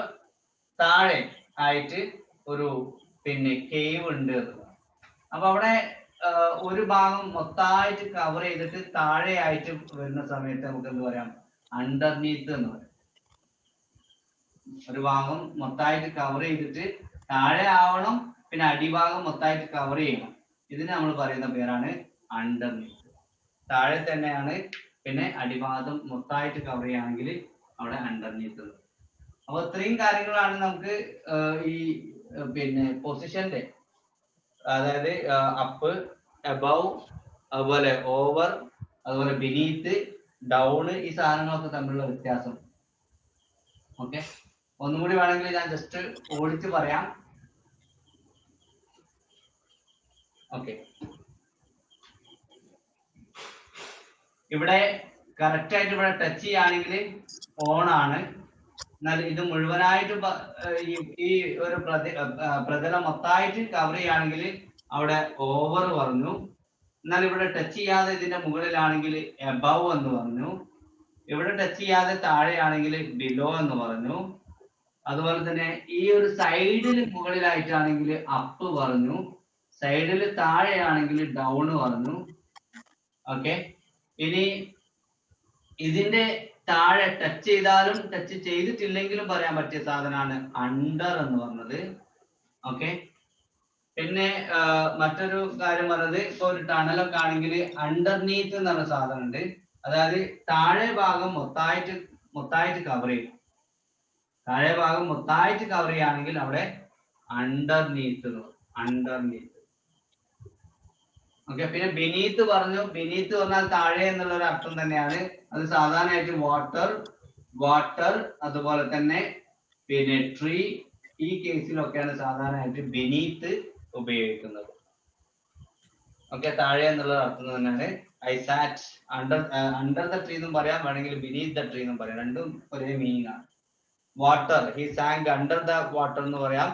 താഴെ ആയിട്ട് ഒരു കേവ് ഉണ്ട്. അപ്പൊ അവിടെ ഒരു ഭാഗം മൊത്തമായിട്ട് കവർ ചെയ്തിട്ട് താഴെ ആയിട്ട് വരുന്ന സമയത്ത് നമുക്ക് എന്ത് പറയാം, അണ്ടർനീത്ത് എന്ന് പറയാം. ഒരു ഭാഗം മൊത്തമായിട്ട് കവർ ചെയ്തിട്ട് താഴെ ആവണം, പിന്നെ അടിഭാഗം മൊത്തമായിട്ട് കവർ ചെയ്യണം. ഇതിന് നമ്മൾ പറയുന്ന പേരാണ് അണ്ടർനീത്ത്. താഴെ തന്നെയാണ്, പിന്നെ അടിഭാഗം മൊത്തമായിട്ട് കവർ ചെയ്യുകയാണെങ്കിൽ അവിടെ അണ്ടർനീത്ത്. അപ്പൊ ഇത്രയും കാര്യങ്ങളാണ് നമുക്ക് ഈ പൊസിഷന്റെ, അതായത് അപ്പ്, എബവ്, അതുപോലെ ഓവർ, അതുപോലെ ബിനീത്ത്, ഡൗൺ, ഈ സാധനങ്ങളൊക്കെ തമ്മിലുള്ള വ്യത്യാസം. ഓക്കെ. ഒന്നുകൂടി വേണമെങ്കിൽ ഞാൻ ജസ്റ്റ് ഓടിച്ച് പറയാം. ഓക്കെ. ഇവിടെ കറക്റ്റ് ആയിട്ട് ഇവിടെ ടച്ച് ചെയ്യുകയാണെങ്കിൽ ഓൺ ആണ്. എന്നാൽ ഇത് മുഴുവനായിട്ട് ഈ ഒരു പ്രതലം മൊത്തമായിട്ട് കവർ ചെയ്യുകയാണെങ്കിൽ അവിടെ ഓവർ പറഞ്ഞു. എന്നാൽ ഇവിടെ ടച്ച് ചെയ്യാതെ ഇതിന്റെ മുകളിലാണെങ്കിൽ എബവ് എന്ന് പറഞ്ഞു. ഇവിടെ ടച്ച് ചെയ്യാതെ താഴെയാണെങ്കിൽ ബിലോ എന്ന് പറഞ്ഞു. അതുപോലെ തന്നെ ഈ ഒരു സൈഡിൽ മുകളിലായിട്ടാണെങ്കിൽ അപ്പ് പറഞ്ഞു, സൈഡിൽ താഴെയാണെങ്കിൽ ഡൗൺ പറഞ്ഞു. ഓക്കെ. ഇനി ഇതിന്റെ താഴെ ടച്ച് ചെയ്താലും ടച്ച് ചെയ്തിട്ടില്ലെങ്കിലും പറയാൻ പറ്റിയ സാധനമാണ് അണ്ടർ എന്ന് പറഞ്ഞത്. ഓക്കെ. പിന്നെ മറ്റൊരു കാര്യം പറഞ്ഞത്, ഇപ്പൊ ഒരു ടണലൊക്കെ ആണെങ്കിൽ അണ്ടർനീത്ത് എന്ന് പറഞ്ഞ സാധനം ഉണ്ട്. അതായത് താഴെ ഭാഗം മൊത്തമായിട്ട് കവർ ചെയ്യും. താഴെ ഭാഗം മൊത്തമായിട്ട് കവർ ചെയ്യുകയാണെങ്കിൽ അവിടെ അണ്ടർനീത്ത്. ഓക്കെ. പിന്നെ ബിനീത്ത് പറഞ്ഞു. ബിനീത്ത് പറഞ്ഞാൽ താഴെ എന്നുള്ള ഒരു അർത്ഥം തന്നെയാണ്. അത് സാധാരണയായിട്ട് വാട്ടർ, അതുപോലെ തന്നെ ട്രീ, ഈ കേസിലൊക്കെയാണ് സാധാരണയായിട്ട് ബിനീത്ത് ഉപയോഗിക്കുന്നത്. ഓക്കെ. താഴെ എന്നുള്ള അർത്ഥം തന്നെയാണ്. I SAT under the tree എന്നും പറയാം, വേണമെങ്കിൽ ബിനീത്ത് ദ ട്രീ എന്നും പറയാം. രണ്ടും ഒരേ മീനിങ് ആണ്. Water, he sunk under the water എന്ന് പറയാം,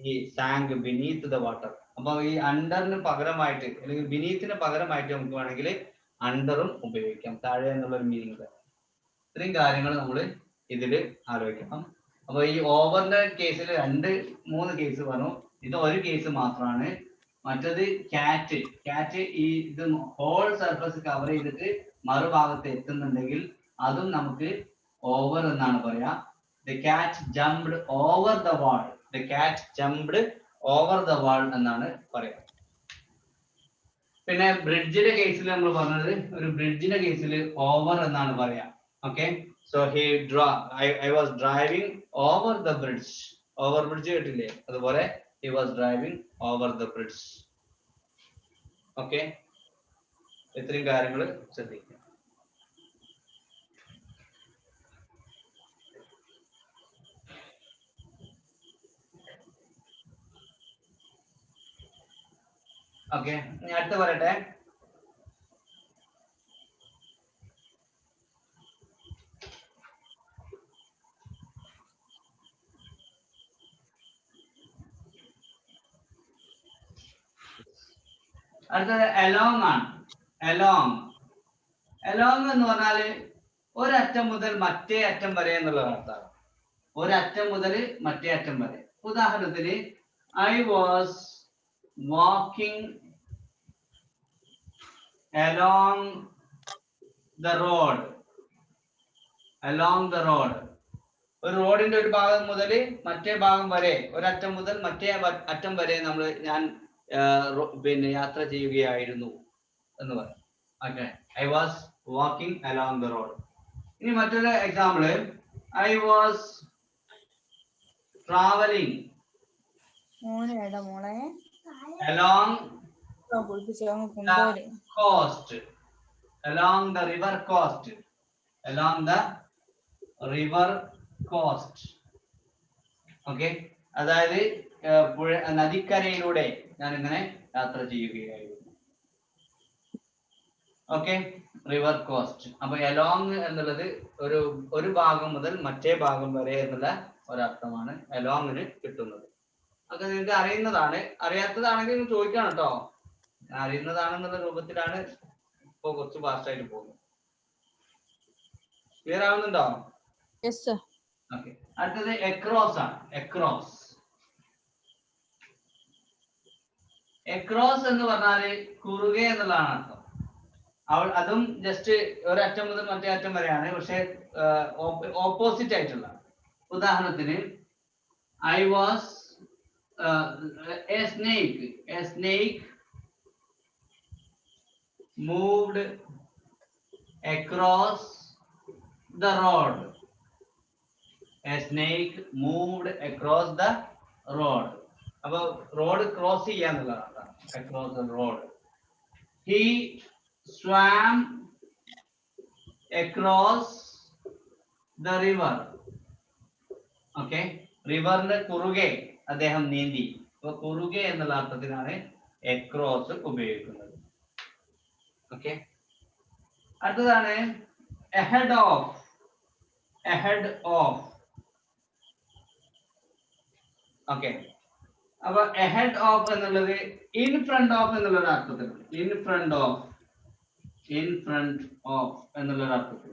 he sunk beneath the water. അപ്പൊ ഈ അണ്ടറിന് പകരമായിട്ട് അല്ലെങ്കിൽ ബിനീത്തിന് പകരമായിട്ട് നമുക്ക് വേണമെങ്കിൽ അണ്ടറും ഉപയോഗിക്കാം, താഴെ എന്നുള്ള ഒരു മീനിങ്. ഇത്രയും കാര്യങ്ങൾ നമ്മൾ ഇതിൽ ആലോചിക്കണം. അപ്പൊ ഈ ഓവറിന്റെ കേസിൽ 2-3 കേസ് പറഞ്ഞു. ഇത് ഒരു കേസ് മാത്രമാണ്. മറ്റത് ക്യാറ്റ് ഈ ഇത് ഹോൾ സർഫസ് കവർ ചെയ്തിട്ട് മറുഭാഗത്ത് എത്തുന്നുണ്ടെങ്കിൽ അതും നമുക്ക് ഓവർ എന്നാണ് പറയാ. The cat jumped over the wall. The cat jumped over the wall എന്നാണ് പറയാ. പിന്നെ ബ്രിഡ്ജിന്റെ കേസിൽ നമ്മൾ പറഞ്ഞത് ഒരു ബ്രിഡ്ജിന്റെ കേസിൽ ഓവർ എന്നാണ് പറയാ. Okay, so I was driving over the bridge. Over bridge കേട്ടില്ലേ, അതുപോലെ he was driving over the bridge. Okay, ഇത്രയും കാര്യങ്ങൾ ശ്രദ്ധിക്കുക. ഓക്കെ, ഞാൻ അടുത്ത് പറയട്ടെ. അടുത്തത് along ആണ്. along എന്ന് പറഞ്ഞാല് ഒരറ്റം മുതൽ മറ്റേ അറ്റം വരെ എന്നുള്ള അർത്ഥമാണ്. ഒരറ്റം മുതൽ മറ്റേ അറ്റം വരെ. ഉദാഹരണത്തിന് I was walking along the road. ഒരു റോഡിന്റെ ഒരു ഭാഗം മുതൽ മറ്റേ ഭാഗം വരെ, ഒരറ്റം മുതൽ മറ്റേ അറ്റം വരെ ഞാൻ പിന്നെ യാത്ര ചെയ്യുകയായിരുന്നു എന്ന് പറയാം. Okay, I was walking along the road. ഇനി മറ്റൊരു example, I was traveling along the coast. Along the river coast. Okay, അതായത് നദിക്കരയിലൂടെ ഞാൻ ഇങ്ങനെ യാത്ര ചെയ്യുകയായിരുന്നു. Okay, river cost. അപ്പൊ അലോങ് എന്നുള്ളത് ഒരു ഭാഗം മുതൽ മറ്റേ ഭാഗം വരെ എന്നുള്ള ഒരർത്ഥമാണ് അലോങ്ങിന് കിട്ടുന്നത്. അതൊക്കെ നിങ്ങൾക്ക് അറിയുന്നതാണ്. അറിയാത്തതാണെങ്കിൽ ചോദിക്കണം കേട്ടോ. അറിയുന്നതാണെന്നുള്ള രൂപത്തിലാണ് ഇപ്പൊ കുറച്ച് ഫാസ്റ്റ് ആയിട്ട് പോകുന്നത്. ക്ലിയർ ആവുന്നുണ്ടോ? ഓക്കെ, അടുത്തത് എക്രോസ് ആണ്. എക്രോസ് എന്ന് പറഞ്ഞാല് കുറുകെ എന്നുള്ളതാണ് അർത്ഥം. അതും ജസ്റ്റ് ഒരറ്റം മുതൽ മറ്റേ അറ്റം വരെയാണ്, പക്ഷെ ഓപ്പോസിറ്റ് ആയിട്ടുള്ള. ഉദാഹരണത്തിന് I was a snake moved across the road. A snake moved across the road. അപ്പൊ റോഡ് ക്രോസ് ചെയ്യാന്നുള്ളതാണ് across the road. He swam across the river. Okay, റിവറിന്റെ കുറുകെ അദ്ദേഹം നീന്തി. അപ്പൊ കുറുകെ എന്നുള്ള അർത്ഥത്തിനാണ് എക്രോസ് ഉപയോഗിക്കുന്നത്. ഓക്കെ, അടുത്തതാണ് ahead of. ഓക്കെ, അപ്പൊ ahead of എന്നുള്ളത് in front of എന്നുള്ള അർത്ഥത്തിലാണ്. in front of എന്നുള്ള അർത്ഥത്തിൽ.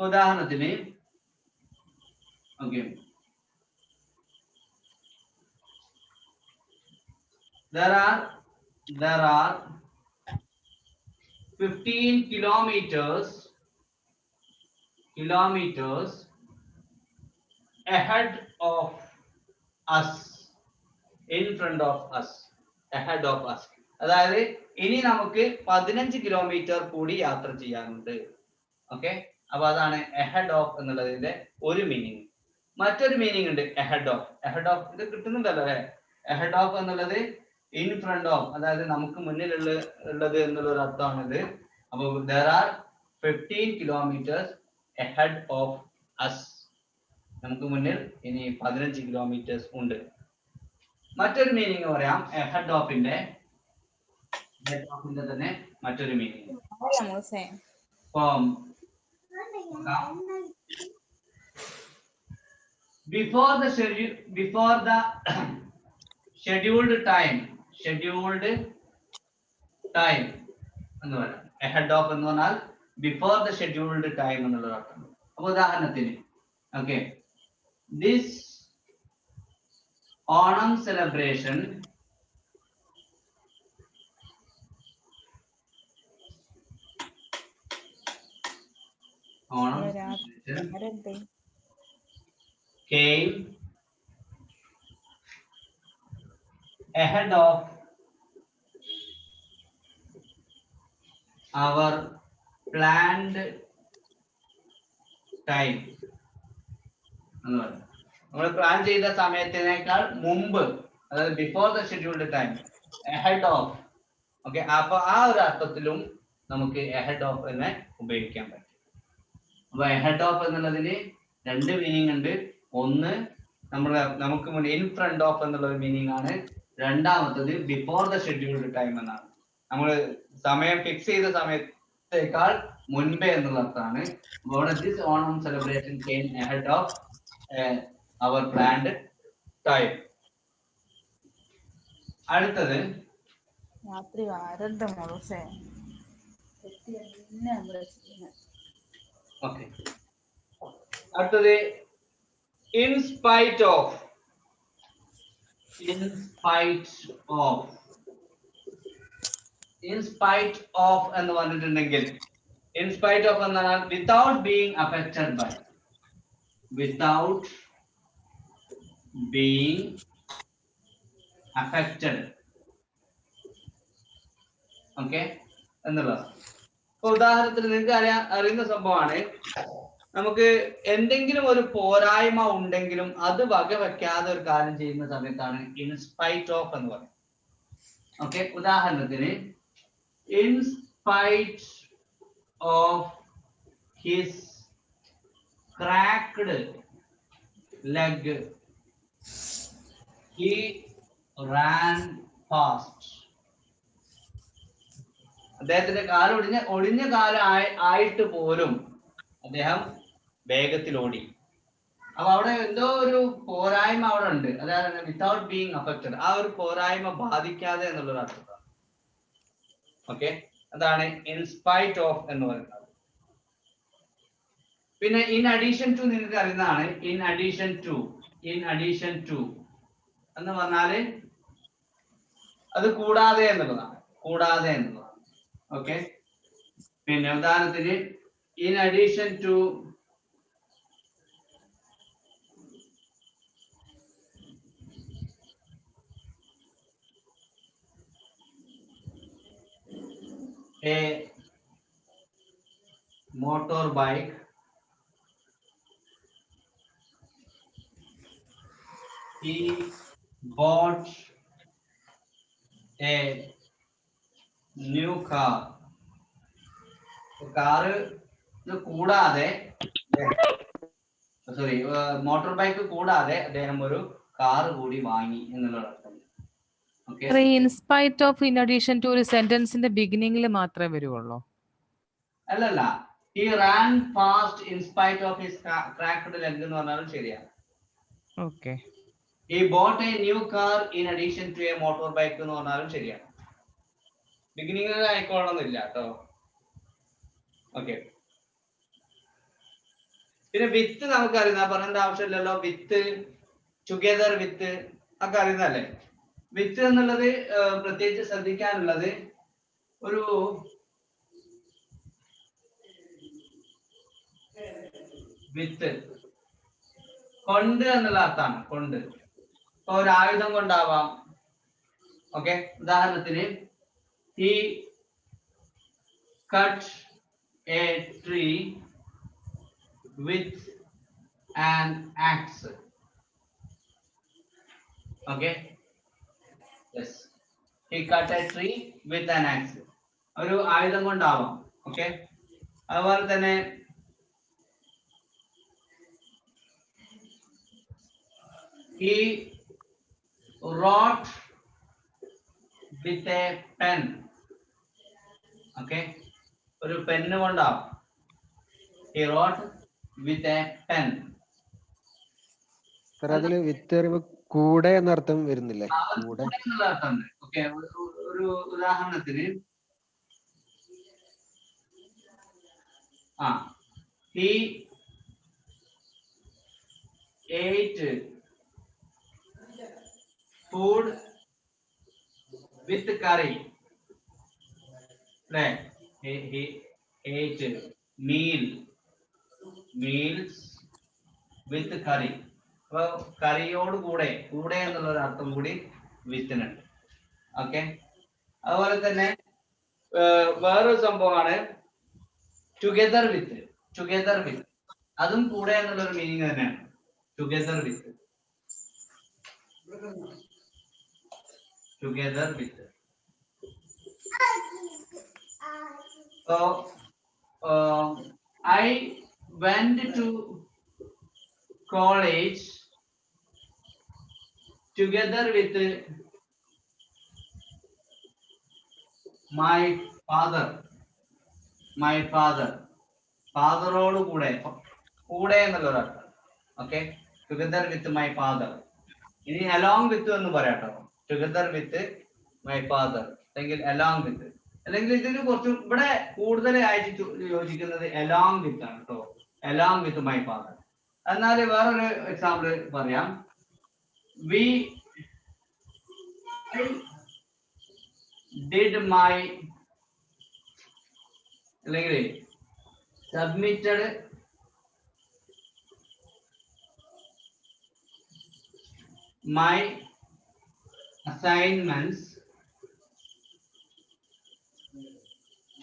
ഉദാഹരണത്തിന് okay, there are 15 kilometers ahead of us. In front of us. Ahead of us. അതായത് ഇനി നമുക്ക് 15 കിലോമീറ്റർ കൂടി യാത്ര ചെയ്യാനുണ്ട്. ഓക്കെ, അപ്പൊ അതാണ് ahead of എന്നുള്ളതിന്റെ ഒരു മീനിങ്. മറ്റൊരു മീനിങ് ഉണ്ട് ahead of. ഇത് കിട്ടുന്നുണ്ടല്ലോ അല്ലെ? ahead of എന്നുള്ളത് in front of, അതായത് നമുക്ക് മുന്നിലുള്ളത് എന്നുള്ള ഒരു അർത്ഥമാണിത്. അപ്പൊ there are 15 kilometers ahead of us. നമുക്ക് മുന്നിൽ ഇനി 15 കിലോമീറ്റേഴ്സ് ഉണ്ട്. മറ്റൊരു മീനിങ് പറയാം ahead of ന്റെ തന്നെ മറ്റൊരു meaning. before the scheduled time എന്ന് പറയാം. ahead of എന്ന് പറഞ്ഞാൽ before the scheduled time എന്നുള്ള അർത്ഥം. അപ്പൊ ഉദാഹരണത്തിന് okay, this Onam celebration came ahead of our planned time. നമ്മൾ പ്ലാൻ ചെയ്ത സമയത്തിനേക്കാൾ മുമ്പ്, അതായത് before the scheduled time, ahead of. Okay, അപ്പൊ ആ ഒരു അർത്ഥത്തിലും നമുക്ക് ahead of എന്ന് ഉപയോഗിക്കാൻ പറ്റും. അപ്പൊ ahead of എന്നുള്ളതിന് രണ്ട് മീനിങ് ഉണ്ട്. ഒന്ന് നമുക്ക് മുന്നേ ഇൻ ഫ്രണ്ട് ഓഫ് എന്നുള്ള ഒരു മീനിങ് ആണ്. രണ്ടാമത്തത് ബിഫോർ ദ ഷെഡ്യൂൾഡ് ടൈം എന്നാണ്. നമ്മൾ സമയം ഫിക്സ് ചെയ്ത സമയത്തേക്കാൾ മുൻപേ എന്നുള്ള അർത്ഥമാണ്. This Onam celebration came ahead of our planned time. അടുത്തത് രാത്രി ആരണ്ട മോളെ. ഓക്കെ, അടുത്തത് in spite of. In spite of. In spite of എന്ന് പറഞ്ഞിട്ടുണ്ടെങ്കിൽ in spite of എന്നാൽ without being affected by. Without being affected. Okay എന്നുള്ളത്. ഉദാഹരണത്തിന് നിങ്ങൾക്ക് അറിയുന്ന സംഭവമാണ്, നമുക്ക് എന്തെങ്കിലും ഒരു പോരായ്മ ഉണ്ടെങ്കിലും അത് വകവെക്കാതെ ഒരു കാര്യം ചെയ്യുന്ന സമയത്താണ് in spite of എന്ന് പറയുന്നത്. ഓക്കെ, ഉദാഹരണത്തിന് in spite of his cracked leg he ran fast. അദ്ദേഹത്തിന്റെ കാല് ഒടിഞ്ഞ കാലം ആയിട്ട് പോലും അദ്ദേഹം വേഗത്തിൽ ഓടി. അപ്പൊ അവിടെ എന്തോ ഒരു പോരായ്മ അവിടെ ഉണ്ട്, അതായത് വിത്തൗട്ട് ബീങ് അഫക്റ്റഡ്, ആ ഒരു പോരായ്മ ബാധിക്കാതെ എന്നുള്ളൊരു അർത്ഥമാണ്. ഓക്കെ, അതാണ് ഇൻ സ്പൈറ്റ് ഓഫ് എന്ന് പറയുന്നത്. പിന്നെ ഇൻ അഡീഷൻ ടു നിങ്ങൾക്ക് അറിയുന്നതാണ്. In addition to. In addition to എന്ന് പറഞ്ഞാല് അത് കൂടാതെ എന്നുള്ളതാണ്. കൂടാതെ എന്നുള്ളതാണ്. ഓക്കെ, പിന്നെ ഉദാഹരണത്തിന് in addition to a motorbike, he bought a new car. Car കൂടാതെ, സോറി, മോട്ടോർ ബൈക്ക് കൂടാതെ അദ്ദേഹം ഒരു കാർ കൂടി വാങ്ങി എന്നുള്ള അർത്ഥം. In spite of in addition to ഒരു സെന്റൻസിന്റെ ബിഗിനിങ്ങിൽ മാത്രമേ വരുവുള്ളൂ. അല്ലല്ല, he ran fast in spite of his cracked leg എന്ന് പറഞ്ഞാലും ശരിയാണ്. Okay, he bought a new car in addition to a motorbike എന്ന് പറഞ്ഞാലും ശരിയാണ്. ബിഗിനിങ് ആയിക്കോളണമെന്നില്ല കേട്ടോ. ഓക്കെ, പിന്നെ വിത്ത് നമുക്ക് അറിയുന്ന പറയേണ്ട ആവശ്യമില്ലല്ലോ. വിത്ത്, ടുഗെദർ വിത്ത് ഒക്കെ അറിയുന്നല്ലേ. വിത്ത് എന്നുള്ളത് പ്രത്യേകിച്ച് ശ്രദ്ധിക്കാനുള്ളത് ഒരു വിത്ത് കൊണ്ട് എന്നുള്ള അർത്ഥമാണ്. കൊണ്ട് ഇപ്പൊ ഒരു ആയുധം കൊണ്ടാവാം. ഓക്കെ, ഉദാഹരണത്തിന് he cut a tree with an axe. Okay, yes, he cut a tree with an axe. ഒരു ആയുധം കൊണ്ടാവാം. ഓക്കെ, അതുപോലെ തന്നെ he wrote with a pen. Okay, ഒരു പെണ്ണ് കൊണ്ടാവും. he wrote with a pen. അതില് വിത്ത് പറയുമ്പോ കൂടെ എന്നർത്ഥം വരുന്നില്ലേ? കൂടെ എന്നുള്ള അർത്ഥമുണ്ട്. ഓക്കെ, ഒരു ഉദാഹരണത്തിന് he ate food with curry. He ate meals with curry. അപ്പൊ കറിയോട് കൂടെ എന്നുള്ള ഒരു അർത്ഥം കൂടി വിത്തിനുണ്ട്. ഓക്കെ, അതുപോലെ തന്നെ വേറൊരു സംഭവമാണ് ടുഗദർ വിത്ത്, അതും കൂടെ എന്നുള്ളൊരു മീനിങ് തന്നെയാണ്. Together with so I went to college together with my father. ഫാദറോട് കൂടെ എന്നുള്ളത് അർത്ഥം. Okay, together with my father. ഇനി അലോങ് വിത്ത് എന്ന് പറയാട്ടോ. ടുഗദർ വിത്ത് മൈ ഫാദർ അല്ലെങ്കിൽ അലോങ് വിത്ത്, അല്ലെങ്കിൽ ഇതിന് കുറച്ചും ഇവിടെ കൂടുതലായിട്ട് യോജിക്കുന്നത് അലോങ് വിത്ത് ആണ് കേട്ടോ. Along with my father. എന്നാൽ വേറൊരു എക്സാമ്പിൾ പറയാം. I did my അല്ലെങ്കിൽ submitted my assignments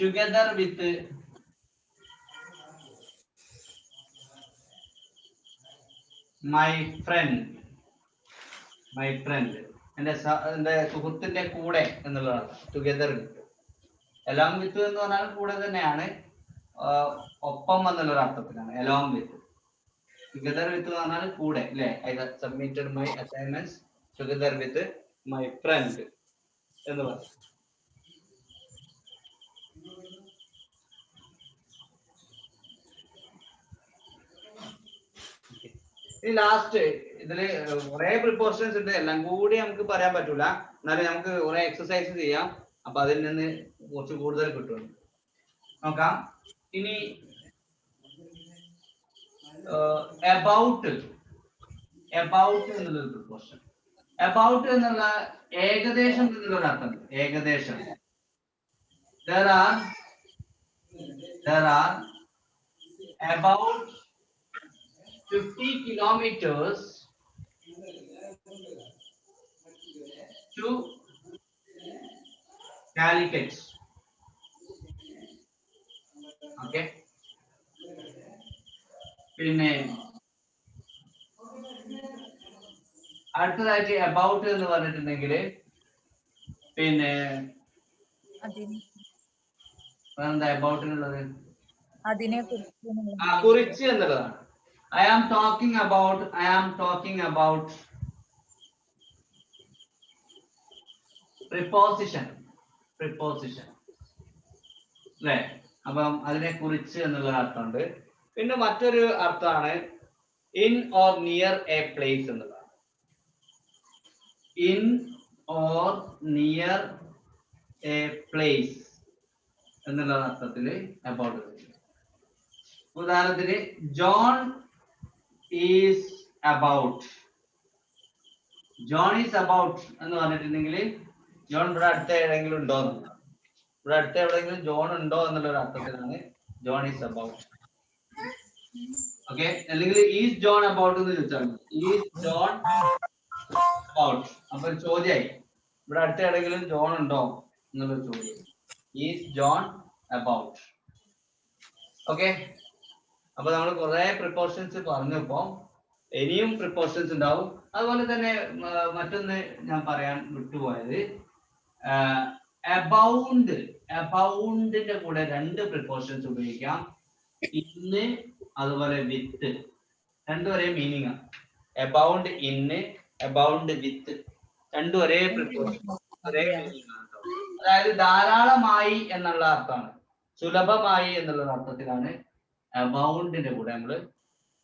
together with my friend. എന്റെ സുഹൃത്തിന്റെ കൂടെ എന്നുള്ളതാണ് ടുഗദർ വിത്ത്. എലോങ് വിത്ത് എന്ന് പറഞ്ഞാൽ കൂടെ തന്നെയാണ്, ഒപ്പം എന്നുള്ളൊരു അർത്ഥത്തിലാണ് എലോങ് വിത്ത്. ടുഗദർ വിത്ത് എന്ന് പറഞ്ഞാൽ കൂടെ അല്ലെ. I submitted my assignments together with my friend എന്ന് പറയും. ഈ ലാസ്റ്റ് ഇതില് കുറെ പ്രിപ്പോസിഷൻസ് ഉണ്ട്, എല്ലാം കൂടി നമുക്ക് പറയാൻ പറ്റൂല. എന്നാലും നമുക്ക് കുറെ എക്സസൈസ് ചെയ്യാം, അപ്പൊ അതിൽ നിന്ന് കുറച്ച് കൂടുതൽ കിട്ടും. നോക്കാം. ഇനി എബൌട്ട് എന്നുള്ളൊരു പ്രിപ്പോസിഷൻ. എബൌട്ട് എന്നുള്ള ഏകദേശം എന്നുള്ളൊരു അർത്ഥം. ഏകദേശം. there are about 50 kilometers to Calicut. Okay. പിന്നെ അടുത്തതായിട്ട് അബൌട്ട് എന്ന് പറഞ്ഞിട്ടുണ്ടെങ്കിൽ പിന്നെ എന്താ അബൌട്ടിനുള്ളത്? കുറിച്ച് എന്നുള്ളതാണ്. I am talking about preposition അല്ലേ? അപ്പം അതിനെ കുറിച്ച് എന്നുള്ള അർത്ഥമുണ്ട്. പിന്നെ മറ്റൊരു അർത്ഥമാണ് in or near a place എന്നുള്ളതാണ്. In or near a place എന്നുള്ള അർത്ഥത്തിൽ അബൌട്ട്. ഉദാഹരണത്തിന് ജോൺ ഈസ് അബൌട്ട് എന്ന് പറഞ്ഞിട്ടുണ്ടെങ്കിൽ ജോൺ ഇവിടെ അടുത്ത എവിടെയെങ്കിലും ഉണ്ടോ എന്നുള്ളതാണ്. ഇവിടെ അടുത്ത എവിടെയെങ്കിലും ജോൺ ഉണ്ടോ എന്നുള്ള ഒരു അർത്ഥത്തിലാണ് ജോൺ ഈസ് അബൌട്ട്. ഓക്കെ, അല്ലെങ്കിൽ ഈസ് ജോൺ അബൌട്ട് എന്ന് ചോദിച്ചാൽ ഈസ് ജോൺ അബൌട്ട്. അപ്പൊ ചോദ്യമായി ഇവിടെ അടുത്ത എവിടെയെങ്കിലും ജോൺ ഉണ്ടോ എന്നുള്ള ചോദ്യം. Is John about. ഓക്കെ, അപ്പൊ നമ്മൾ കുറെ പ്രിപ്പോസിഷൻസ് പറഞ്ഞപ്പോ ഇനിയും പ്രിപ്പോസിഷൻസ് ഉണ്ടാവും. അതുപോലെ തന്നെ മറ്റൊന്ന് ഞാൻ പറയാൻ വിട്ടുപോയത്, അബൗണ്ടിന്റെ കൂടെ രണ്ട് പ്രിപ്പോസിഷൻസ് ഉപയോഗിക്കാം. ഇന്ന് അതുപോലെ വിത്ത്, രണ്ടും ഒരേ മീനിങ് ആണ്. അബൗണ്ട് ഇന്ന്, അബൗണ്ട് വിത്ത്, രണ്ടും ഒരേ പ്രിപ്പോസിഷൻ, ഒരേ മീനിങ് ആണ്. അതായത് ധാരാളമായി എന്നുള്ള അർത്ഥമാണ്, സുലഭമായി എന്നുള്ള അർത്ഥത്തിലാണ് അബൗണ്ടിന്റെ കൂടെ നമ്മൾ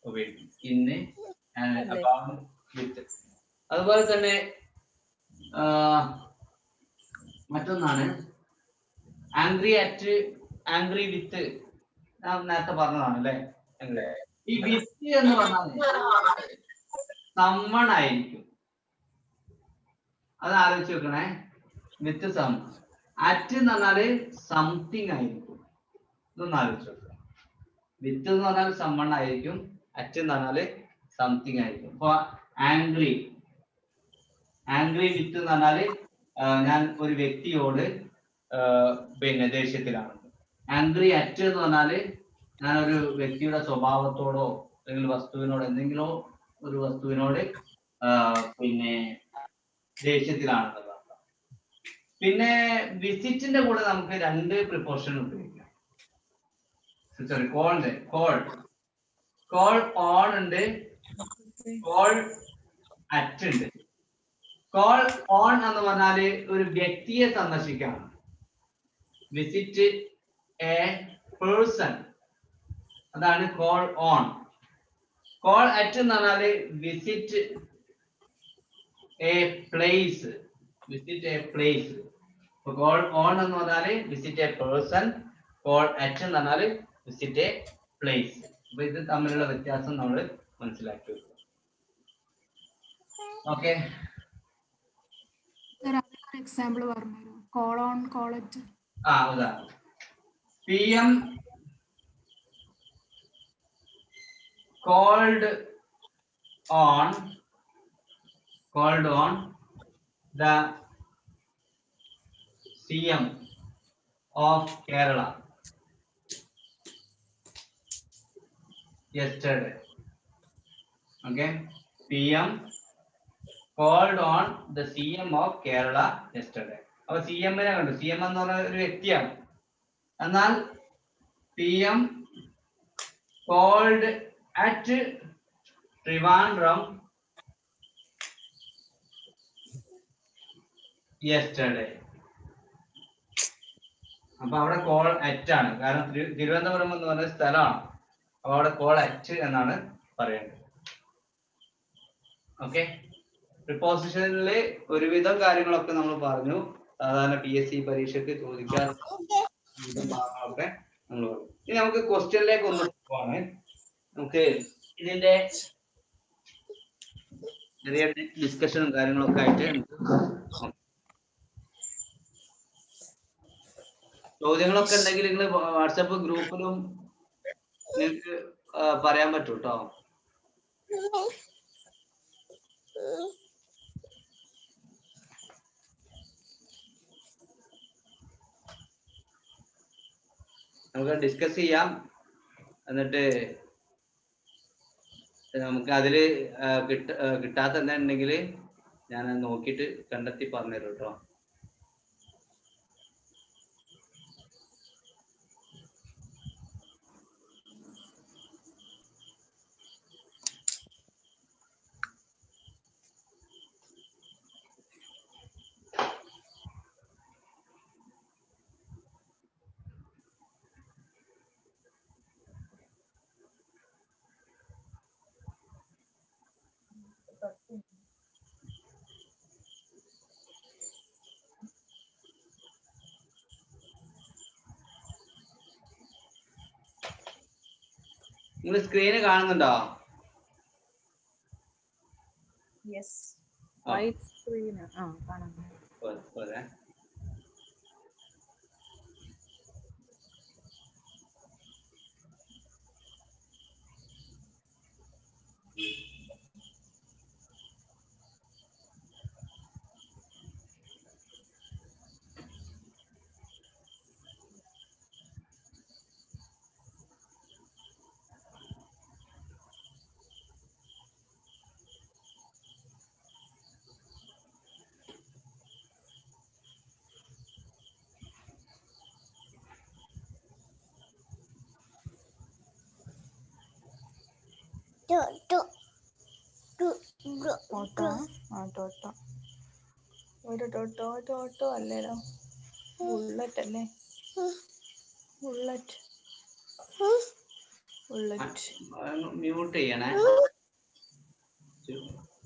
ഉപയോഗിക്കും. ഇന്ന് അബൗണ്ട് വിത്ത്. അതുപോലെ തന്നെ മറ്റൊന്നാണ് ആംഗ്രി വിത്ത്. ഞാൻ നേരത്തെ പറഞ്ഞതാണ് അല്ലെ. ഈ വിത്ത് എന്ന് പറഞ്ഞാൽ സമ്മൺ ആയിരിക്കും. അത് ആലോചിച്ച് വെക്കണേ. With some. അറ്റ് എന്ന് പറഞ്ഞാല് സംതിങ് ആയിരിക്കും. ഇതൊന്ന് ആലോചിച്ച് വെക്കുക. വിത്ത് എന്ന് പറഞ്ഞാൽ സമ്മൺ ആയിരിക്കും, അറ്റ് എന്ന് പറഞ്ഞാല് സംതിങ് ആയിരിക്കും. അപ്പൊ ആംഗ്രി വിത്ത് എന്ന് പറഞ്ഞാല് ഞാൻ ഒരു വ്യക്തിയോട് പിന്നെ ദേഷ്യത്തിലാണ്. ആംഗ്രി അറ്റ് എന്ന് പറഞ്ഞാല് ഞാൻ ഒരു വ്യക്തിയുടെ സ്വഭാവത്തോടോ അല്ലെങ്കിൽ വസ്തുവിനോട് എന്തെങ്കിലും ഒരു വസ്തുവിനോട് പിന്നെ ദേഷ്യത്തിലാണെന്നത്. പിന്നെ വിസിറ്റിന്റെ കൂടെ നമുക്ക് രണ്ട് പ്രിപ്പോസിഷൻ ഉപയോഗിക്കാം. സോറി, കോൾ ഓൺ ഉണ്ട്, കോൾ അറ്റ് ഉണ്ട്. കോൾ ഓൺ എന്ന് പറഞ്ഞാല് ഒരു വ്യക്തിയെ സന്ദർശിക്കാണ്. വിസിറ്റ് എ പേഴ്സൺ, അതാണ് കോൾ ഓൺ. കോൾ അറ്റ് എന്ന് പറഞ്ഞാല് visit A place. Call on എന്ന് പറഞ്ഞാല് visit A person, call at എന്ന് പറഞ്ഞാല് വിസിറ്റ് എ പ്ലേസ്. അപ്പൊ ഇത് തമ്മിലുള്ള വ്യത്യാസം നമ്മൾ മനസ്സിലാക്കി വെക്കുക. ഓക്കെ, എക്സാമ്പിൾ പറഞ്ഞു. Call on, call at. ഉദാഹരണം PM called on the CM of Kerala yesterday. Okay, PM called on the CM of Kerala yesterday. അപ്പൊ CM നെ കണ്ടു. CM എന്ന് പറഞ്ഞ ഒരു വ്യക്തിയാണ്. എന്നാൽ PM called at Trivandrum yesterday. അപ്പൊ അവിടെ കോൾ അറ്റ് ആണ്, കാരണം തിരുവനന്തപുരം എന്ന് പറഞ്ഞ സ്ഥലമാണ്. അപ്പൊ അവിടെ കോൾ അറ്റ് എന്നാണ് പറയേണ്ടത്. ഓക്കെ, പ്രിപ്പോസിഷനില് ഒരുവിധം കാര്യങ്ങളൊക്കെ നമ്മൾ പറഞ്ഞു. സാധാരണ PSC പരീക്ഷയ്ക്ക് ചോദിക്കാൻ ഭാഗങ്ങളൊക്കെ നമ്മൾ പറഞ്ഞു. ഇനി നമുക്ക് ക്വസ്റ്റ്യനിലേക്ക് ഒന്ന് പോവാണ്. നമുക്ക് ഇതിന്റെ ചെറിയ ഡിസ്കഷനും കാര്യങ്ങളൊക്കെ ആയിട്ട് ചോദ്യങ്ങളൊക്കെ ഉണ്ടെങ്കിൽ നിങ്ങൾ വാട്സാപ്പ് ഗ്രൂപ്പിലും നിങ്ങൾക്ക് പറയാൻ പറ്റും കേട്ടോ. നമുക്ക് ഡിസ്കസ് ചെയ്യാം. എന്നിട്ട് നമുക്ക് അതില് കിട്ടാത്ത എന്തുണ്ടെങ്കിൽ ഞാൻ നോക്കിയിട്ട് കണ്ടെത്തി പറഞ്ഞുതരും കേട്ടോ. നിങ്ങൾ സ്ക്രീന് കാണുന്നുണ്ടോ? പോരെ. ടോട്ടോ അല്ലേലോ, ബുള്ളറ്റ് അല്ലേ? ബുള്ളറ്റ് മ്യൂട്ട് ചെയ്യണേ.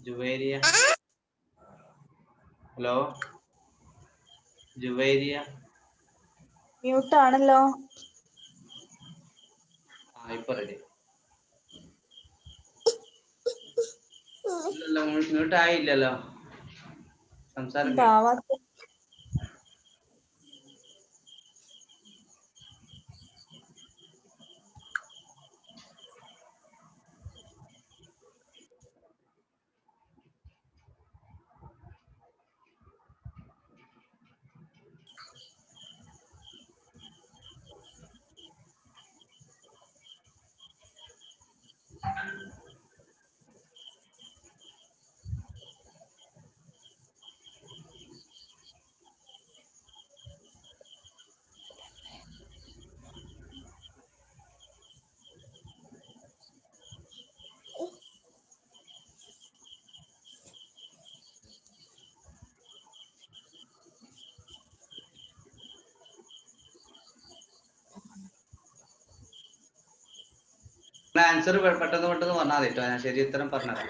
ജുവേരിയ, ഹലോ ജുവേരിയ, മ്യൂട്ട് ആണല്ലോ. ഇപ്പൊ റെഡി. ഇല്ലല്ലോ, മ്യൂട്ട് ആയില്ലല്ലോ സംസാരം. ആൻസർ പെട്ടെന്ന് പറഞ്ഞാൽ മതി കേട്ടോ, ഞാൻ ശരി ഉത്തരം പറഞ്ഞുതരാം.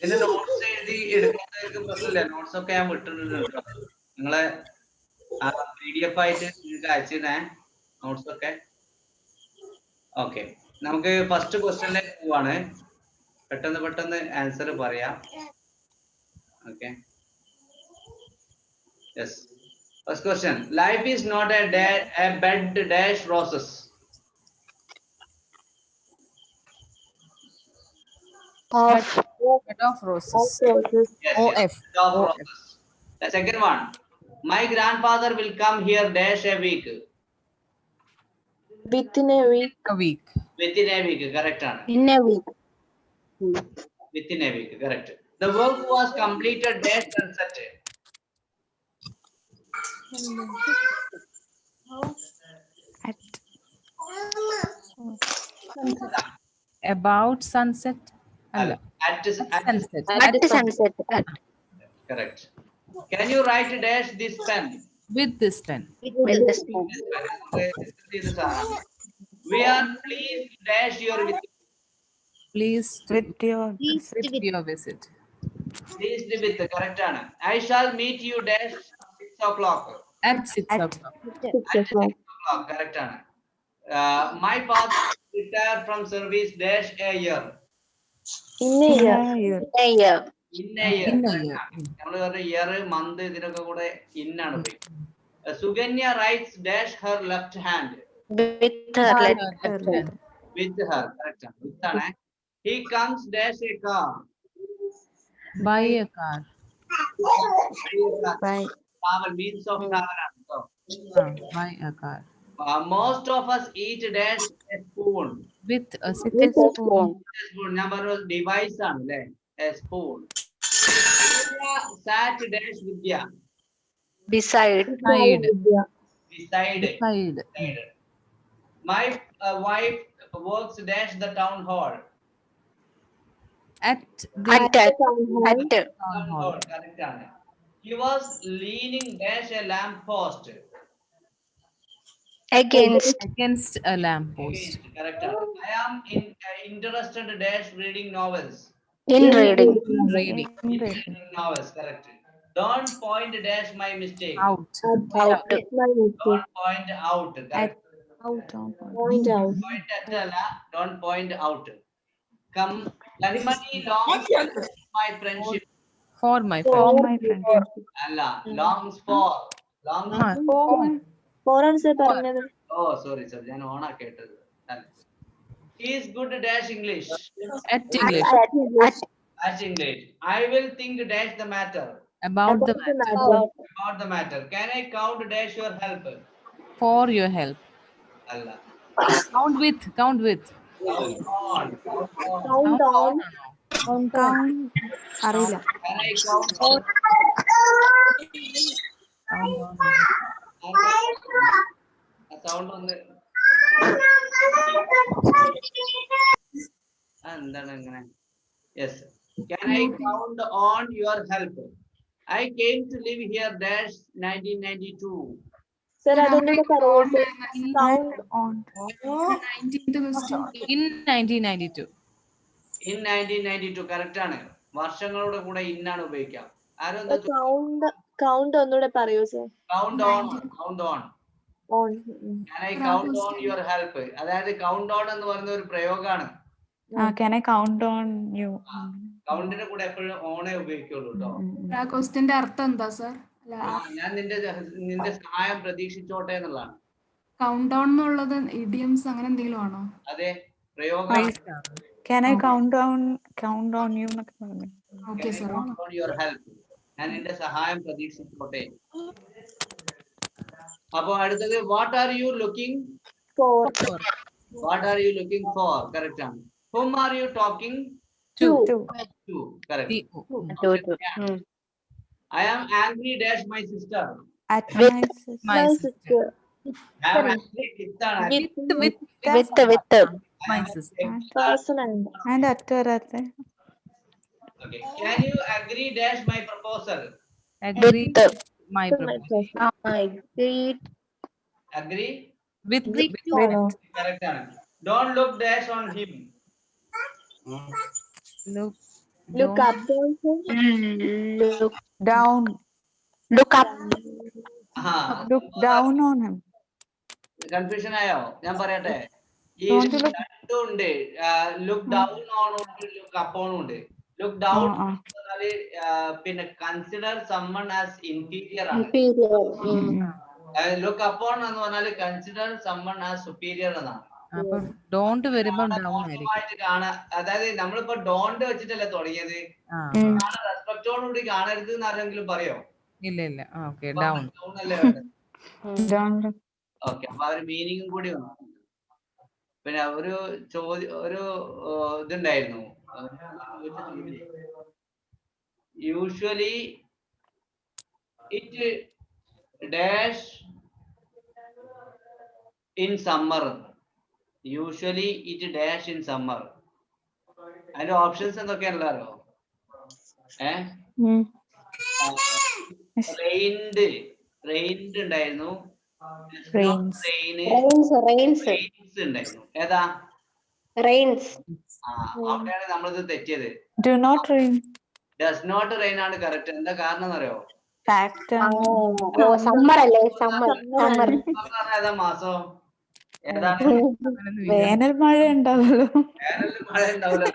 ഇതിന്റെ നോട്ട്സ് എഴുതി എടുക്കുന്നവർക്ക് പ്രശ്നമില്ല, നോട്ട്സ് ഒക്കെ ഞാൻ വിട്ടിട്ടുണ്ട് കേട്ടോ. നിങ്ങളെ PDF ആയിട്ട് നിങ്ങൾക്ക് അയച്ചിരുന്നേ നോട്ട്സ് ഒക്കെ. ഓക്കെ, നമുക്ക് ഫസ്റ്റ് ക്വസ്റ്റ്യനിലേക്ക് പോവാണ്. പെട്ടെന്ന് ആൻസർ പറയാം. Okay, yes. First question. Life is not a bed dash roses. Bed of roses. Yes, OF. yes, bed of roses. The second one. My grandfather will come here dash a week. Within a week. A week. Within a week, correct. In a week. Within a week, correct. The work was completed dash sunset. About sunset. At sunset. At sunset. Correct. Can you write dash this pen? With this pen. With this pen. We are pleased dash your visit. Pleased with your visit. Pleased with, correct. I shall meet you dash 6 o'clock. At 6 o'clock. At 6 o'clock, correct. My father retired from service dash a year. In a year. In a year. In a year. നമ്മൾ പറഞ്ഞ year month ഇതിനൊക്കെ കൂടെ ഇന്നാണ് ഉപയോഗിക്കുന്നത്. Suganya writes dash her left hand. With her left hand. With her, correct. With ആണ്. He comes dash a car. Buy a car. By Travel, means of travel ആണ് ട്ടോ. Buy a car. Most of us eat dash a spoon. With a spoon. ഞാൻ പറഞ്ഞ device ആണ് അല്ലേ, a spoon. Sat dash Vidya. Beside. Beside. My wife works dash the town hall. At the Town hall, correct. He was leaning dash a lamp post. Against a lamp post. Correct. I am interested dash reading novels. In reading. Novels, correct. Don't point dash my mistake. Out. Don't point out, correct. Point out. Point at alla, don't point out. Come, Karimani longs for my friendship. For my friend. Alla, longs for. For answer പറഞ്ഞത്. Oh, sorry, sir. ഞാൻ ഓണാ കേട്ടത്. He is good dash English. At English. At English. I will think dash the matter. About the matter. About the matter. Can I count dash your help? For your help. Allah. Count with. Count on. അറിയില്ല. Can I count on? Sound on the. എന്താണ് അങ്ങനെ? Yes. Can I count on your help? I came to live here dash 1992. Sir, അതൊന്നുകൂടെ പറയൂ. Count on. 19th question. In 1992. In 1992, correct ആണ്. വർഷങ്ങളുടെ കൂടെ ഇന്നാണ് ഉപയോഗിക്കാം. Count ഒന്നുകൂടെ പറയൂ sir. Count on. On. Can I count on your help? അതായത് count on എന്ന് പറയുന്ന ഒരു പ്രയോഗമാണ്. Can I count on you? കൗണ്ടിന്റെ കൂടെ എപ്പോഴും ഓണേ ഉപയോഗിക്കുള്ളൂ കേട്ടോ. ആ ക്വസ്റ്റ്യന്റെ അർത്ഥം എന്താ സർ? ഞാൻ നിന്റെ സഹായം പ്രതീക്ഷിച്ചോട്ടെ എന്നുള്ളതാണ്. കൗണ്ട് ഡൗൺ എന്നുള്ളത് ഇഡിയംസ് അങ്ങനെ എന്തെങ്കിലും ആണോ? അതെ, പ്രയോഗം. Can I count on you എന്നൊക്കെ പറഞ്ഞു. Okay sir. Count on your help. ഞാൻ നിന്റെ സഹായം പ്രതീക്ഷിച്ചോട്ടെ. അപ്പൊ അടുത്തത് what are you looking for? What are you looking for? Correct ആണ്. Whom are you talking to? Correct. I am angry dash my sister. At my sister. I am angry with My sister. Person And at വരാത്തെ. Okay. Can you agree dash my proposal? Agree my proposal. Agree With correct ആണ്. Don't look dash on him. Look up. Look down. Look up. Look down on him. Confusion ആയോ? ഞാൻ പറയട്ടെ. ഈ Don't you look- രണ്ടും ഉണ്ട്. Look down ഓണുണ്ട്, look അപ്പോണും ഉണ്ട്. Look down പറഞ്ഞാല് പിന്നെ കൺസിഡർ സമ്മൺ ആസ് ഇൻഫീരിയർ ആണ്. ലുക്ക് അപ്പോൺ എന്ന് പറഞ്ഞാല് കൺസിഡർ സമ്മൺ ആസ് സുപ്പീരിയർ എന്നാണ്. അപ്പൊ ഡോണ്ട് വരുമ്പോ ഡൗൺ ആയിരിക്കും. അതായത് നമ്മളിപ്പോ ഡോണ്ട് വെച്ചിട്ടല്ലേ തുടങ്ങിയത്. റെസ്പെക്ടോടുകൂടി കാണരുത് എന്ന് ആരെങ്കിലും പറയോ? ഇല്ല. Okay, down. ഡൗൺ അല്ലേ വേണ്ടത്? Down. ഓക്കെ, അപ്പൊ ആ ഒരു മീനിങ്ങും കൂടി വന്നു. പിന്നെ ഒരു ഇതുണ്ടായിരുന്നു. Usually it dash in summer. Usually it dash in summer. അതിന്റെ ഓപ്ഷൻസ് എന്തൊക്കെയാണല്ലോ? റെയിൻഡ് ഉണ്ടായിരുന്നു, ഉണ്ടായിരുന്നു. ഏതാ? അവിടെയാണ് നമ്മളിത് തെറ്റിയത്. Do not rain. Does not rain ആണ് കറക്റ്റ്. എന്താ കാരണം എന്നറിയോ? Fact. Summer അല്ലേ? Summer. ഏതാ മാസം? ഏതാണ്? വേനൽ മഴ ഉണ്ടാവല്ലോ. വേനലിൽ മഴ ഉണ്ടാവില്ല.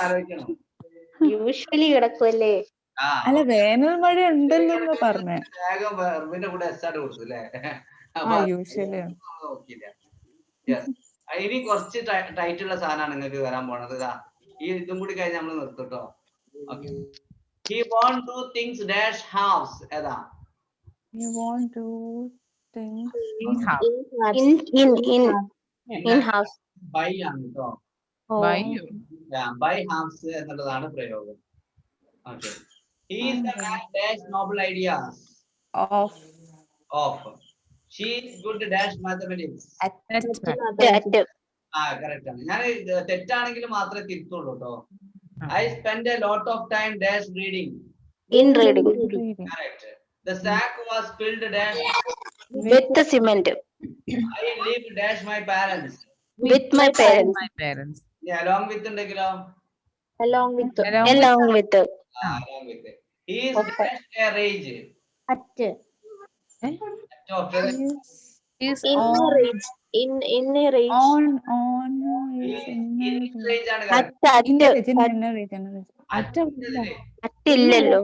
ആലോചിക്കണം. യൂഷ്വലി കിടക്കുമല്ലേ? അല്ല, വേനൽ മഴ ഉണ്ടല്ലോ പറഞ്ഞേ. വേഗം വെർബിന്റെ കൂടെ എസ്സാട് കൊടുത്തു അല്ലേ? യൂഷ്വലി. ഇനി കുറച്ച് ടൈറ്റ് ഉള്ള സാധനമാണ് നിങ്ങൾക്ക് വരാൻ പോണത്. ഈ ഇതും കൂടി കഴിഞ്ഞ് നമ്മൾ നിർത്തട്ടോ. He want to things dash house. ഏതാ? You want to think In house. Buy ആണ് കേട്ടോ. Buy house എന്നുള്ളതാണ് പ്രയോഗം. Okay. He is the man dash noble ideas. of. She is good dash mathematics. Correct ആണ്. ഞാൻ തെറ്റാണെങ്കിൽ മാത്രമേ തിരുത്തുള്ളൂ കേട്ടോ. I spend a lot of time dash reading. In reading. Correct. The sack was filled dash With the cement. I live dash my parents. With my parents. Along with ഉണ്ടെങ്കിലോ? Along with. Along with. He is dash a rage. Is in a rage. In a rage. On. അറ്റില്ലല്ലോ.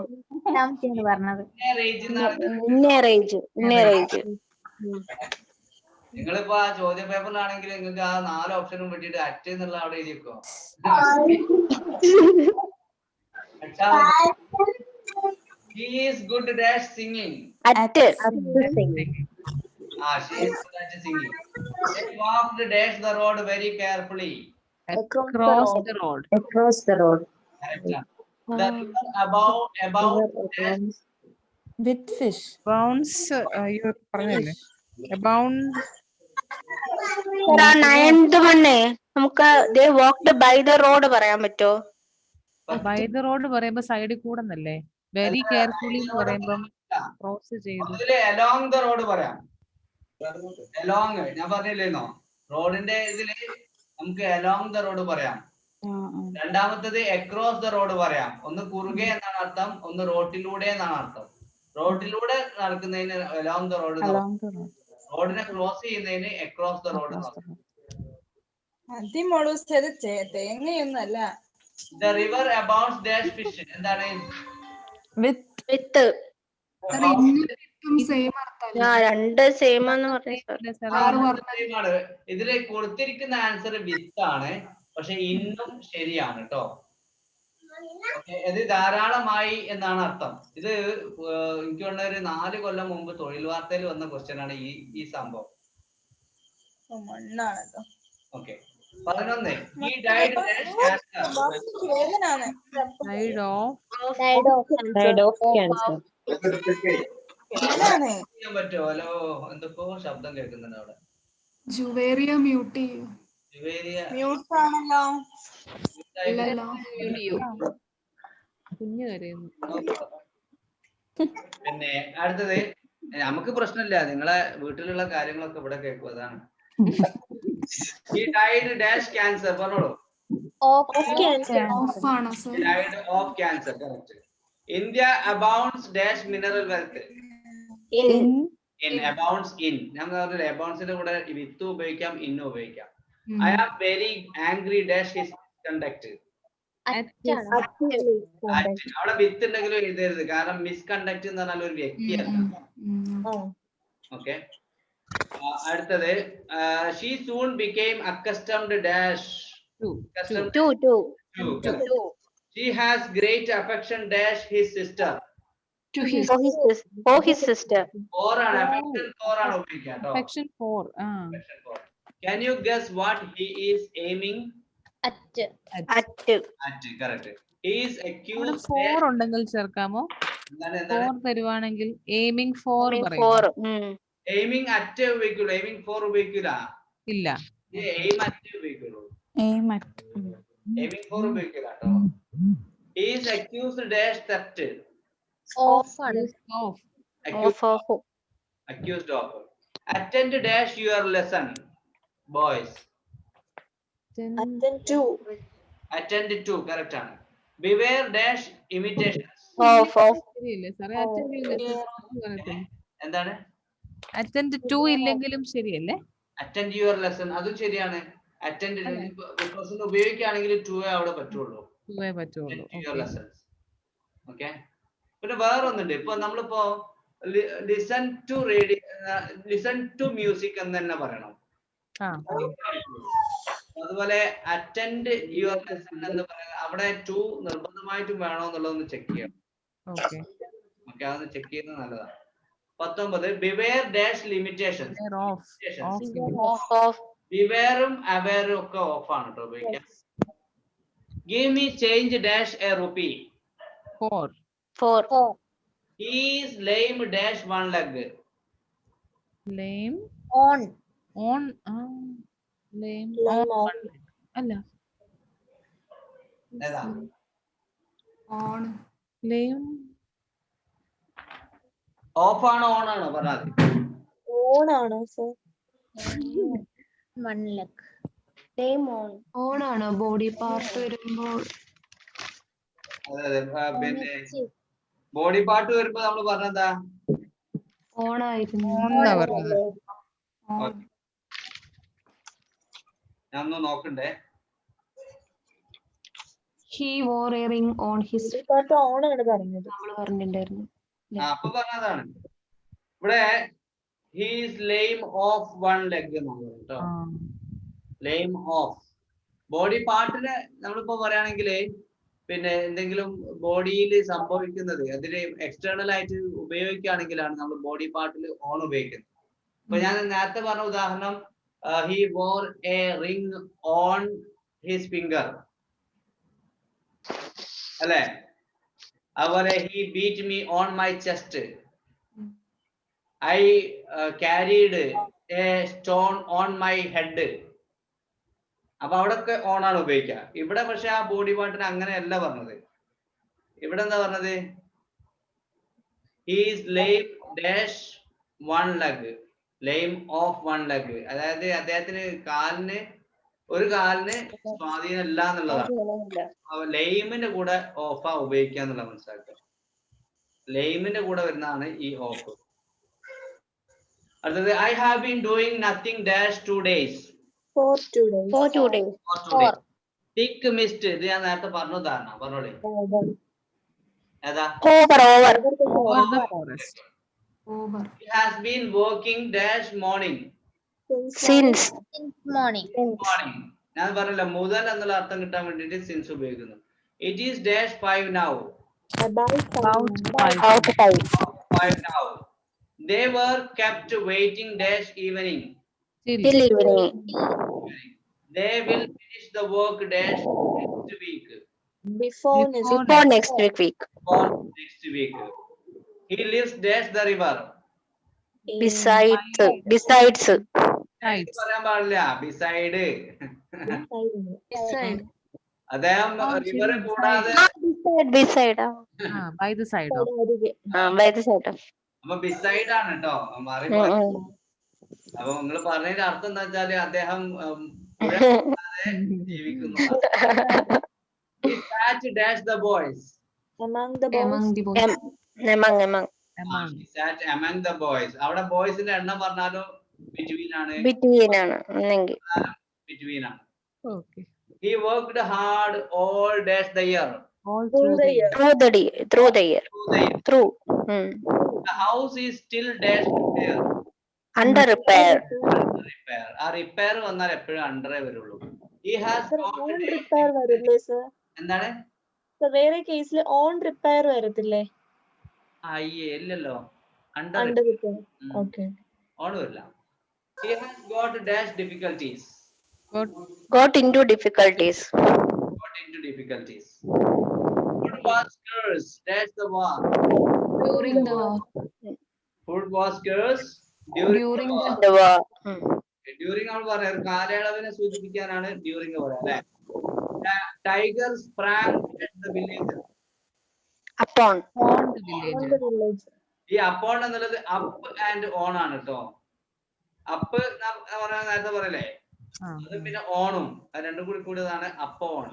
നിങ്ങളിപ്പോ ആ ചോദ്യ പേപ്പറിലാണെങ്കിൽ നിങ്ങൾക്ക് ആ 4 ഓപ്ഷനും വിട്ടിട്ട് at എന്നുള്ള അവിടെ എഴുതിക്കോ. He is good dash singing. She is good at singing. They walked dash the road very carefully. Across the road. Correct. The river about dash with fish. Bounds. You പറഞ്ഞല്ലേ? Abound. നമുക്ക് they walked by the road പറയാൻ പറ്റോ? By the road പറയുമ്പോ സൈഡിൽ കൂടെ എന്നല്ലേ? Very carefully എന്ന് പറയുമ്പോ ക്രോസ് ചെയ്തു. along the road പറയാം. along ഞാൻ പറഞ്ഞില്ലേന്നോ? റോഡിന്റെ ഇതില് നമുക്ക് along the road പറയാം. രണ്ടാമത്തേത് across the road പറയാം. ഒന്ന് കുറുകെ എന്നാണ് അർത്ഥം, ഒന്ന് റോട്ടിലൂടെ എന്നാണ് അർത്ഥം. റോട്ടിലൂടെ നടക്കുന്നതിന് along the road. റോഡിനെ ക്രോസ് ചെയ്യുന്നതിന് അക്രോസ് ദ റോഡ്. തേങ്ങയൊന്നല്ല. The river abounds dash fish. എന്താണ്? വിത്ത്. രണ്ട് സെയിം എന്ന് പറഞ്ഞു. ഇതില് കൊടുത്തിരിക്കുന്ന ആൻസർ വിത്ത് ആണ്, പക്ഷെ ഇന്നും ശരിയാണ് കേട്ടോ. ഇത് ധാരാളമായി എന്നാണ് അർത്ഥം. ഇത് എനിക്ക് തോന്നുന്ന ഒരു 4 കൊല്ലം മുമ്പ് തൊഴിൽ വാർത്തയിൽ വന്ന ക്വസ്റ്റ്യൻ ആണ് ഈ സംഭവം. മണ്ണാണല്ലോ. Okay. 11. He died dash cancer. Died of cancer. ചെയ്യാൻ പറ്റുമോ? ഹലോ, എന്തൊക്കെയോ ശബ്ദം കേൾക്കുന്നുണ്ട് അവിടെ. ജുവേരിയ മ്യൂട്ട് ജുവേരിയ മ്യൂട്ട് ആണല്ലോ. കുഞ്ഞു കരയുന്നു. പിന്നെ അടുത്തത്, നമുക്ക് പ്രശ്നമില്ല, നിങ്ങളെ വീട്ടിലുള്ള കാര്യങ്ങളൊക്കെ ഇവിടെ കേൾക്കും, അതാണ്. He died dash cancer. പറഞ്ഞോളൂ. Of cancer. He died of cancer. Correct. India abounds dash mineral wealth. In abounds in. നമ്മൾ പറഞ്ഞില്ലേ aboundsന്റെ കൂടെ വിത്ത് ഉപയോഗിക്കാം, ഇന്ന് ഉപയോഗിക്കാം. I am very angry dash his conduct. അവിടെ വിത്ത് ഉണ്ടെങ്കിലും എഴുതരുത്, കാരണം മിസ്കണ്ടക്ട് എന്ന് പറഞ്ഞാൽ ഒരു വ്യക്തിയല്ല. ഓക്കെ. അടുത്തത്, she soon became accustomed dash. She has great affection dash his sister. For his sister. For ആണ്, affection for ആണ് ഉപയോഗിക്കുക കേട്ടോ. Affection for. Can you guess what he is aiming? At. Correct. He is accused. For ഉണ്ടെങ്കിൽ ചേർക്കാമോ? For തരുവാണെങ്കിൽ aiming for പറയും. Aiming at ഉപയോഗിക്കുള്ളൂ, aiming for ഉപയോഗിക്കില്ല. ഇല്ല. aim at ഉപയോഗിക്കുള്ളൂ. Aiming for ഉപയോഗിക്കില്ല കേട്ടോ. He is accused dash theft. Accused of. Attend dash your lesson, boys. Attend to correct ആണ്. Beware dash imitations. ശരിയല്ലേ സാറേ? എന്താണ്? Attend to ഇല്ലെങ്കിലും ശരിയല്ലേ? Attend your lesson അതും ശരിയാണ്. Attend ഉപയോഗിക്കുകയാണെങ്കിൽ to അവിടെ പറ്റുള്ളൂ. Your lessons. Okay. പിന്നെ വേറൊന്നുണ്ട്. ഇപ്പൊ നമ്മളിപ്പോ listen to music എന്ന് തന്നെ പറയണം. അതുപോലെ അറ്റൻഡ് യുവർ ലെസൺ എന്ന് പറയുന്നത് അവിടെ ടു നിർബന്ധമായിട്ടും വേണോ എന്നുള്ളതൊന്ന് ചെക്ക് ചെയ്യണം. ഓക്കെ, അതൊന്ന് ചെക്ക് ചെയ്യുന്നത് നല്ലതാണ്. 19 ബിവെയർ ഡാഷ് ലിമിറ്റേഷൻസ്. ബിവെയറും അവെയറും ഒക്കെ ഓഫ് ആണ് കേട്ടോ ഉപയോഗിക്കാം. Give me change dash A rupee. He is lame dash one leg. Lame On. Lame on. അല്ല, ഏതാ? on. Lame ഓഫ് ആണോ ഓൺ ആണോ പറഞ്ഞാൽ? On ആണോ sir? One leg. Lame on. On ആണ് ബോഡി പാർട്ട് വരുമ്പോൾ. അതെ, പിന്നെ ബോഡി പാർട്ട് വരുമ്പോ നമ്മൾ പറഞ്ഞെന്താ? ഓൺ ആയിരുന്നു. ഞാൻ ഒന്ന് നോക്കണ്ടേ. He wore a ring on his. Part on ആണ് പറഞ്ഞത്. നമ്മൾ പറഞ്ഞിട്ടുണ്ടായിരുന്നു. അപ്പൊ പറഞ്ഞതാണ്. ഇവിടെ he is lame of one leg എന്നാണ് കേട്ടോ. lame of ബോഡി പാർട്ടിന് നമ്മളിപ്പോ പറയുകയാണെങ്കിൽ പിന്നെ എന്തെങ്കിലും ബോഡിയിൽ സംഭവിക്കുന്നത് അതിന് എക്സ്റ്റേണൽ ആയിട്ട് ഉപയോഗിക്കുകയാണെങ്കിലാണ് നമ്മൾ ബോഡി പാർട്ടിൽ ഓൺ ഉപയോഗിക്കുന്നത്. അപ്പൊ ഞാൻ നേരത്തെ പറഞ്ഞ ഉദാഹരണം, he wore a ring on his finger അല്ലെ? അതുപോലെ he beat me on my chest. I carried a stone on my head. അപ്പൊ അവിടൊക്കെ ഓൺ ആണ് ഉപയോഗിക്കുക. ഇവിടെ പക്ഷെ ആ ബോഡി പാർട്ടിന് അങ്ങനെയല്ല പറഞ്ഞത്. ഇവിടെ എന്താ പറഞ്ഞത്? he is lame dash one leg. lame of one leg. അതായത് അദ്ദേഹത്തിന് ഒരു കാലിന് സ്വാധീനം ഇല്ല എന്നുള്ളതാണ്. ലെയിമിന്റെ കൂടെ ഓഫാ ഉപയോഗിക്കുക എന്നുള്ള മനസ്സിലാക്കുക. ലെയിമിന്റെ കൂടെ വരുന്നതാണ് ഈ ഓഫ്. അടുത്തത് I have been doing nothing dash 2 days. For 2 days. For 2 days. Tick missed. ഇത് ഞാൻ നേരത്തെ പറഞ്ഞതാണ്. പറഞ്ഞോളി. ഏതാ? Over the forest. Over. He has been working dash morning. Since Morning. ഞാൻ പറഞ്ഞില്ല മുതൽ എന്നുള്ള അർത്ഥം കിട്ടാൻ വേണ്ടിയിട്ട് സിൻസ് ഉപയോഗിക്കുന്നു. It is dash 5 now. about 5 now. They were kept waiting dash evening. till evening. They will finish the work dash next week. Before next week. For next week. He lives dash the river. Besides. പറയാൻ പാടില്ല beside. അദ്ദേഹം river കൂടാതെ Beside. By the side of. By the side of. അപ്പൊ beside ആണ് കേട്ടോ. മാറി അപ്പൊ നിങ്ങൾ പറഞ്ഞതിന്റെ അർത്ഥം എന്താ വെച്ചാല് അദ്ദേഹം പുഴ കൂടാതെ ജീവിക്കുന്നു. He sat dash the boys. Among the boys. Among the boys. Among. He sat among the boys. അവിടെ ബോയ്സിന്റെ എണ്ണം പറഞ്ഞാലും between ആണ്. Between ആണ്. ഒന്നെങ്കിൽ. Between ആണ്. Okay. He worked hard all dash the year. All through the year. Through the year. The house is still dash repair. Under repair. ആ repair വന്നാൽ എപ്പോഴും അണ്ടറേ വരുള്ളൂ. He has repair വരില്ലേ സർ? എന്താണ്? വേറെ കേസിൽ ഓൺ റിപ്പയർ വരത്തില്ലേ? അയ്യേ ഇല്ലല്ലോ. Under repair. Okay. ഓൺ വരില്ല. He has got dash difficulties. Got into difficulties. Food was scarce dash the war. During the war. Food was scarce during The war. During നമ്മൾ പറയാം ഒരു കാലയളവിനെ സൂചിപ്പിക്കാനാണ് ഡ്യൂറിങ് പറയാം അല്ലെ. Tiger sprang at the village. Upon the village. ഈ upon എന്നുള്ളത് up and on ആണ് കേട്ടോ. up നേരത്തെ പറയല്ലേ, അത് പിന്നെ ഓണും രണ്ടും കൂടി കൂടിയതാണ് upon.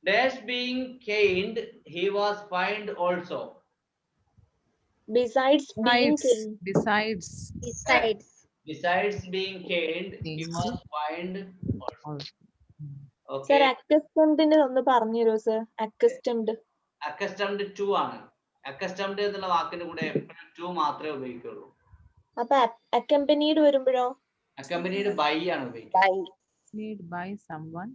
Dash being caned, he was fined also. Besides being caned. Besides being caned, he was fined also. Okay. Sir, accustomed ഒന്ന് പറഞ്ഞു തരുമോ സർ? Accustomed to ആണ്. Accustomed എന്നുള്ള വാക്കിന്റെ കൂടെ എപ്പോഴും to മാത്രമേ ഉപയോഗിക്കുള്ളൂ. അപ്പൊ accompanied വരുമ്പോഴോ? Accompanied by ആണ് ഉപയോഗിക്കുക. Accompanied by someone.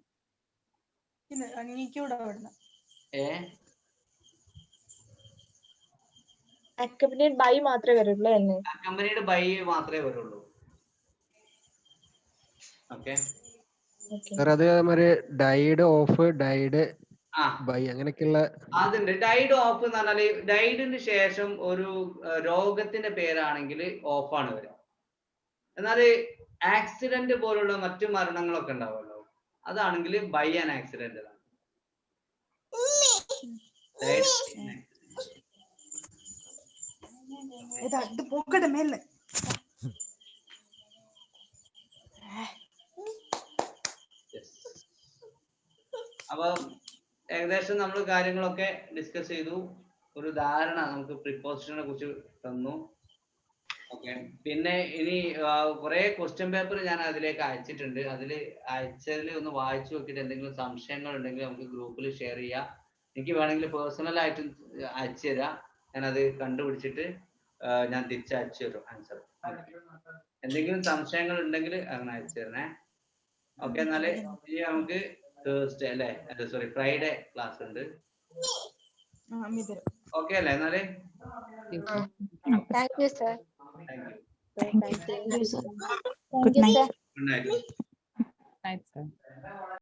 Accompanied by മാത്രമേ വരുള്ളൂ അല്ലേ? Accompanied by മാത്രമേ വരുള്ളൂ. Okay. സർ അത് ഡൈഡ് ഓഫ് ഡൈഡ് ബൈ അങ്ങനെയൊക്കെയുള്ള അതുണ്ട്. ഡൈഡ് ഓഫ് എന്ന് പറഞ്ഞാല് ഡൈഡിന് ശേഷം ഒരു രോഗത്തിന്റെ പേരാണെങ്കിൽ ഓഫാണ് വരിക. എന്നാല് ആക്സിഡന്റ് പോലുള്ള മറ്റു മരണങ്ങളൊക്കെ ഉണ്ടാവുമല്ലോ, അതാണെങ്കിൽ ബൈ ആൻ ആക്സിഡന്റ് ആണ്. അപ്പൊ ഏകദേശം നമ്മൾ കാര്യങ്ങളൊക്കെ ഡിസ്കസ് ചെയ്തു. ഒരു ധാരണ നമുക്ക് പ്രിപ്പോസിഷനെ കുറിച്ച് തന്നു. ഓക്കെ, പിന്നെ ഇനി കുറെ ക്വസ്റ്റ്യൻ പേപ്പർ ഞാൻ അതിലേക്ക് അയച്ചിട്ടുണ്ട്. അതിൽ അയച്ചതിൽ ഒന്ന് വായിച്ചു നോക്കിയിട്ട് എന്തെങ്കിലും സംശയങ്ങൾ ഉണ്ടെങ്കിൽ നമുക്ക് ഗ്രൂപ്പിൽ ഷെയർ ചെയ്യാം. എനിക്ക് വേണമെങ്കിൽ പേഴ്സണൽ ആയിട്ട് അയച്ചു തരാം. ഞാനത് കണ്ടുപിടിച്ചിട്ട് ഞാൻ തിരിച്ചയച്ചു തരും ആൻസർ. എന്തെങ്കിലും സംശയങ്ങൾ ഉണ്ടെങ്കിൽ അങ്ങനെ അയച്ചു തരണേ. ഓക്കെ, എന്നാല് ഇനി നമുക്ക് തേഴ്സ്ഡേ അല്ലേ, സോറി ഫ്രൈഡേ ക്ലാസ് ഉണ്ട്. ഓക്കെ അല്ലേ? എന്നാല് thank you sir. Thank you. Good night. Good night.